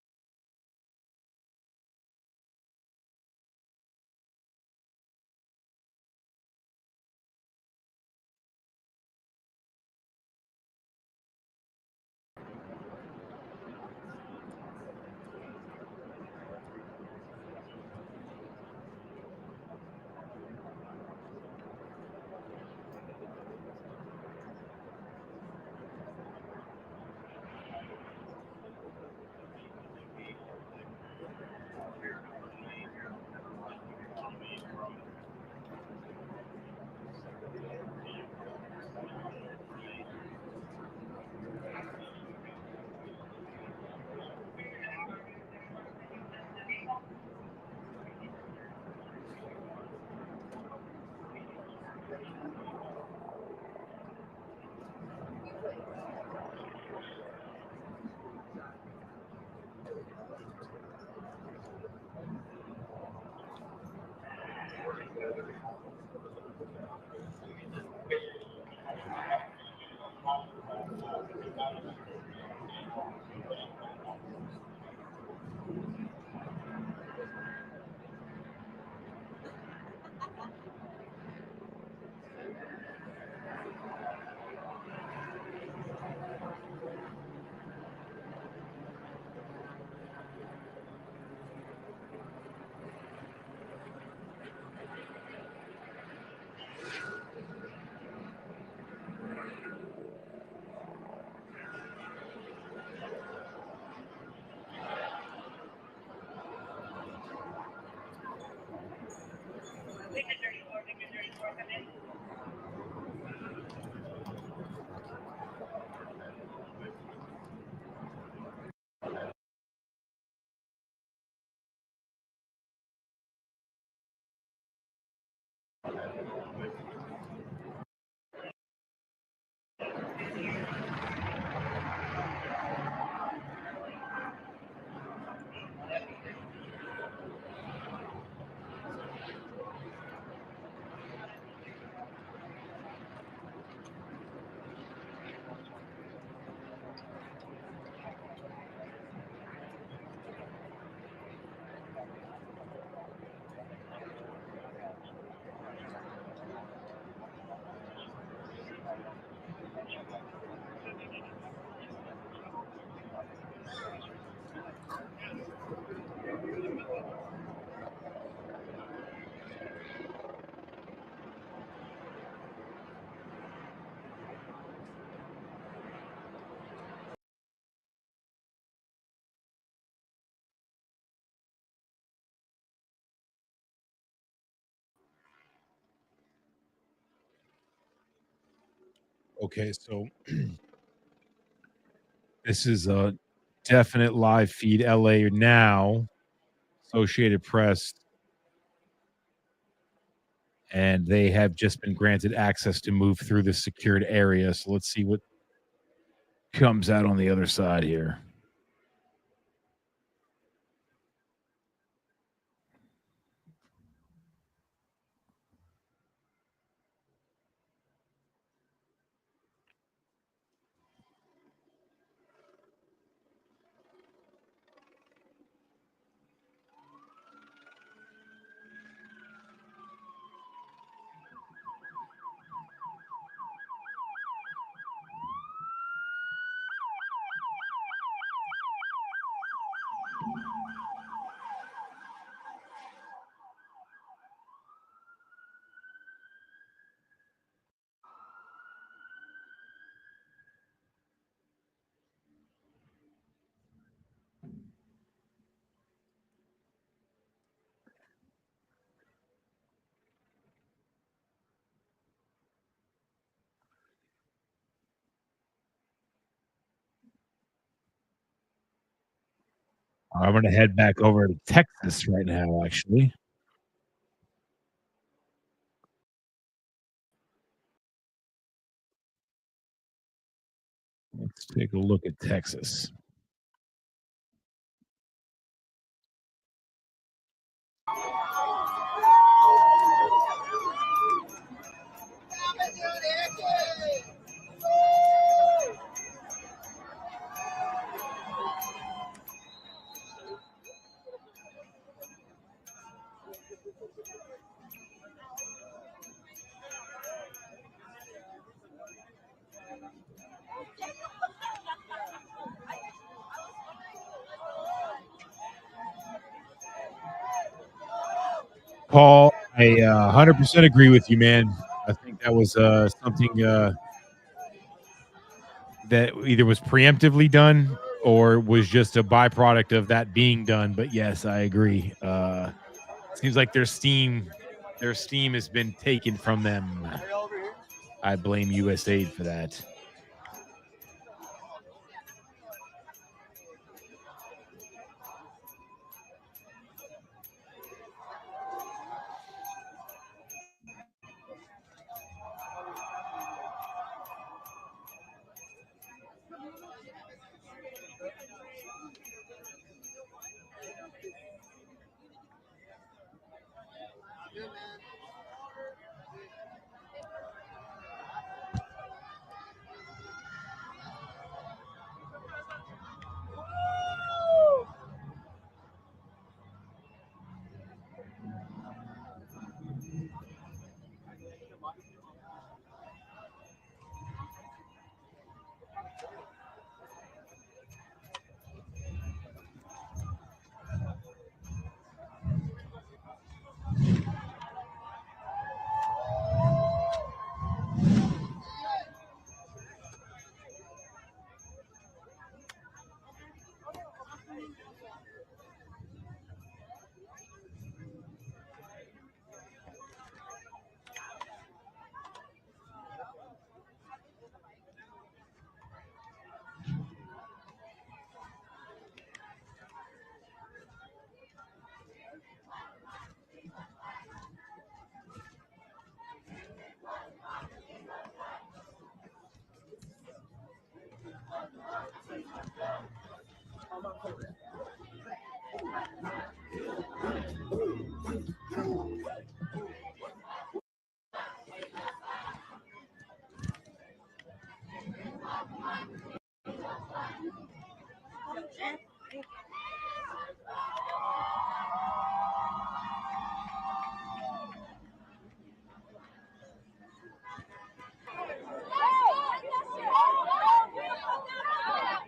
Speaker 6: Okay, so this is a definite live feed. LA Now, Associated Press, and they have just been granted access to move through the secured area. So let's see what comes out on the other side here. I'm going to head back over to Texas right now, actually. Let's take a look at Texas. Paul, I 100% agree with you, man. I think that was something that either was preemptively done or was just a byproduct of that being done. But yes, I agree. Seems like their steam has been taken from them. I blame USAID for that.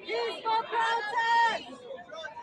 Speaker 12: Peaceful protest!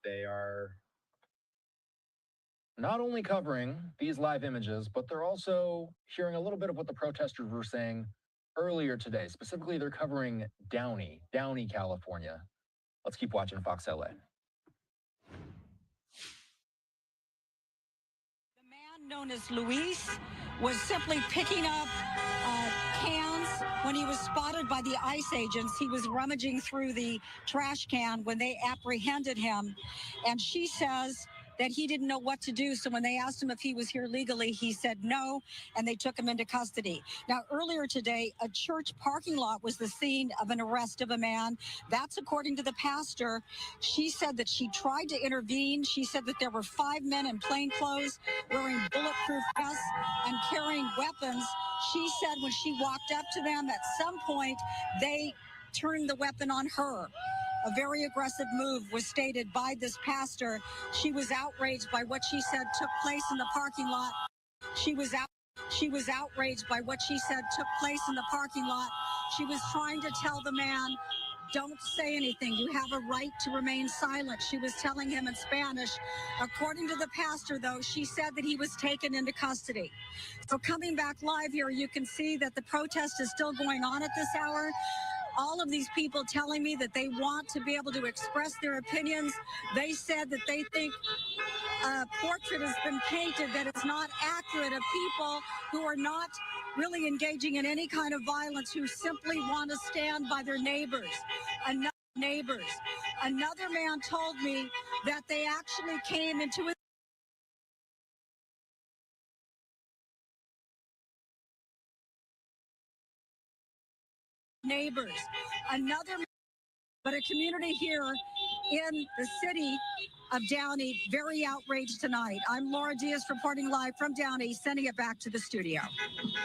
Speaker 16: They are not only covering these live images, but they're also hearing a little bit of what the protesters were saying earlier today. Specifically, they're covering Downey, California. Let's keep watching Fox LA.
Speaker 17: Known as Luis was simply picking up cans when he was spotted by the ICE agents. He was rummaging through the trash can when they apprehended him, and she says that he didn't know what to do. So when they asked him if he was here legally, he said no, and they took him into custody. Now, earlier today, a church parking lot was the scene of an arrest of a man. That's according to the pastor. She said that she tried to intervene. She said that there were 5 men in plain clothes wearing bulletproof vests and carrying weapons. She said when she walked up to them, at some point, they turned the weapon on her. A very aggressive move was stated by this pastor. She was outraged by what she said took place in the parking lot. She was outraged by what she said took place in the parking lot. She was trying to tell the man, don't say anything. You have a right to remain silent. She was telling him in Spanish. According to the pastor, though, she said that he was taken into custody. So coming back live here, you can see that the protest is still going on at this hour. All of these people telling me that they want to be able to express their opinions. They said that they think a portrait has been painted that is not accurate of people who are not really engaging in any kind of violence, who simply want to stand by their neighbors. Another man told me that they actually came into his neighbors. But a community here in the city of Downey, very outraged tonight. I'm Laura Diaz reporting live from Downey, sending it back to the studio.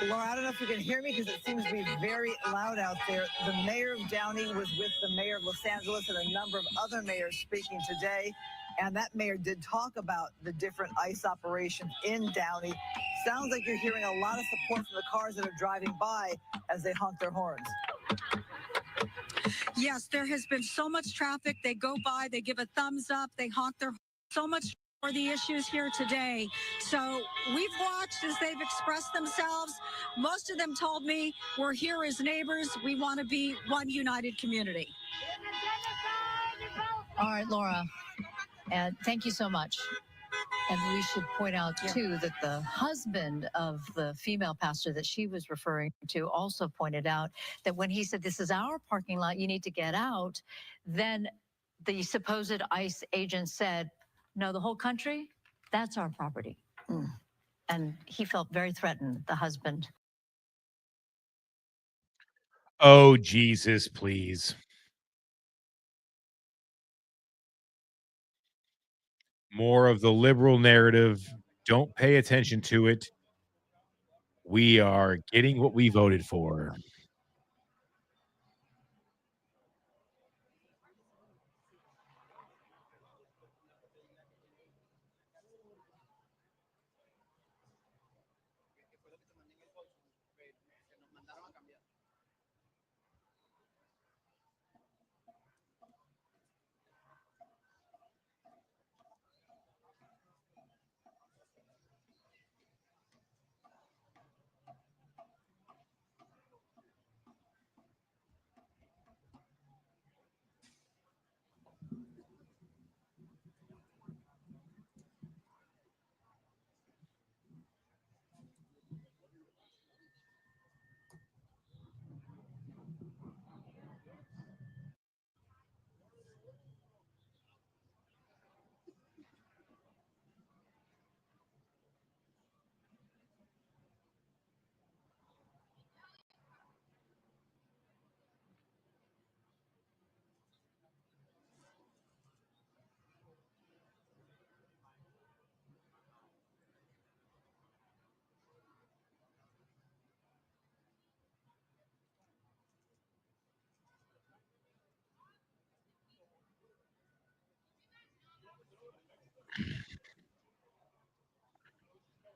Speaker 18: Laura, I don't know if you can hear me because it seems to be very loud out there. The mayor of Downey was with the mayor of Los Angeles and a number of other mayors speaking today. And that mayor did talk about the different ICE operations in Downey. Sounds like you're hearing a lot of support from the cars that are driving by as they honk their horns.
Speaker 17: Yes, there has been so much traffic. They go by, they give a thumbs up, they honk their so much for the issues here today. So we've watched as they've expressed themselves. Most of them told me we're here as neighbors. We want to be one united community.
Speaker 19: All right, Laura, and thank you so much. And we should point out, too, that the husband of the female pastor that she was referring to also pointed out that when he said, this is our parking lot, you need to get out, then the supposed ICE agent said, no, the whole country, that's our property. And he felt very threatened, the husband.
Speaker 6: Oh, Jesus, please. More of the liberal narrative. Don't pay attention to it. We are getting what we voted for.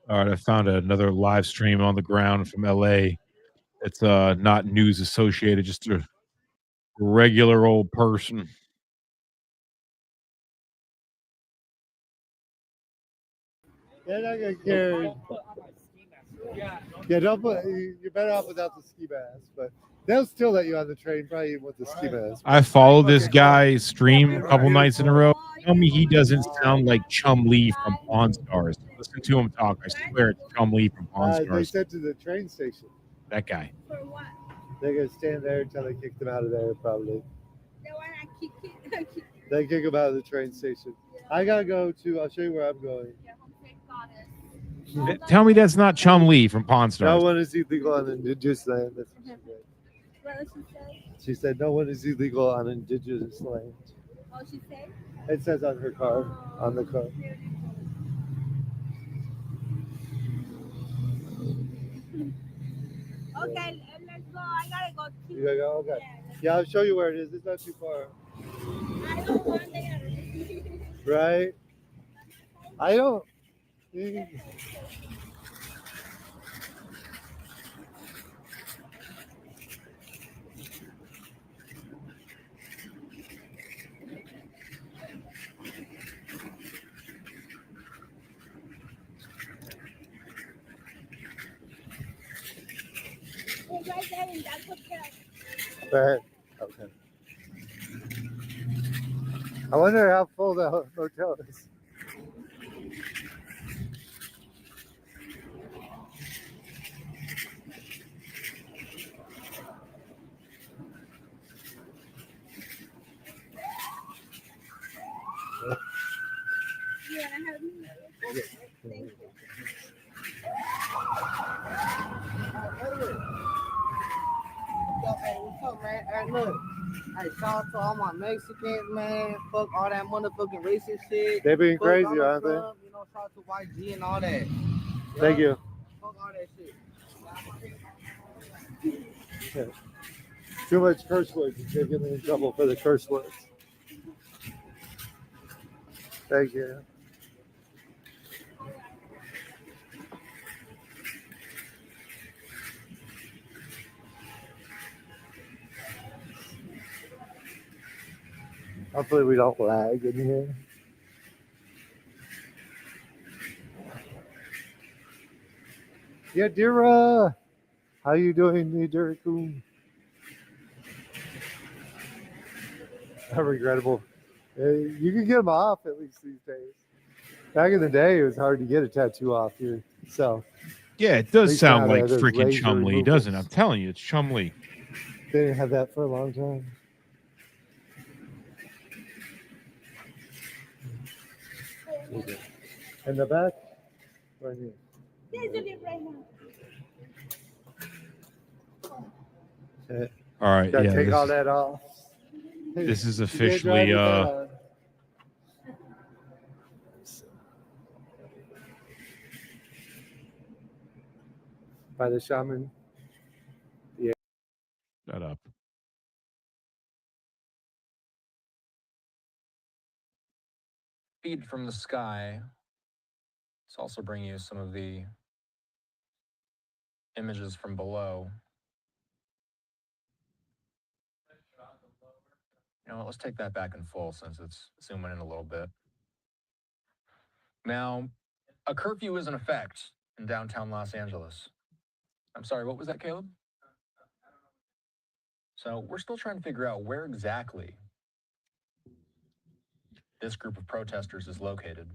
Speaker 6: All right, I found another live stream on the ground from LA. It's not news associated, just a regular old person.
Speaker 20: They're not gonna carry. Yeah, don't put. You're better off without the ski mask, but they'll still let you on the train, probably even with the ski mask.
Speaker 6: I follow this guy's stream a couple nights in a row. Tell me he doesn't sound like Chum Lee from Pawn Stars. Listen to him talk. I swear it's Chum Lee from Pawn
Speaker 20: They
Speaker 6: Stars.
Speaker 20: sent to the train station.
Speaker 6: That guy.
Speaker 20: They're gonna stand there until they kick them out of there, probably. They kick them out of the train station. I gotta go to. I'll show you where I'm going.
Speaker 6: Tell me that's not Chum Lee from Pawn
Speaker 20: No
Speaker 6: Stars.
Speaker 20: one is illegal on indigenous land. That's what she said. She said no one is illegal on indigenous land.
Speaker 9: Oh, she said?
Speaker 20: It says on her car, on the car.
Speaker 9: Okay, let's go. I gotta go.
Speaker 20: You gotta go? Okay. Yeah, I'll show you where it is. It's not too far.
Speaker 9: I don't want there.
Speaker 20: Right? I don't.
Speaker 9: It's right there in that hotel.
Speaker 20: Right. Okay. I wonder how full the hotel is.
Speaker 9: You wanna help me?
Speaker 20: Yeah.
Speaker 9: Thank you.
Speaker 21: Hey, what's up, man? Hey, look. Hey, shout out to all my Mexicans, man. Fuck all that motherfucking racist shit.
Speaker 20: They've been
Speaker 21: Fuck
Speaker 20: crazy,
Speaker 21: Donald
Speaker 20: aren't they?
Speaker 21: Trump, you know, shout out to YG and all that.
Speaker 20: Thank you.
Speaker 21: Fuck all that shit.
Speaker 20: Yeah. Too much curse words. They're getting me in trouble for the curse words. Thank you. Hopefully we don't lag in here. Yadira, how you doing, Yadira? Regrettable. You can get them off at least these days. Back in the day, it was hard to get a tattoo off yourself.
Speaker 6: Yeah, it
Speaker 20: At
Speaker 6: does
Speaker 20: least
Speaker 6: sound
Speaker 20: now they
Speaker 6: like
Speaker 20: have those
Speaker 6: freaking
Speaker 20: laser
Speaker 6: Chum Lee,
Speaker 20: removals.
Speaker 6: doesn't it? I'm telling you, it's Chum Lee.
Speaker 20: They didn't have that for a long time. In the back? Right here.
Speaker 9: There's a lip right now.
Speaker 6: All right,
Speaker 20: Gotta
Speaker 6: yeah.
Speaker 20: take
Speaker 6: this-
Speaker 20: all that off.
Speaker 6: This is
Speaker 20: You can't
Speaker 6: officially
Speaker 20: drive with that on. By the shaman. Yeah.
Speaker 6: Shut up.
Speaker 16: Feed from the sky. Let's also bring you some of the images from below. You know what, let's take that back in full since it's zooming in a little bit. Now, a curfew is in effect in downtown Los Angeles. I'm sorry, what was that, Caleb? So we're still trying to figure out where exactly this group of protesters is located.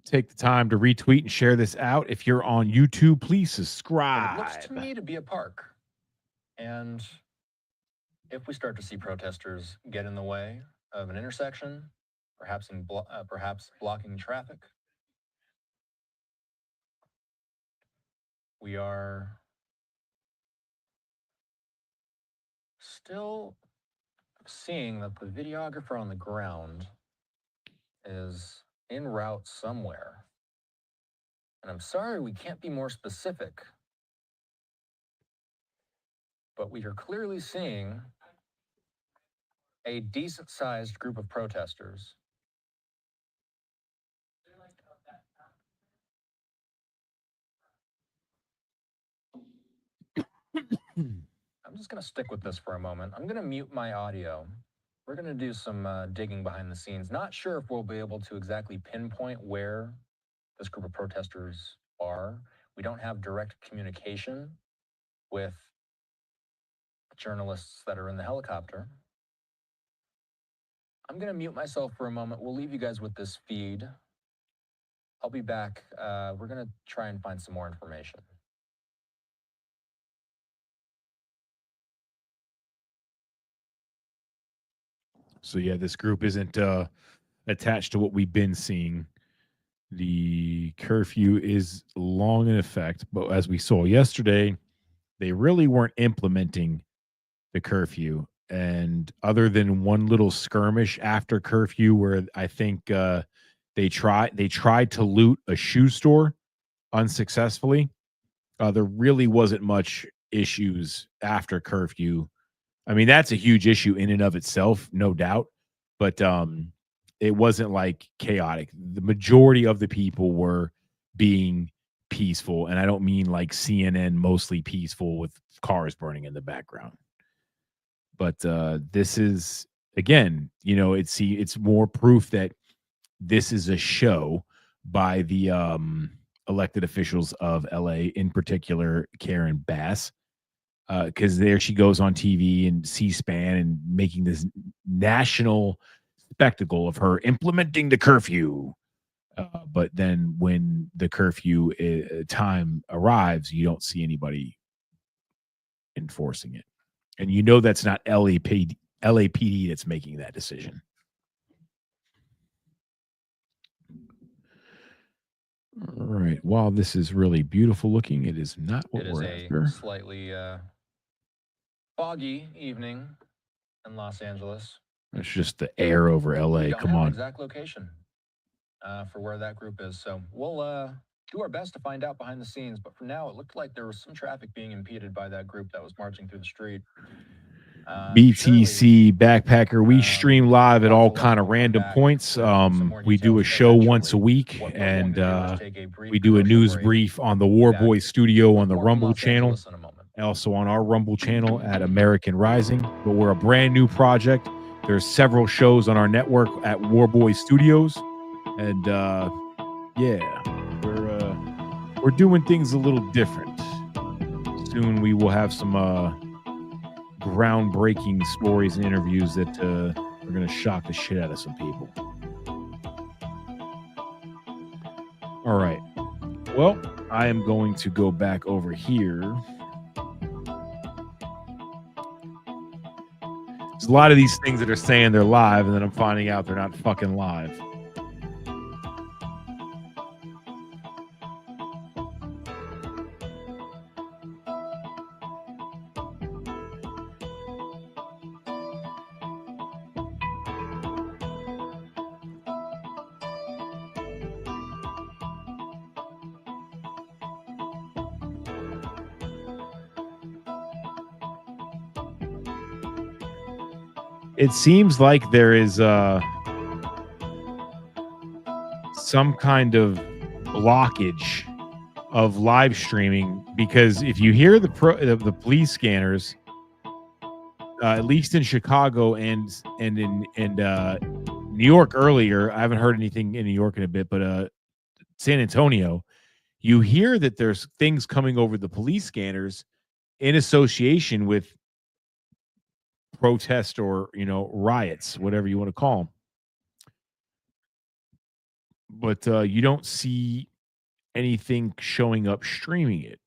Speaker 6: Take the time to retweet and share this out. If you're on YouTube, please
Speaker 16: And
Speaker 6: subscribe.
Speaker 16: it looks to me to be a park. And if we start to see protesters get in the way of an intersection, perhaps perhaps blocking traffic, we are still seeing that the videographer on the ground is en route somewhere. And I'm sorry we can't be more specific, but we are clearly seeing a decent-sized group of protesters I'm just going to stick with this for a moment. I'm going to mute my audio. We're going to do some digging behind the scenes. Not sure if we'll be able to exactly pinpoint where this group of protesters are. We don't have direct communication with journalists that are in the helicopter. I'm going to mute myself for a moment. We'll leave you guys with this feed. I'll be back. We're going to try and find some more information.
Speaker 6: So yeah, this group isn't attached to what we've been seeing. The curfew is long in effect, but as we saw yesterday, they really weren't implementing the curfew. And other than one little skirmish after curfew, where I think they tried to loot a shoe store unsuccessfully, there really wasn't much issues after curfew. I mean, that's a huge issue in and of itself, no doubt. But it wasn't like chaotic. The majority of the people were being peaceful. And I don't mean like CNN mostly peaceful with cars burning in the background. But this is, again, you know, it's more proof that this is a show by the elected officials of LA, in particular, Karen Bass. Because there she goes on TV and C-SPAN and making this national spectacle of her implementing the curfew. But then when the curfew time arrives, you don't see anybody enforcing it. And you know that's not LAPD that's making that decision. All right. While this is really beautiful looking, it is not what we're after.
Speaker 16: It is a slightly foggy evening in Los Angeles.
Speaker 6: It's just the air over LA.
Speaker 16: We don't
Speaker 6: Come
Speaker 16: have
Speaker 6: on.
Speaker 16: an exact location for where that group is. So we'll do our best to find out behind the scenes. But for now, it looked like there was some traffic being impeded by that group that was marching through the street.
Speaker 6: BTC Backpacker. We stream live at all kind of random points. We do a show once a week, and we do a news brief on the War Boy Studio on the Rumble channel, also on our Rumble channel at American Rising. But we're a brand new project. There's several shows on our network at War Boy Studios, and yeah, we're doing things a little different. Soon we will have some groundbreaking stories and interviews that are going to shock the shit out of some people. All right. Well, I am going to go back over here. There's a lot of these things that are saying they're live, and then I'm finding out they're not fucking live. It seems like there is some kind of blockage of live streaming, because if you hear the police scanners, at least in Chicago and in New York earlier, I haven't heard anything in New York in a bit, but San Antonio, you hear that there's things coming over the police scanners in association with protest or, you know, riots, whatever you want to call them. But you don't see anything showing up streaming it.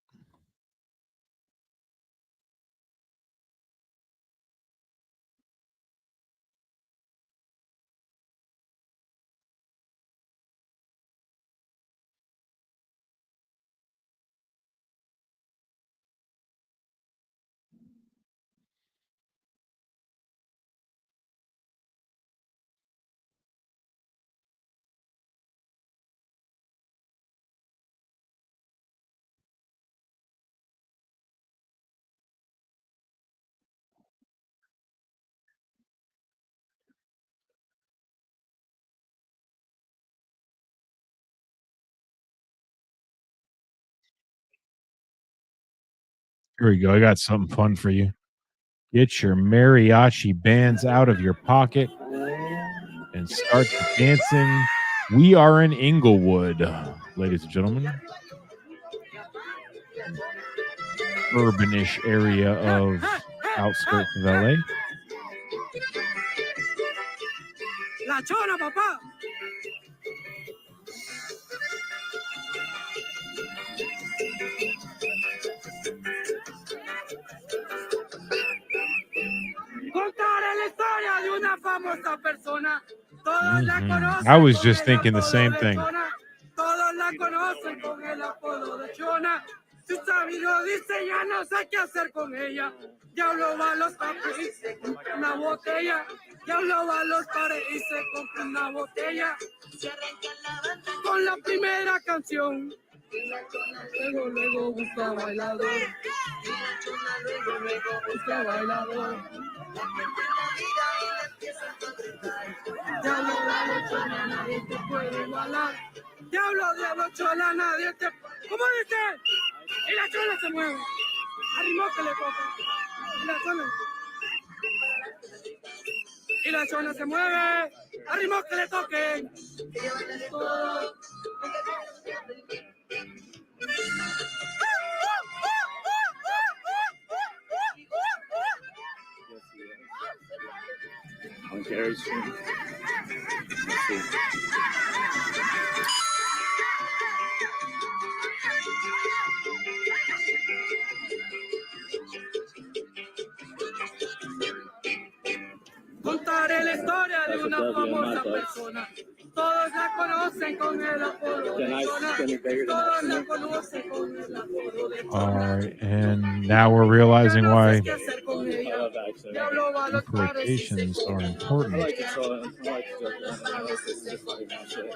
Speaker 6: Here we go. I got something fun for you. Get your mariachi bands out of your pocket and start the dancing We are in Inglewood, ladies and gentlemen. Urbanish area of outskirts of LA.
Speaker 12: La chona, papá. Contaré la historia de una famosa persona. Todos la conocen.
Speaker 6: I was
Speaker 12: con
Speaker 6: just
Speaker 12: el
Speaker 6: thinking the
Speaker 12: apodo
Speaker 6: same
Speaker 12: de
Speaker 6: thing.
Speaker 12: Chona. Todos la conocen con el apodo de Chona. Sus amigos dicen ya no sé qué hacer con ella. Diablo va a los pares y se compra una botella. Diablo va a los pares y se compra una botella. Con la primera canción. Luego busca bailador. Luego busca bailador. Diablo, diablo, chola, nadie te puede igualar. Diablo, diablo, chola, nadie te... ¿Cómo dice? Y la chola se mueve. Arrimó que le toca. Y la chola... Y la chola se mueve. Arrimó que le toquen.
Speaker 13: On Gary's stream.
Speaker 12: Contaré la historia de una famosa persona. Todos la conocen con el apodo de Chona. Todos la conocen con el apodo de
Speaker 6: All
Speaker 12: Chona.
Speaker 6: right, and now we're realizing why
Speaker 12: ¿Qué hacer con ella? Diablo va a los pares y se
Speaker 6: importations are
Speaker 12: compra una
Speaker 6: important.
Speaker 13: I like the song. I like the stuff.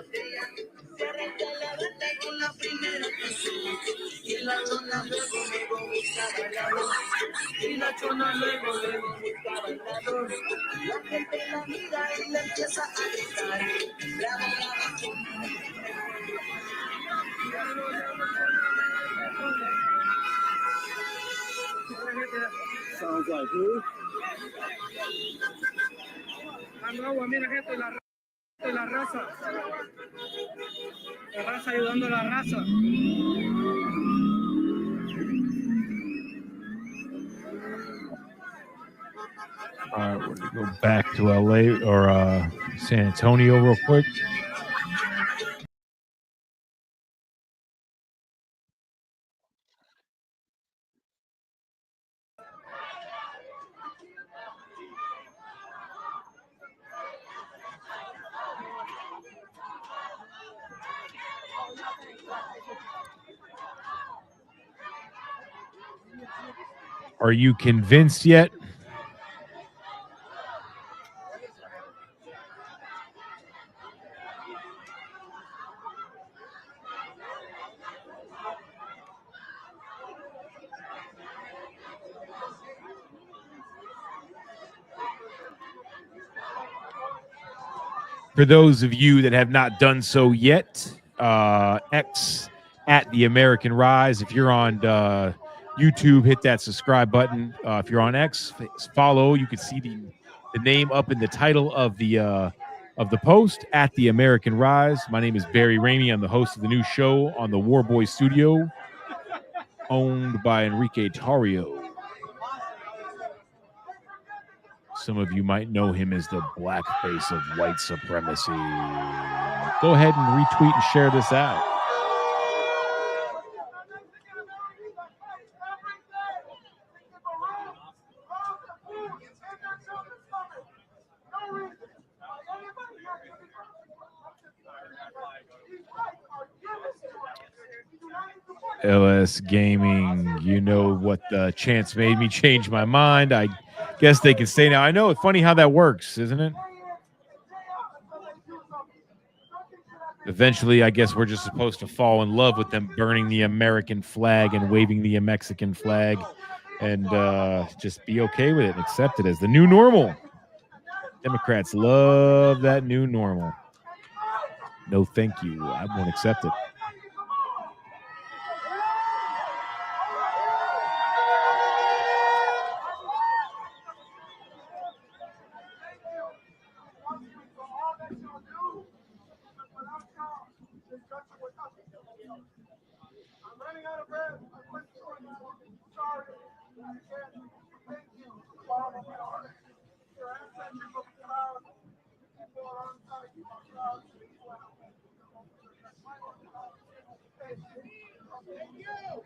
Speaker 12: Y la chona luego busca bailador. Y la chona luego busca bailador. La gente la mira y le empieza a gritar. Bravo, bravo, chona.
Speaker 13: Sounds like who?
Speaker 12: Andagua, mira gente, la raza. La raza ayudando a la raza.
Speaker 6: All right, we're gonna go back to LA or San Antonio real quick. Are you convinced yet? For those of you that have not done so yet, X at the American Rise. If you're on YouTube, hit that subscribe button. If you're on X, follow. You can see the name up in the title of the post at the American Rise. My name is Barry Ramey. I'm the host of the new show on the Warboy Studio, owned by Enrique Tarrio. Some of you might know him as the black face of white supremacy. Go ahead and retweet and share this out. LS Gaming, you know what the chance made me change my mind. I guess they can stay now. I know, it's funny how that works, isn't it? Eventually, I guess we're just supposed to fall in love with them burning the American flag and waving the Mexican flag and just be okay with it and accept it as the new normal. Democrats love that new normal. No, thank you. I won't accept it.
Speaker 12: I'm running out of breath. I'm sorry. Thank you. Your ancestors will be proud. People alongside you are proud. Thank you.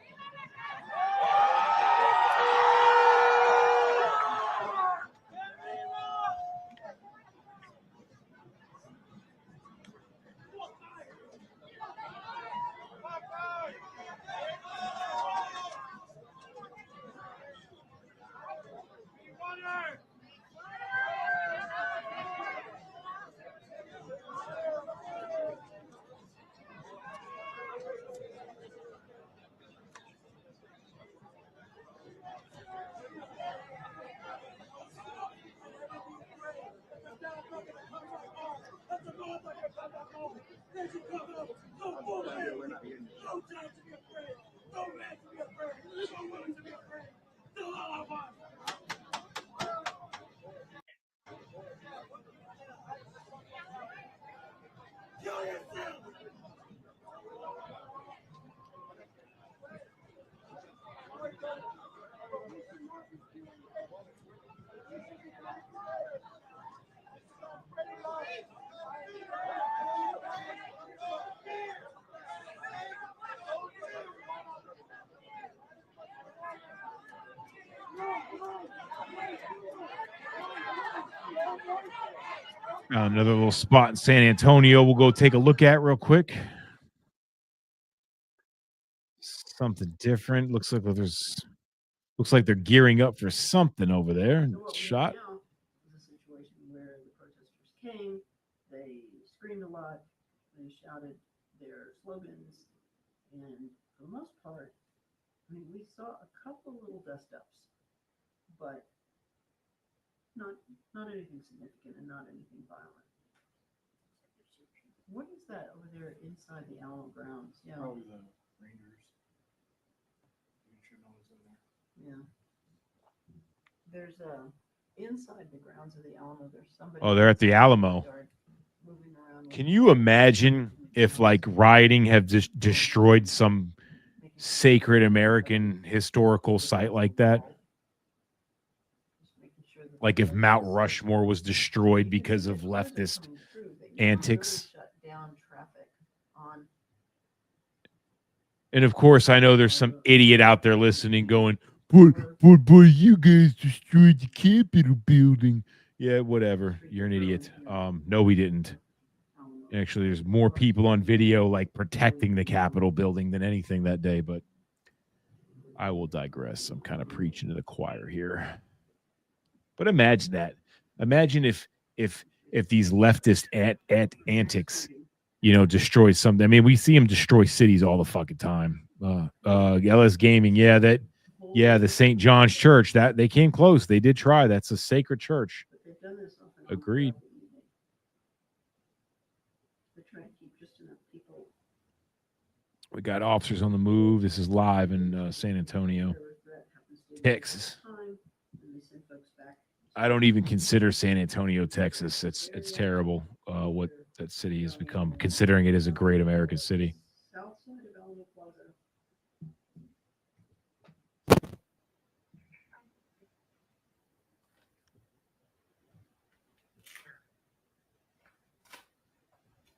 Speaker 6: Another little spot in San Antonio we'll go take a look at real quick. Something different. Looks like they're gearing up for something over there. Shot.
Speaker 2: A situation where the protesters came, they screamed a lot, they shouted their slogans, and for the most part, I mean, we saw a couple little dust ups, but not anything significant and not anything violent. What is that over there inside the Alamo grounds? Yeah.
Speaker 22: Probably the Rangers. You should know what's in there.
Speaker 2: Yeah. There's inside the grounds of the Alamo, there's somebody.
Speaker 6: Oh, they're at the Alamo.
Speaker 2: Moving around.
Speaker 6: Can you imagine if like rioting have just destroyed some sacred American historical site like that? Like if Mount Rushmore was destroyed because of leftist antics.
Speaker 2: Shut down traffic on.
Speaker 6: And of course, I know there's some idiot out there listening going, but you guys destroyed the Capitol building. Yeah, whatever. You're an idiot. No, we didn't. Actually, there's more people on video like protecting the Capitol building than anything that day, but I will digress. I'm kind of preaching to the choir here. But imagine that. Imagine if these leftist antics, destroy something. I mean, we see them destroy cities all the fucking time. LS Gaming, the St. John's Church, that they came close. They did try. That's a sacred church. Agreed. We got officers on the move. This is live in San Antonio, Texas. I don't even consider San Antonio, Texas. It's terrible what that city has become, considering it is a great American city.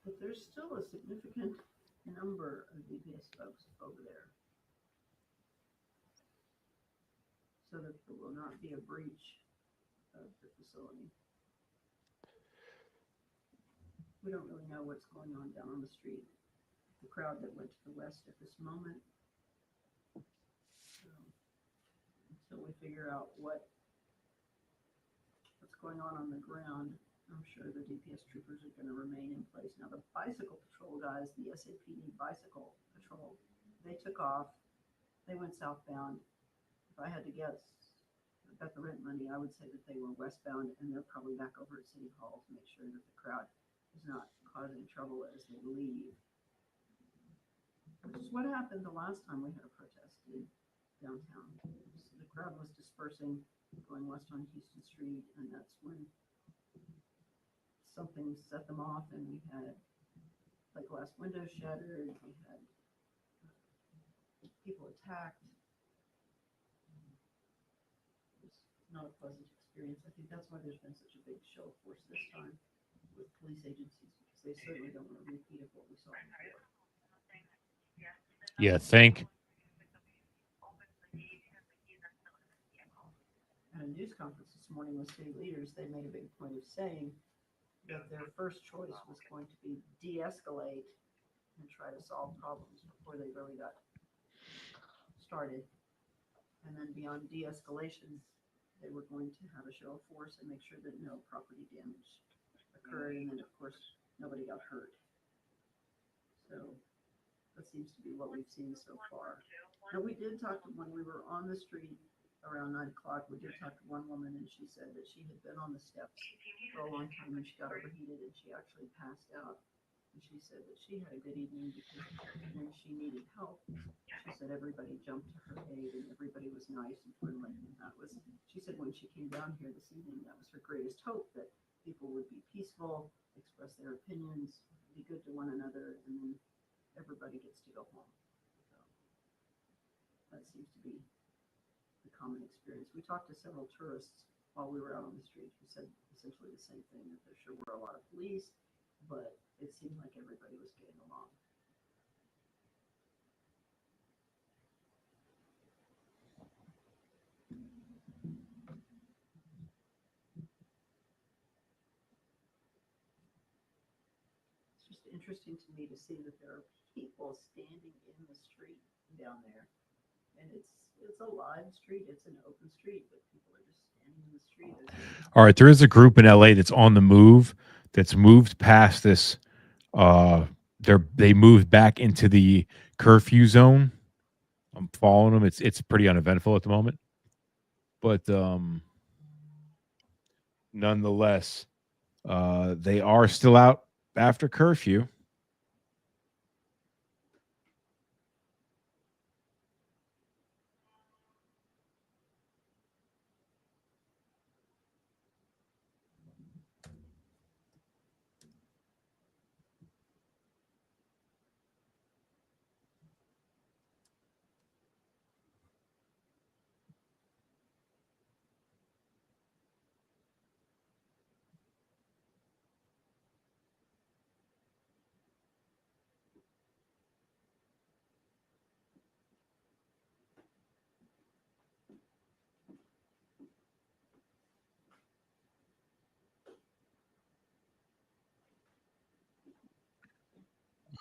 Speaker 2: But there's still a significant number of DPS folks over there, so that there will not be a breach of the facility. We don't really know what's going on down on the street. The crowd that went to the west at this moment. Until we figure out what's going on the ground, I'm sure the DPS troopers are going to remain in place. Now, the bicycle patrol guys, the SAPD bicycle patrol, they took off. They went southbound. If I had to guess, got the rent money, I would say that they were westbound, and they're probably back over at City Hall to make sure that the crowd is not causing trouble as they leave. Which is what happened the last time we had a protest in downtown. The crowd was dispersing, going west on Houston Street, and that's when something set them off, and we had like glass windows shattered. We had people attacked. It was not a pleasant experience. I think that's why there's been such a big show of force this time with police agencies, because they certainly don't want a repeat of what we saw before.
Speaker 6: Yeah, think.
Speaker 2: At a news conference this morning with city leaders, they made a big point of saying that their first choice was going to be de-escalate and try to solve problems before they really got started. And then beyond de-escalation, they were going to have a show of force and make sure that no property damage occurred. And then, of course, nobody got hurt. So that seems to be what we've seen so far. Now, we did talk to, when we were on the street around 9 o'clock, we did talk to one woman, and she said that she had been on the steps for a long time and she got overheated and she actually passed out. And she said that she had a good evening because when she needed help, she said everybody jumped to her aid and everybody was nice and friendly. And that was, she said when she came down here this evening, that was her greatest hope, that people would be peaceful, express their opinions, be good to one another, and then everybody gets to go home. So that seems to be the common experience. We talked to several tourists while we were out on the street who said essentially the same thing, that there sure were a lot of police, but it seemed like everybody was getting along. It's just interesting to me to see that there are people standing in the street down there. And it's a live street, it's an open street, but people are just standing in the street.
Speaker 6: All right, there is a group in LA that's on the move, that's moved past this. They moved back into the curfew zone. I'm following them. It's pretty uneventful at the moment, but nonetheless, they are still out after curfew.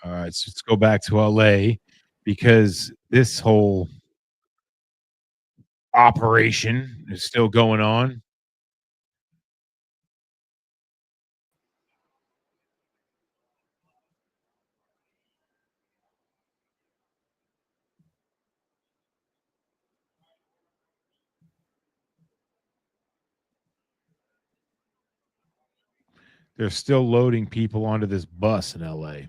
Speaker 6: All right, so let's go back to LA because this whole operation is still going on. They're still loading people onto this bus in LA.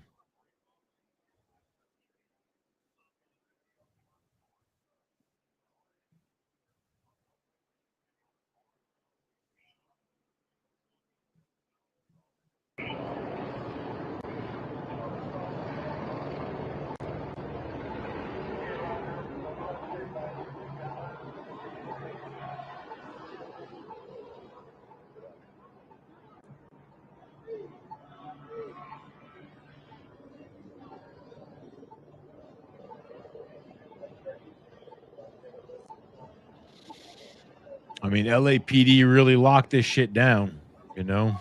Speaker 6: I mean, LAPD really locked this shit down, you know?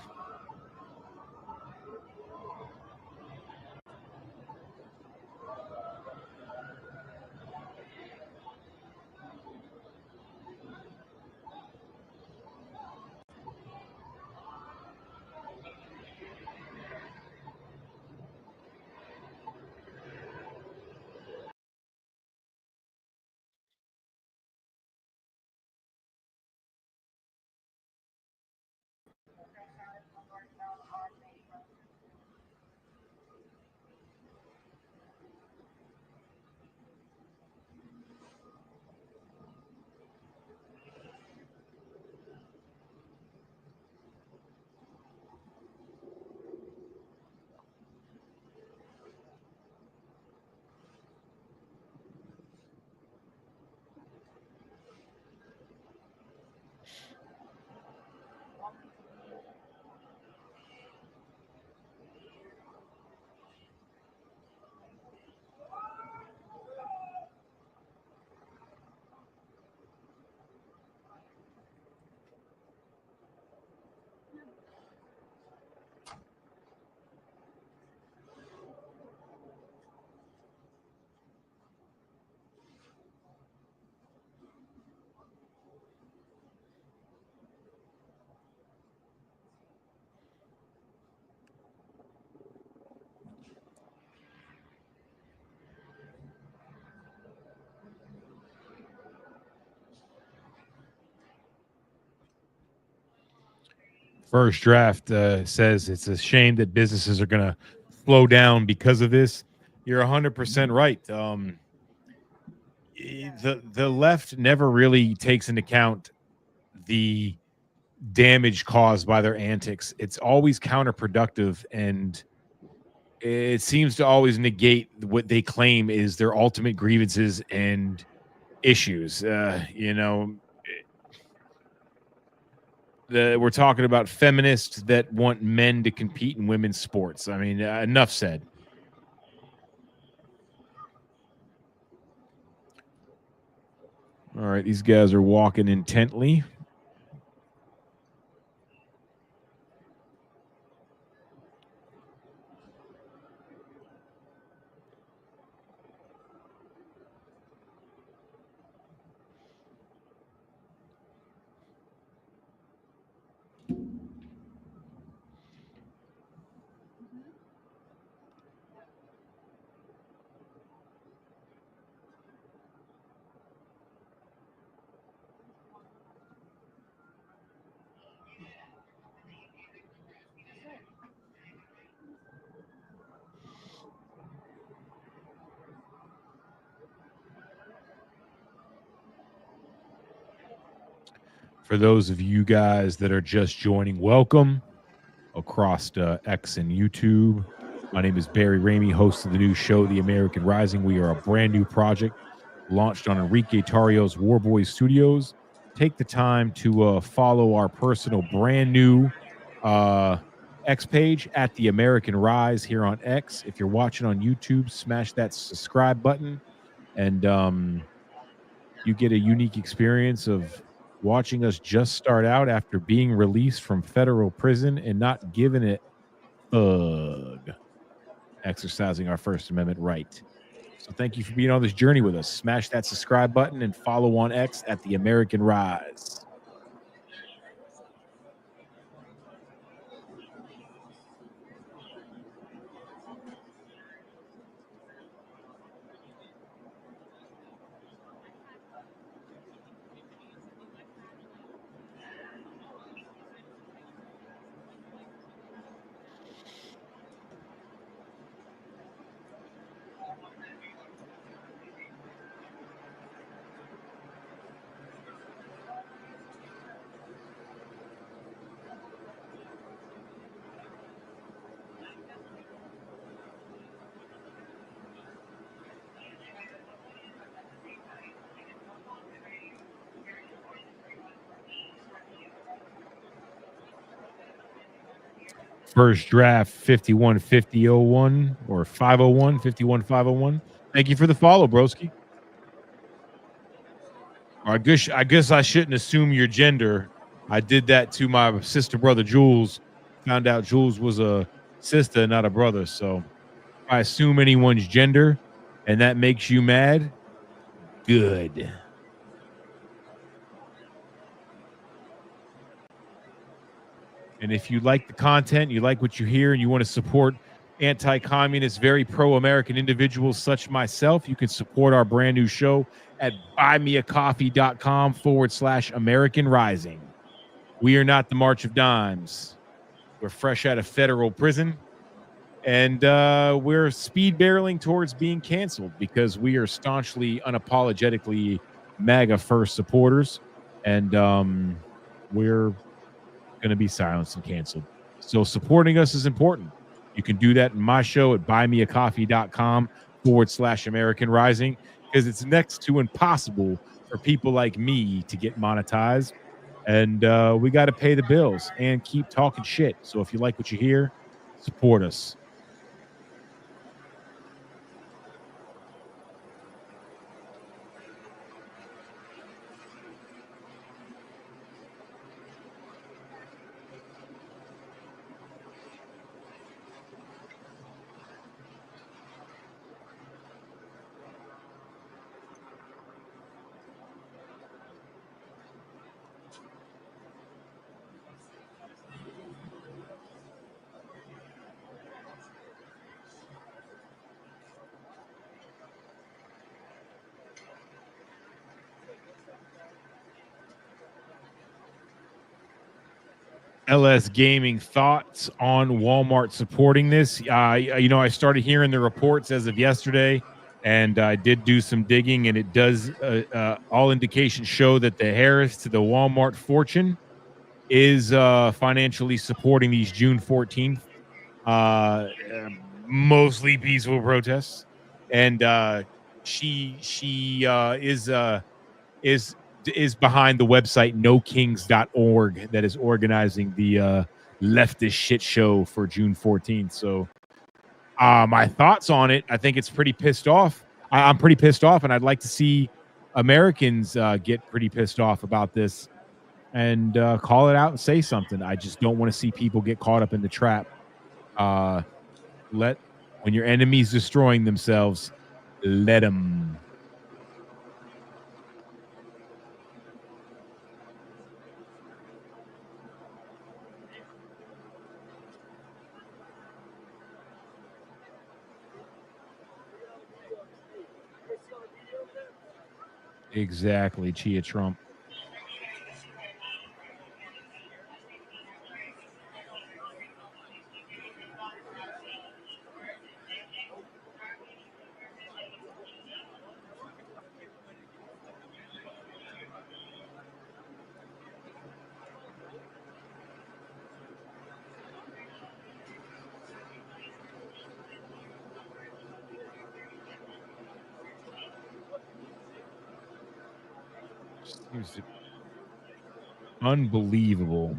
Speaker 6: First Draft says it's a shame that businesses are going to slow down because of this. You're 100% right. The left never really takes into account the damage caused by their antics. It's always counterproductive, and it seems to always negate what they claim is their ultimate grievances and issues. We're talking about feminists that want men to compete in women's sports. I mean, enough said. All right, these guys are walking intently. For those of you guys that are just joining, welcome across X and YouTube. My name is Barry Ramey, host of the new show, The American Rising. We are a brand new project launched on Enrique Tarrio's Warboys Studios. Take the time to follow our personal brand new X page at The American Rise here on X. If you're watching on YouTube, smash that subscribe button, and you get a unique experience of watching us just start out after being released from federal prison and not giving it ugh, exercising our First Amendment right. So thank you for being on this journey with us. Smash that subscribe button and follow on X at The American Rise. First Draft 515001 or 501 51501. Thank you for the follow, broski. I guess I shouldn't assume your gender. I did that to my sister brother Jules. Found out Jules was a sister, not a brother. So if I assume anyone's gender and that makes you mad, good. And if you like the content, you like what you hear, and you want to support anti-communist, very pro-American individuals such myself, you can support our brand new show at buymeacoffee.com/American Rising. We are not the March of Dimes. We're fresh out of federal prison, and we're speed barreling towards being canceled because we are staunchly, unapologetically MAGA first supporters, and we're going to be silenced and canceled. So supporting us is important. You can do that in my show at buymeacoffee.com/American Rising, because it's next to impossible for people like me to get monetized. And we got to pay the bills and keep talking shit. So if you like what you hear, support us. LS Gaming, thoughts on Walmart supporting this? I started hearing the reports as of yesterday, and I did do some digging, and it does all indications show that the Harris to the Walmart fortune is financially supporting these June 14th mostly peaceful protests, and she is behind the website nokings.org that is organizing the leftist shit show for June 14th. So my thoughts on it, I think it's pretty pissed off. I'm pretty pissed off, and I'd like to see Americans get pretty pissed off about this and call it out and say something. I just don't want to see people get caught up in the trap. When your enemy's destroying themselves, let them. Exactly, Chia Trump. Seems to unbelievable.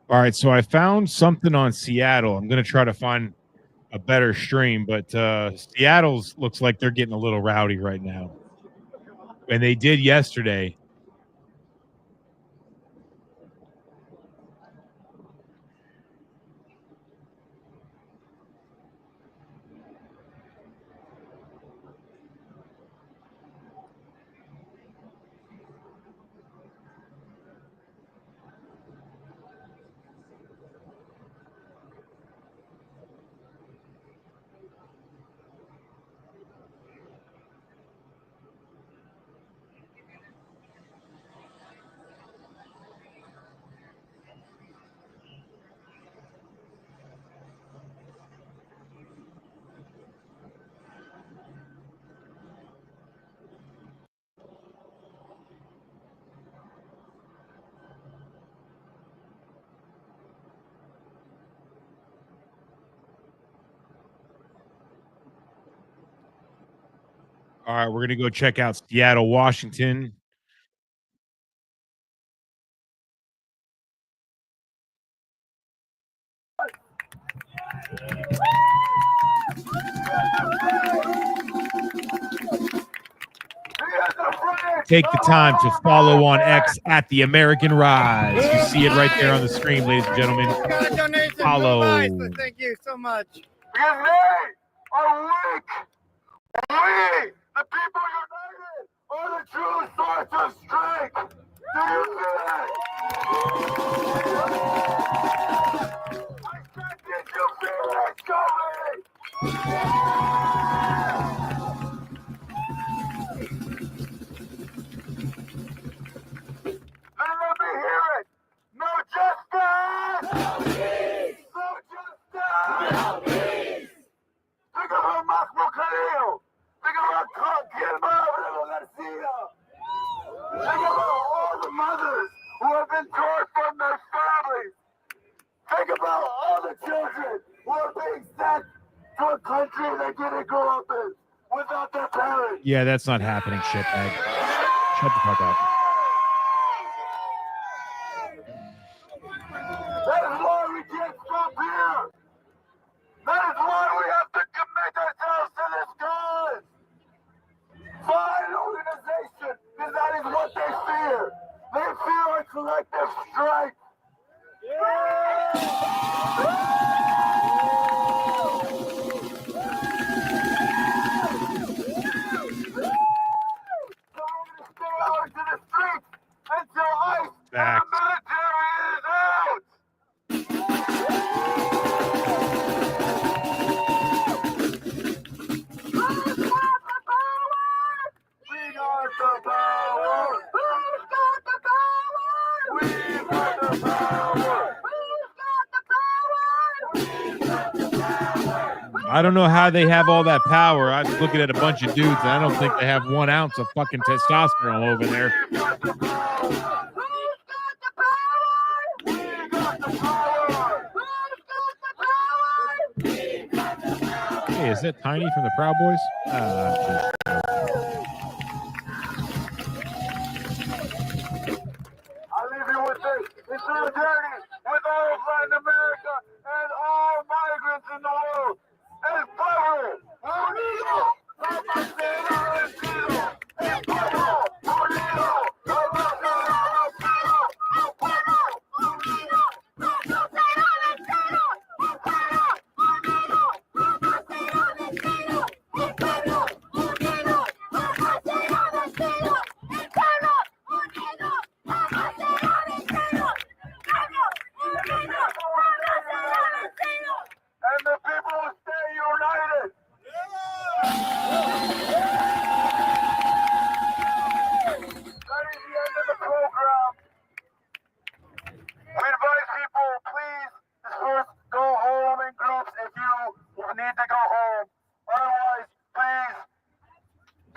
Speaker 6: All right, so I found something on Seattle. I'm going to try to find a better stream, but Seattle's looks like they're getting a little rowdy right now. And they did yesterday. All right, we're going to go check out Seattle, Washington. Take the time to follow on X at The American Rise. You see it right there on the screen, ladies and gentlemen. Follow.
Speaker 12: Thank you so much. Because they are weak. We, the people united, are the true source of strength. Do you feel that? I said, did you feel it, Joey? And let me hear it. No justice. No peace. No
Speaker 6: Yeah, that's not happening, shitbag. Shut the fuck up.
Speaker 12: That is why we can't stop here. That is why we have to commit ourselves to this cause. Find organization, because that is what they fear. They fear our collective strength. So we're going to stay out into the streets until ICE and the military is out. We got the power. Who's got the power? We got the power. Who's got the power?
Speaker 6: I don't know how they have all that power. I was looking at a bunch of dudes, and I don't think they have 1 ounce of fucking testosterone over there. Hey, is that Tiny from the Proud Boys? Shit.
Speaker 12: I'll leave you with this. In solidarity with all of Latin America and all migrants in the world. El pueblo unido, vamos a ser vencidos. El pueblo unido, vamos a ser vencidos. El pueblo unido, vamos a ser vencidos. El pueblo unido, vamos a ser vencidos. El pueblo unido, vamos a ser vencidos. El pueblo unido, vamos a ser vencidos. And the people will stay united. That is the end of the program. We advise people, please, first go home in groups if you need to go home. Otherwise, please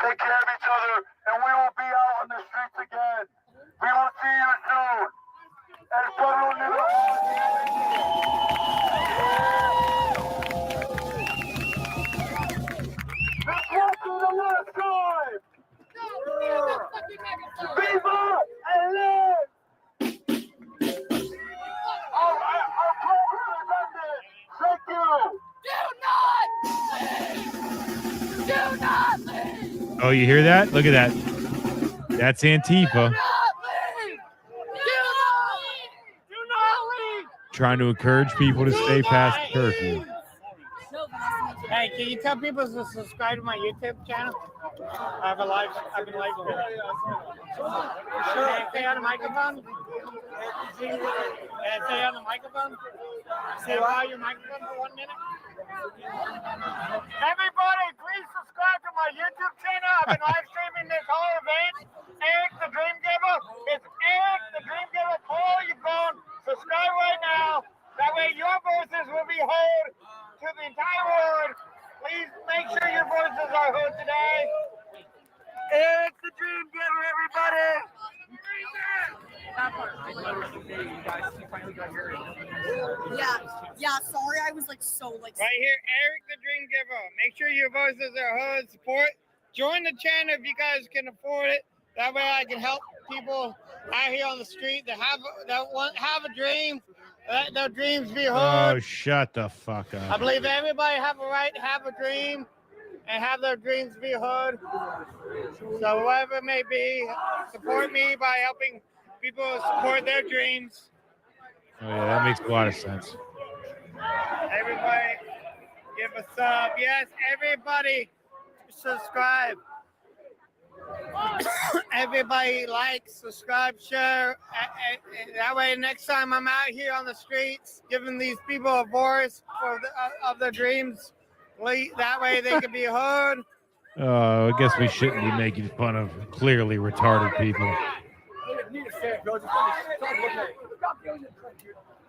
Speaker 12: take care of each other, and we will be out on the streets again. We will see you soon. El pueblo unido. This won't be the last time. Viva el live. Our program is ended. Thank you. Do not leave. Do not leave.
Speaker 6: Oh, you hear that? Look at that. That's Antifa trying to encourage people to stay past the curfew.
Speaker 1: Hey, can you tell people to subscribe to my YouTube channel? I've been live streaming. Sure. Stay on the microphone. Stay on the microphone. Say wow your microphone for 1 minute. Everybody, please subscribe to my YouTube channel. I've been live streaming this whole event. Eric the Dream Giver. It's Eric the Dream Giver. Pull your phone. Subscribe right now. That way your voices will be heard to the entire world. Please make sure your voices are heard today. It's the Dream Giver, everybody.
Speaker 3: Yeah, sorry, I was like so like.
Speaker 1: Right here, Eric the Dream Giver. Make sure your voices are heard. Support. Join the channel if you guys can afford it. That way I can help people out here on the street that have a dream. Let their dreams be heard.
Speaker 6: Oh, shut the fuck up.
Speaker 1: I believe everybody have a right to have a dream and have their dreams be heard. So whatever it may be, support me by helping people support their dreams.
Speaker 6: Oh, yeah, that makes a lot of sense.
Speaker 1: Everybody give a sub. Yes, everybody subscribe. Everybody like, subscribe, share. That way next time I'm out here on the streets giving these people a voice of their dreams, that way they can be heard.
Speaker 6: I guess we shouldn't be making fun of clearly retarded people.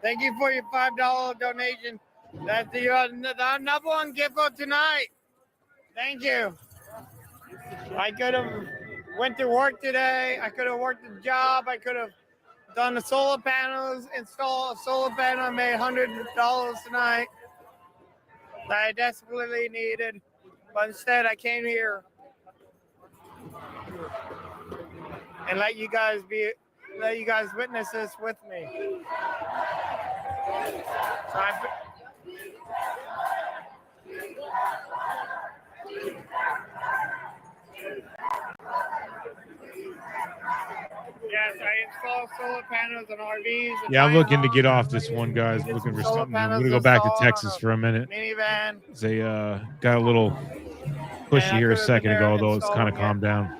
Speaker 1: Thank you for your $5 donation. That's the number one gift for tonight. Thank you. I could have went to work today. I could have worked a job. I could have done the solar panels, installed a solar panel, and made $100 tonight that I desperately needed. But instead, I came here and let you guys witness this with me. So yes, I install solar panels on RVs. And
Speaker 6: Yeah, I'm looking to
Speaker 1: motorhomes.
Speaker 6: get off this one, guys. I'm looking for
Speaker 1: Solar
Speaker 6: something. I'm
Speaker 1: panels
Speaker 6: gonna go back to
Speaker 1: installed on
Speaker 6: Texas
Speaker 1: a
Speaker 6: for a minute.
Speaker 1: minivan.
Speaker 6: They got a little pushy
Speaker 1: And I
Speaker 6: here a
Speaker 1: could have been
Speaker 6: second
Speaker 1: there
Speaker 6: ago, although it's kind of
Speaker 1: installing
Speaker 6: calmed down.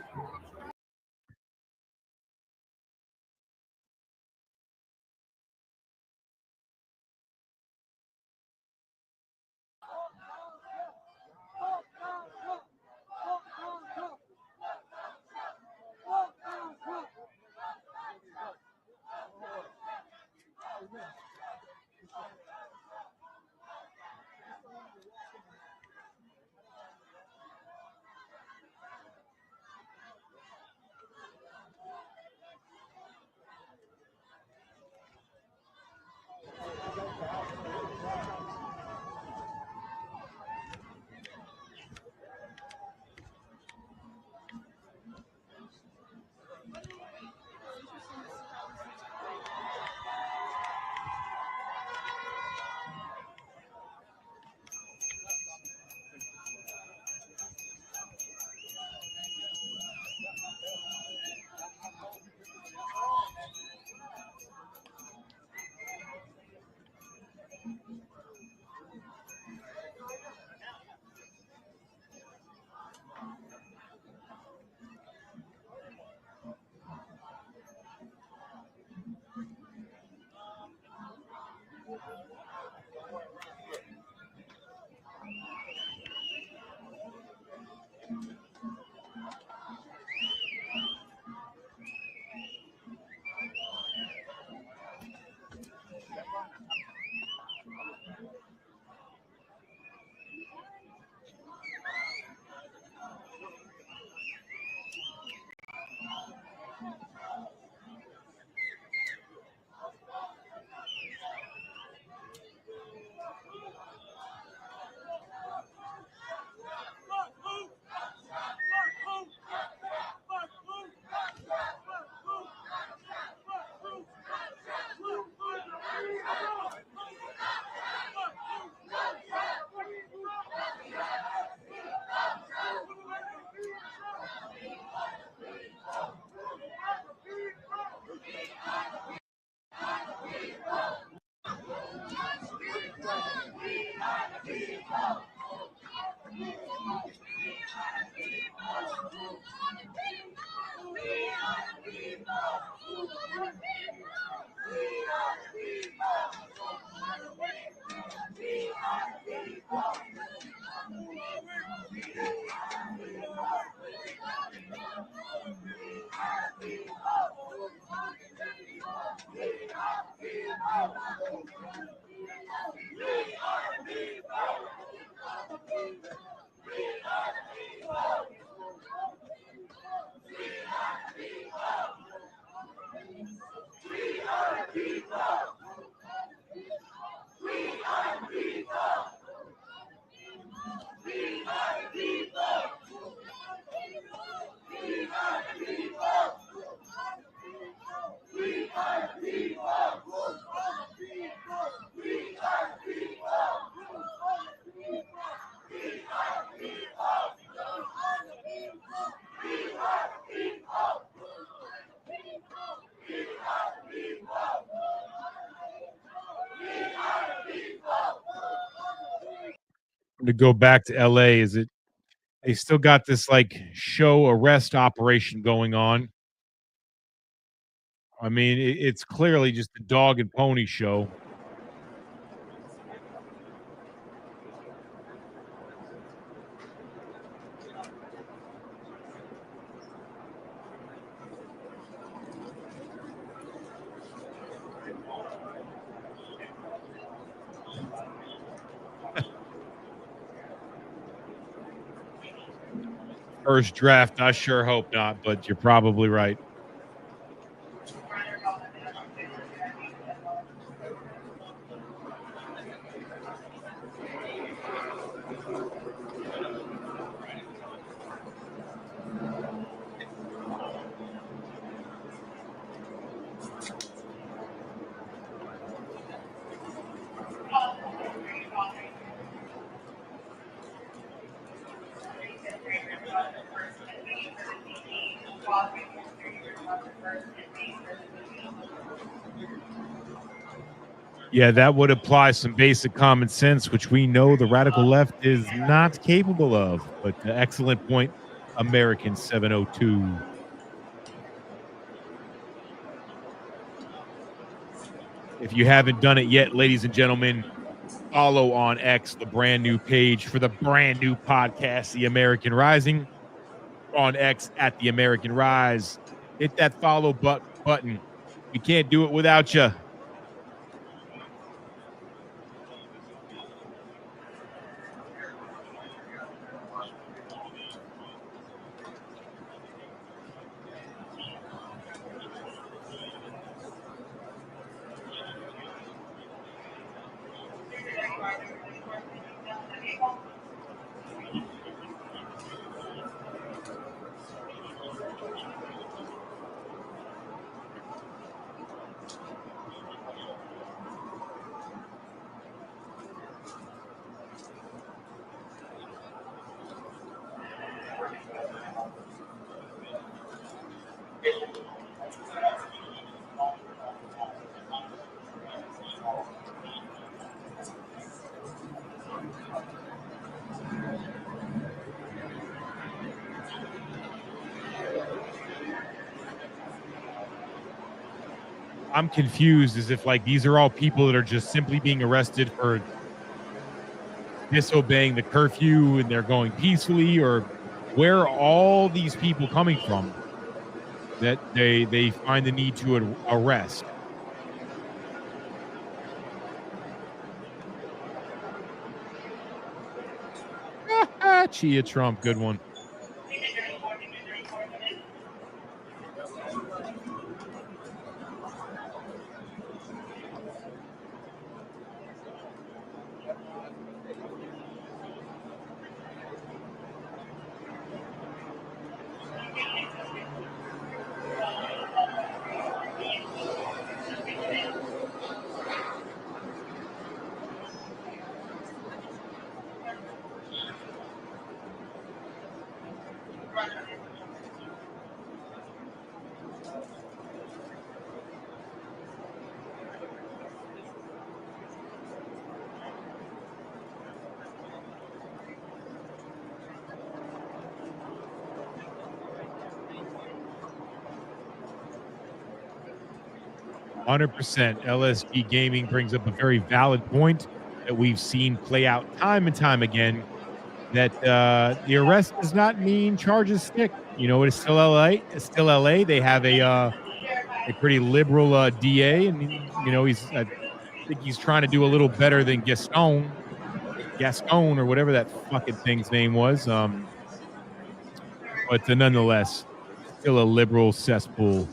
Speaker 6: To go back to LA, is it they still got this like show arrest operation going on? I mean, it's clearly just a dog and pony show. First draft, I sure hope not, but you're probably right. Yeah, that would apply some basic common sense, which we know the radical left is not capable of. But excellent point, American 702. If you haven't done it yet, ladies and gentlemen, follow on X, the brand new page for the brand new podcast, The American Rising, on X at The American Rise. Hit that follow button. We can't do it without you. I'm confused as if like these are all people that are just simply being arrested for disobeying the curfew and they're going peacefully, or where are all these people coming from that they find the need to arrest? Chia Trump, good one. 100%. LSD Gaming brings up a very valid point that we've seen play out time and time again, that the arrest does not mean charges stick. You know, it's still LA. It's still LA. They have a pretty liberal DA, and you know I think he's trying to do a little better than Gascon or whatever that fucking thing's name was. But nonetheless, still a liberal cesspool.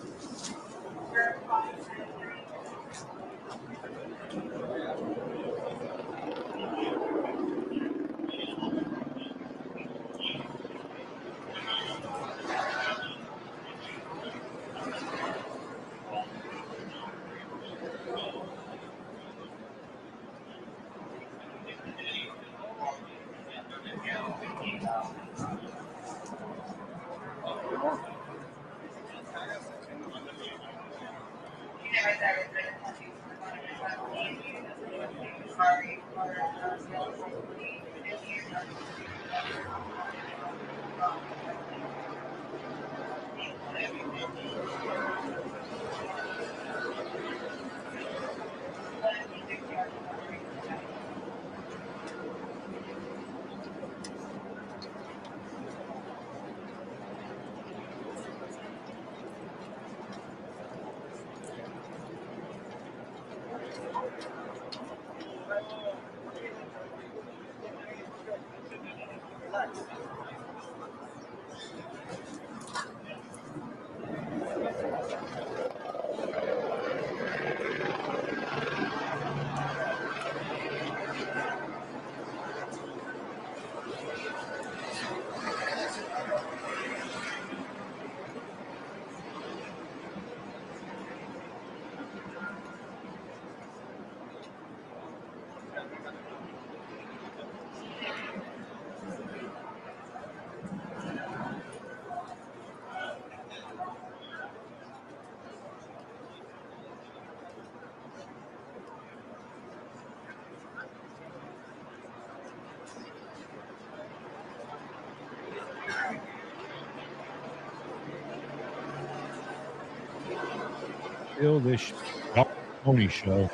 Speaker 6: Still this pony show.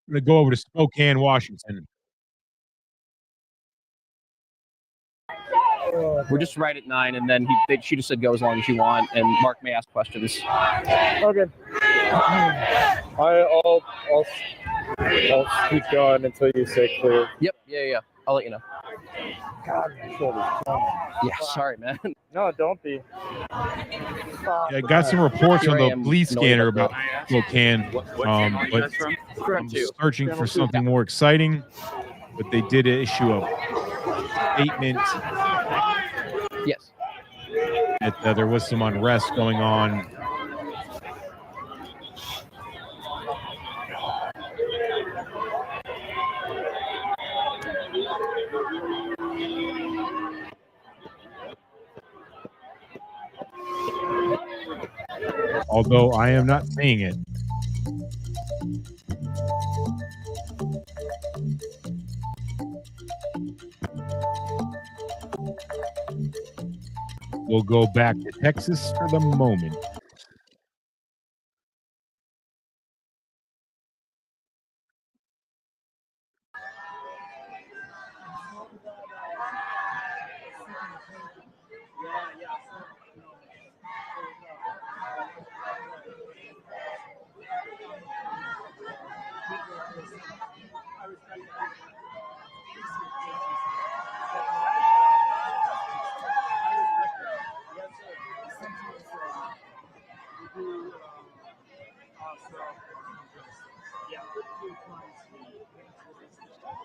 Speaker 6: I'm going to go over to Spokane, Washington.
Speaker 5: We're just right at 9, and then she just said go as long as you want, and Mark may ask questions.
Speaker 7: Okay. I'll keep going until you say clear.
Speaker 5: Yep. Yeah. I'll let you know.
Speaker 7: God, my shoulder's killing me.
Speaker 5: Yeah. Sorry, man.
Speaker 7: No, don't be.
Speaker 6: Yeah, I got some reports on the bleed scanner about Spokane. But I'm searching for something more exciting. But they did issue a statement.
Speaker 5: Yes.
Speaker 6: That there was some unrest going on. Although I am not seeing it. We'll go back to Texas for the moment.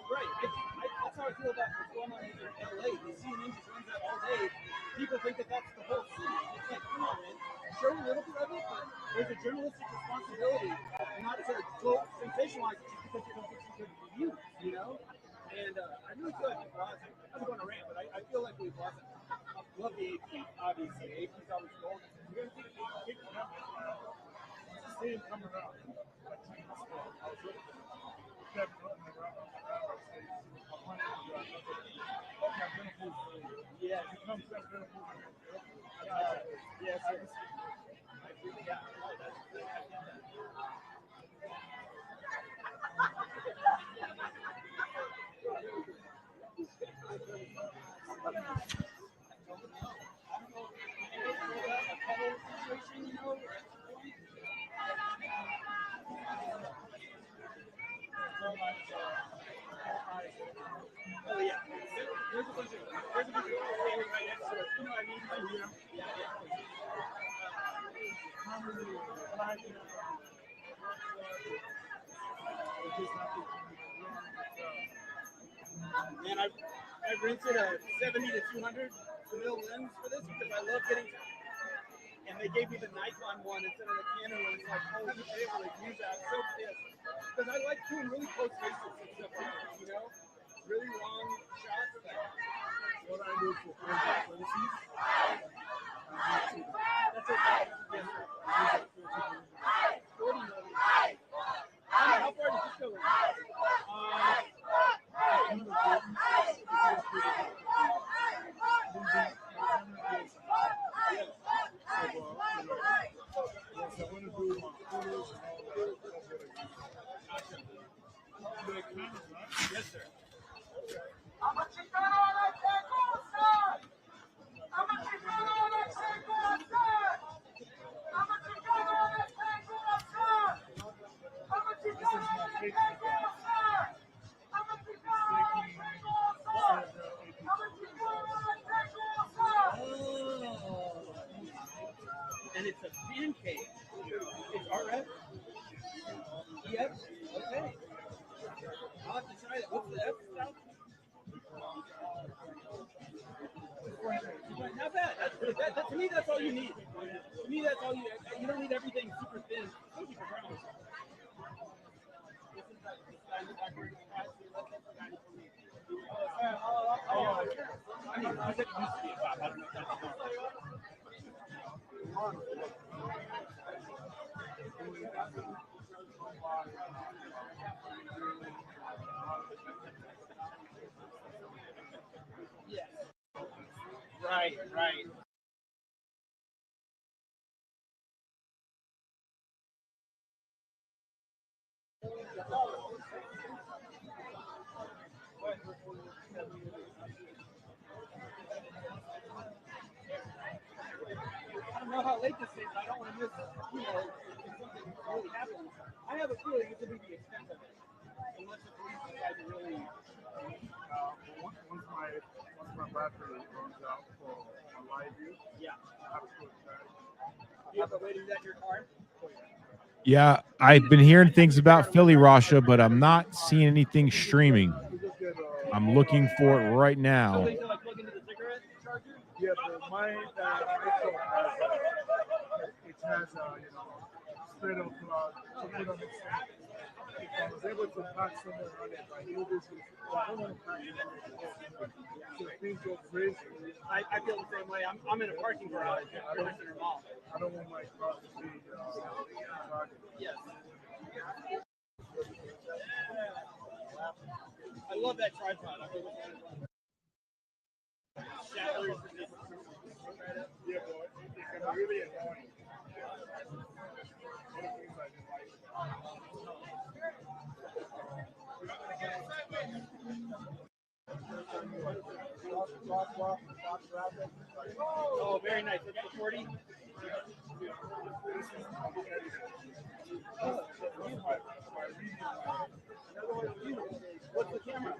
Speaker 23: Right. That's how I feel about what's going on in LA. The CNN just runs that all day. People think that that's the whole city. It's like, come on, man. Show a little bit of it, but there's a journalistic responsibility not to go sensationalize it just because you don't get some good reviews, you know? And I really feel like we've lost it. I'm going to rant, but I feel like we've lost it. Love the AP, obviously. AP's always golden. You're going to think it's see him coming around. Yeah, he comes up there. Yes, yes. Oh yeah, there's a bunch of right next to it. You know what I mean? Yeah. Man, I rented a 70 to 200 mil lens for this because I love getting, and they gave me the Nikon one instead of the Canon one. It's like, oh, you can't really use that. I'm so pissed. Because I like doing really close faces and stuff like that, you know? Really long shots. What I do for overseas, that's it. Yes, sir. I use it for 40 millimeters. How far does this go? Yes, sir.
Speaker 12: I'm a Chicano and I can't go outside. I'm a Chicano and I can't go outside. I'm a Chicano and I can't go outside. I'm a Chicano and I can't go outside. I'm a Chicano and I can't go outside. I'm a Chicano and I can't go outside.
Speaker 23: Oh. And it's a pancake. It's RF? Yep. Okay. I'll have to try that. What's the F stuff? Not bad. To me, that's all you need. To me, that's all you don't need everything super thin. Especially for brown. I mean, I said it used to be a cop. I don't know if that's a Yes. Right, right. I don't know how late this is. I don't want to miss, if something really happens. I have a feeling it's going to be the extent of it. Unless the police guys are really.
Speaker 14: Once my battery runs out for a live view,
Speaker 23: Yeah.
Speaker 14: I have to go charge.
Speaker 23: Do you have a way to do that in your car?
Speaker 6: Yeah, I've been hearing things about Philly Rasha, but I'm not seeing anything streaming. I'm looking for it right now.
Speaker 23: So they like plug into the cigarette charger?
Speaker 14: Yeah, but my phone has straight up plug. So they don't make sense. If I was able to pack somewhere on it, I knew this was. I don't want to pack it. So things go crazy.
Speaker 23: I feel the same way. I'm in a parking garage at Center Mall.
Speaker 14: I don't want my car to be targeted.
Speaker 23: Yes. I love that tripod. I really shatters.
Speaker 14: Yeah, boy. It can be really annoying.
Speaker 23: Oh, very nice. That's the 40. What's the camera?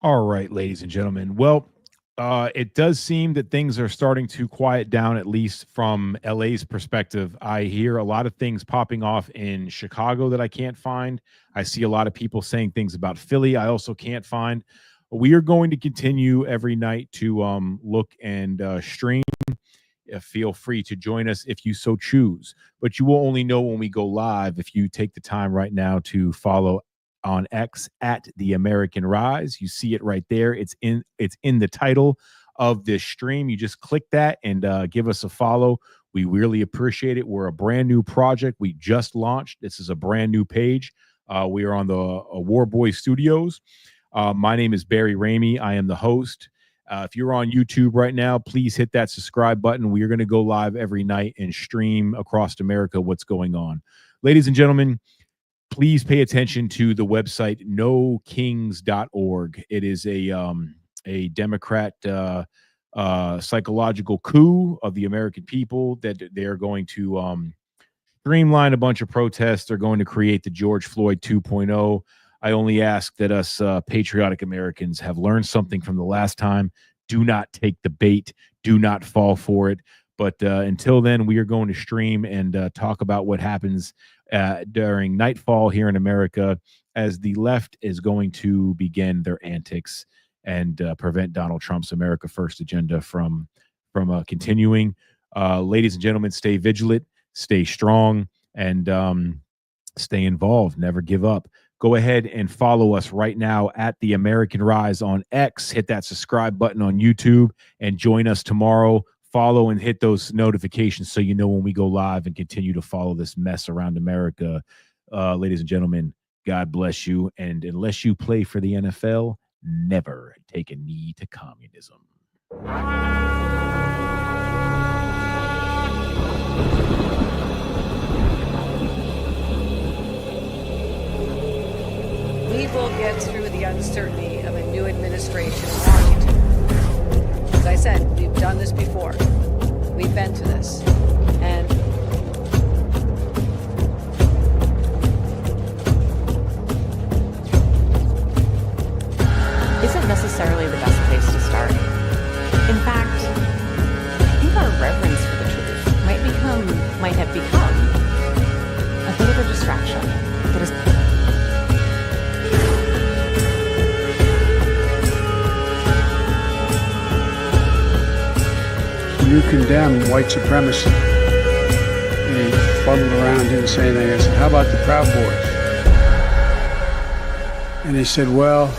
Speaker 6: All right, ladies and gentlemen. Well, it does seem that things are starting to quiet down, at least from LA's perspective. I hear a lot of things popping off in Chicago that I can't find. I see a lot of people saying things about Philly I also can't find. We are going to continue every night to look and stream. Feel free to join us if you so choose, but you will only know when we go live if you take the time right now to follow on X at The American Rise. You see it right there. It's in the title of this stream. You just click that and give us a follow. We really appreciate it. We're a brand new project. We just launched. This is a brand new page. We are on the War Boy Studios. My name is Barry Ramey. I am the host. If you're on YouTube right now, please hit that subscribe button. We are going to go live every night and stream across America what's going on. Ladies and gentlemen, please pay attention to the website nokings.org. It is a Democrat psychological coup of the American people that they're going to streamline a bunch of protests. They're going to create the George Floyd 2.0. I only ask that us patriotic Americans have learned something from the last time. Do not take the bait. Do not fall for it. But until then, we are going to stream and talk about what happens during nightfall here in America as the left is going to begin their antics and prevent Donald Trump's America First agenda from continuing. Ladies and gentlemen, stay vigilant, stay strong, and stay involved. Never give up. Go ahead and follow us right now at The American Rise on X. Hit that subscribe button on YouTube and join us tomorrow. Follow and hit those notifications so you know when we go live and continue to follow this mess around America. Ladies and gentlemen, God bless you. And unless you play for the NFL, never take a knee to communism.
Speaker 8: We will get through the uncertainty of a new administration in Washington. As I said, we've done this before. We've been to this. And
Speaker 10: isn't necessarily the best place to start. In fact, I think our reverence for the truth might have become a bit of a distraction that is
Speaker 11: you condemn white supremacy. And he fuddled around, didn't say anything. I said, how about the Proud Boys? And he said, well,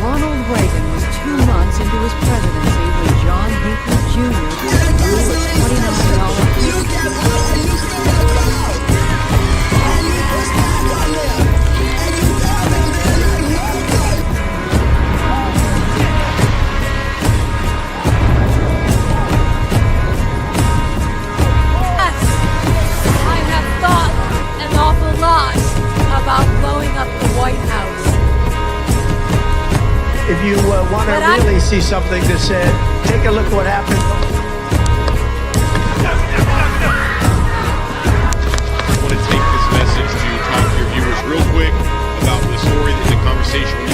Speaker 8: Ronald Reagan was 2 months into his presidency when John Hinckley Jr. blew a $20 million about blowing up the White House.
Speaker 24: If you want to really see something that said, take a look what happened.
Speaker 6: I want to take this message to talk to your viewers real quick about the story, the conversation